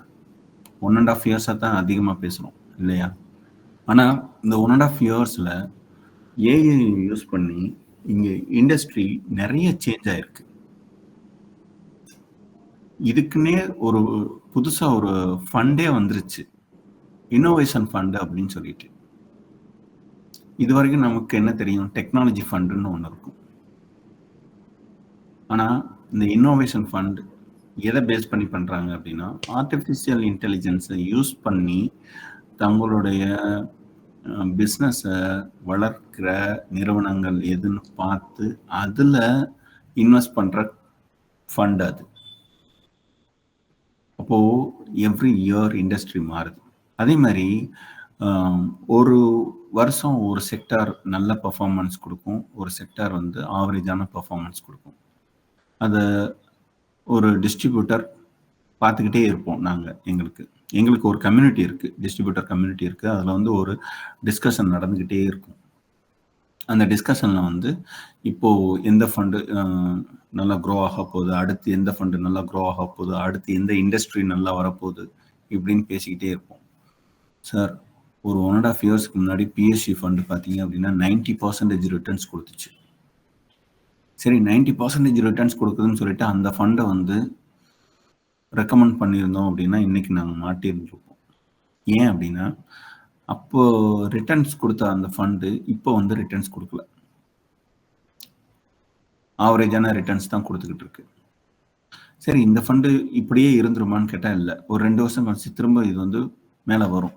1.5 இயர்ஸாக தான் அதிகமாக பேசுகிறோம் இல்லையா? ஆனால் இந்த 1.5 இயர்ஸில் ஏஐ யூஸ் பண்ணி இங்கே இண்டஸ்ட்ரி நிறைய சேஞ்ச் ஆயிருக்கு. இதுக்குன்னே ஒரு புதுசாக ஒரு ஃபண்டே வந்துருச்சு, இன்னோவேஷன் ஃபண்டு அப்படின்னு சொல்லிட்டு. இது வரைக்கும் நமக்கு என்ன தெரியும், டெக்னாலஜி ஃபண்டுன்னு ஒன்று இருக்கும். ஆனால் இந்த இன்னோவேஷன் ஃபண்ட் எதை பேஸ் பண்ணி பண்ணுறாங்க அப்படின்னா, ஆர்டிஃபிஷியல் இன்டெலிஜென்ஸை யூஸ் பண்ணி தங்களுடைய பிஸ்னஸை வளர்க்கிற நிறுவனங்கள் எதுன்னு பார்த்து அதில் இன்வெஸ்ட் பண்ணுற ஃபண்ட் அது. அப்போது எவ்ரி இயர் இண்டஸ்ட்ரி மாறுது. அதே மாதிரி ஒரு வருஷம் ஒரு செக்டார் நல்ல பர்ஃபார்மன்ஸ் கொடுக்கும், ஒரு செக்டார் வந்து ஆவரேஜான பர்ஃபார்மன்ஸ் கொடுக்கும். அதை ஒரு டிஸ்ட்ரிபியூட்டர் பார்த்துக்கிட்டே இருப்போம். எங்களுக்கு ஒரு கம்யூனிட்டி இருக்குது, டிஸ்ட்ரிபியூட்டர் கம்யூனிட்டி இருக்குது. அதில் வந்து ஒரு டிஸ்கஷன் நடந்துக்கிட்டே இருக்கும். அந்த டிஸ்கஷனில் வந்து இப்போது எந்த ஃபண்டு நல்லா க்ரோ ஆக போகுது, அடுத்து எந்த ஃபண்டு நல்லா க்ரோ ஆக போகுது, அடுத்து எந்த இண்டஸ்ட்ரி நல்லா வரப்போகுது, இப்படின்னு பேசிக்கிட்டே இருப்போம். சார், ஒரு 1.5 இயர்ஸ்க்கு முன்னாடி பிஎஸ்சி ஃபண்டு பார்த்தீங்க அப்படின்னா 90% ரிட்டர்ன்ஸ் கொடுத்துச்சு. சரி, 90% ரிட்டர்ன்ஸ் கொடுக்குதுன்னு சொல்லிட்டு அந்த ஃபண்டை வந்து ரெக்கமெண்ட் பண்ணியிருந்தோம் அப்படின்னா இன்னைக்கு நாங்கள் மாட்டியிருந்துருப்போம். ஏன் அப்படின்னா, அப்போ ரிட்டர்ன்ஸ் கொடுத்த அந்த ஃபண்டு இப்போ வந்து ரிட்டர்ன்ஸ் கொடுக்கல, ஆவரேஜான ரிட்டர்ன்ஸ் தான் கொடுத்துக்கிட்டு இருக்கு. சரி, இந்த ஃபண்டு இப்படியே இருந்துருமான்னு கேட்டால் இல்லை. ஒரு 2 வருஷம் கழிச்சு திரும்ப இது வந்து மேலே வரும்.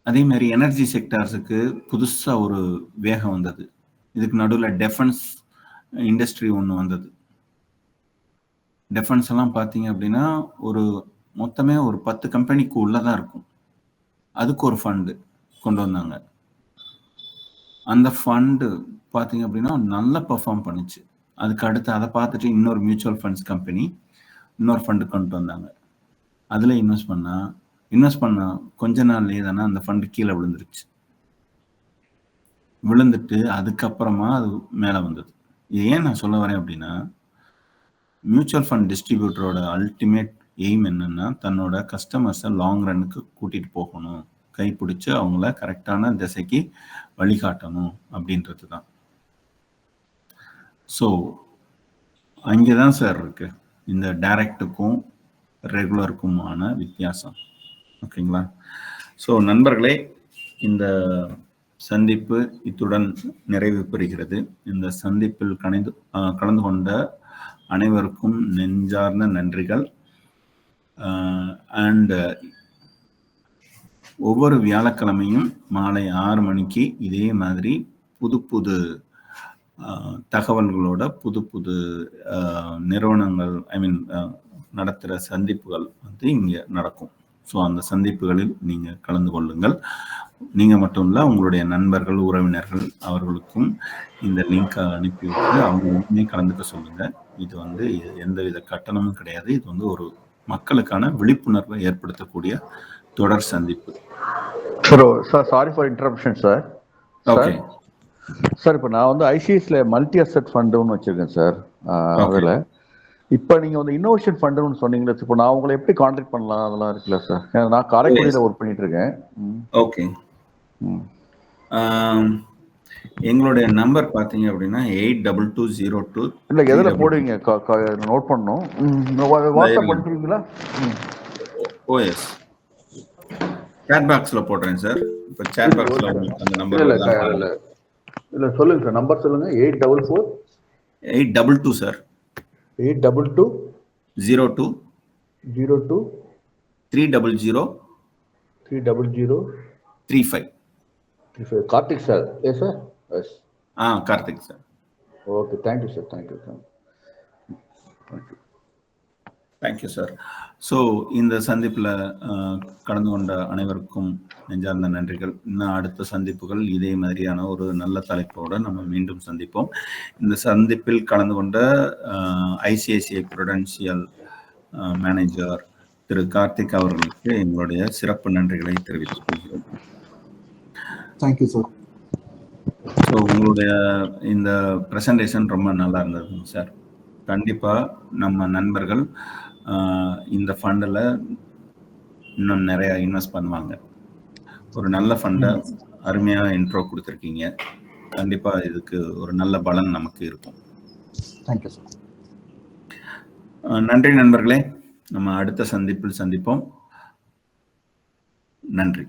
அதே மாதிரி எனர்ஜி செக்டார்ஸுக்கு புதுசாக ஒரு வேகம் வந்தது. இதுக்கு நடுவில் டெஃபென்ஸ் இண்டஸ்ட்ரி ஒன்று வந்தது. டெஃபென்ஸ் எல்லாம் பார்த்தீங்க அப்படின்னா மொத்தமே ஒரு 10 கம்பெனிக்கு உள்ளதான் இருக்கும். அதுக்கு ஒரு ஃபண்டு கொண்டு வந்தாங்க. அந்த ஃபண்டு பார்த்தீங்க அப்படின்னா நல்லா பெர்ஃபார்ம் பண்ணுச்சு. அதுக்கு அடுத்து அதை பார்த்துட்டு இன்னொரு மியூச்சுவல் ஃபண்ட்ஸ் கம்பெனி இன்னொரு ஃபண்டு கொண்டு வந்தாங்க. அதில் இன்வெஸ்ட் பண்ண கொஞ்ச நாள்லேயே தானே அந்த ஃபண்டு கீழே விழுந்துட்டு அதுக்கப்புறமா அது மேலே வந்தது. இது ஏன் நான் சொல்ல வரேன் அப்படின்னா, மியூச்சுவல் ஃபண்ட் டிஸ்ட்ரிபியூட்டரோட அல்டிமேட் எய்ம் என்னன்னா, தன்னோட கஸ்டமர்ஸை லாங் ரன்னுக்கு கூட்டிகிட்டு போகணும், கைப்பிடிச்சு அவங்கள கரெக்டான திசைக்கு வழிகாட்டணும் அப்படின்றது தான். ஸோ அங்கே தான் சார் இருக்கு இந்த டைரக்டுக்கும் ரெகுலருக்குமான வித்தியாசம். ஓகேங்களா? ஸோ நண்பர்களே, இந்த சந்திப்பு இத்துடன் நிறைவு பெறுகிறது. இந்த சந்திப்பில் கலந்து கொண்ட அனைவருக்கும் நெஞ்சார்ந்த நன்றிகள். அண்ட் ஒவ்வொரு வியாழக்கிழமையும் மாலை 6 மணிக்கு இதே மாதிரி புது தகவல்களோட புது நிறுவனங்கள் நடத்துகிற சந்திப்புகள் வந்து இங்கே நடக்கும். ஸோ அந்த சந்திப்புகளில் நீங்கள் கலந்து கொள்ளுங்கள். நீங்கள் மட்டும் இல்லை, உங்களுடைய நண்பர்கள், உறவினர்கள் அவர்களுக்கும் இந்த லிங்கை அனுப்பிவிட்டு அவங்களுமே கலந்துக்க சொல்லுங்கள். இது வந்து எந்தவித கட்டணமும் கிடையாது. இது வந்து ஒரு மக்களுக்கான விழிப்புணர்வை ஏற்படுத்தக்கூடிய தொடர் சந்திப்பு. Sir, sorry for interruption sir. Okay sir, இப்போ நான் வந்து ஐசிஐசில மல்டி அசெட் ஃபண்டுன்னு வச்சிருக்கேன் சார். அதில் இப்போ நீங்கள் வந்து இன்னோவேஷன் ஃபண்டுன்னு சொன்னீங்களே, இப்போ நான் உங்களை எப்படி கான்டாக்ட் பண்ணலாம் அதெல்லாம் இருக்குல்ல சார்? நான் காரைக்குடியில் ஒர்க் பண்ணிட்டு இருக்கேன். ஓகே. எங்களுடைய நம்பர் பார்த்தீங்க அப்படின்னா 8220 இல்லை, எதில் போடுவீங்க? நோட் பண்ணணும். வாட்ஸ்அப் பண்ணுறீங்களா? ஓஎஸ் சேட் பாக்ஸில் போடுறேன் சார். இப்போ சேட் பாக்ஸில் உங்களுக்கு அந்த நம்பர் இல்லை சொல்லுங்க சார். நம்பர் சொல்லுங்க. 822 sir. 822 02 02 300 300 35. Karthik sir. Yes sir. Yes. Karthik sir. Okay, thank you sir. Thank you. Thank you sir. So இந்த சந்திப்பில் கலந்து கொண்ட அனைவருக்கும் நெஞ்சார்ந்த நன்றிகள். இன்னும் அடுத்த சந்திப்புகள் இதே மாதிரியான ஒரு நல்ல தலைப்போடு நம்ம மீண்டும் சந்திப்போம். இந்த சந்திப்பில் கலந்து கொண்ட ஐசிஐசிஐ ப்ருடென்ஷியல் மேனேஜர் திரு கார்த்திக் அவர்களுக்கு எங்களுடைய சிறப்பு நன்றிகளை தெரிவித்துக் கொள்கிறோம். Thank you sir. ஸோ உங்களுடைய இந்த ப்ரெசன்டேஷன் ரொம்ப நல்லா இருந்ததுங்க சார். கண்டிப்பாக நம்ம நண்பர்கள் இந்த ஃபண்டில் இன்னும் நிறையா இன்வெஸ்ட் பண்ணுவாங்க. ஒரு நல்ல ஃபண்டை அருமையாக இன்ட்ரோ கொடுத்துருக்கீங்க. கண்டிப்பாக இதுக்கு ஒரு நல்ல பலன் நமக்கு இருக்கும். Thank you sir. நன்றி நண்பர்களே. நம்ம அடுத்த சந்திப்பில் சந்திப்போம். நன்றி.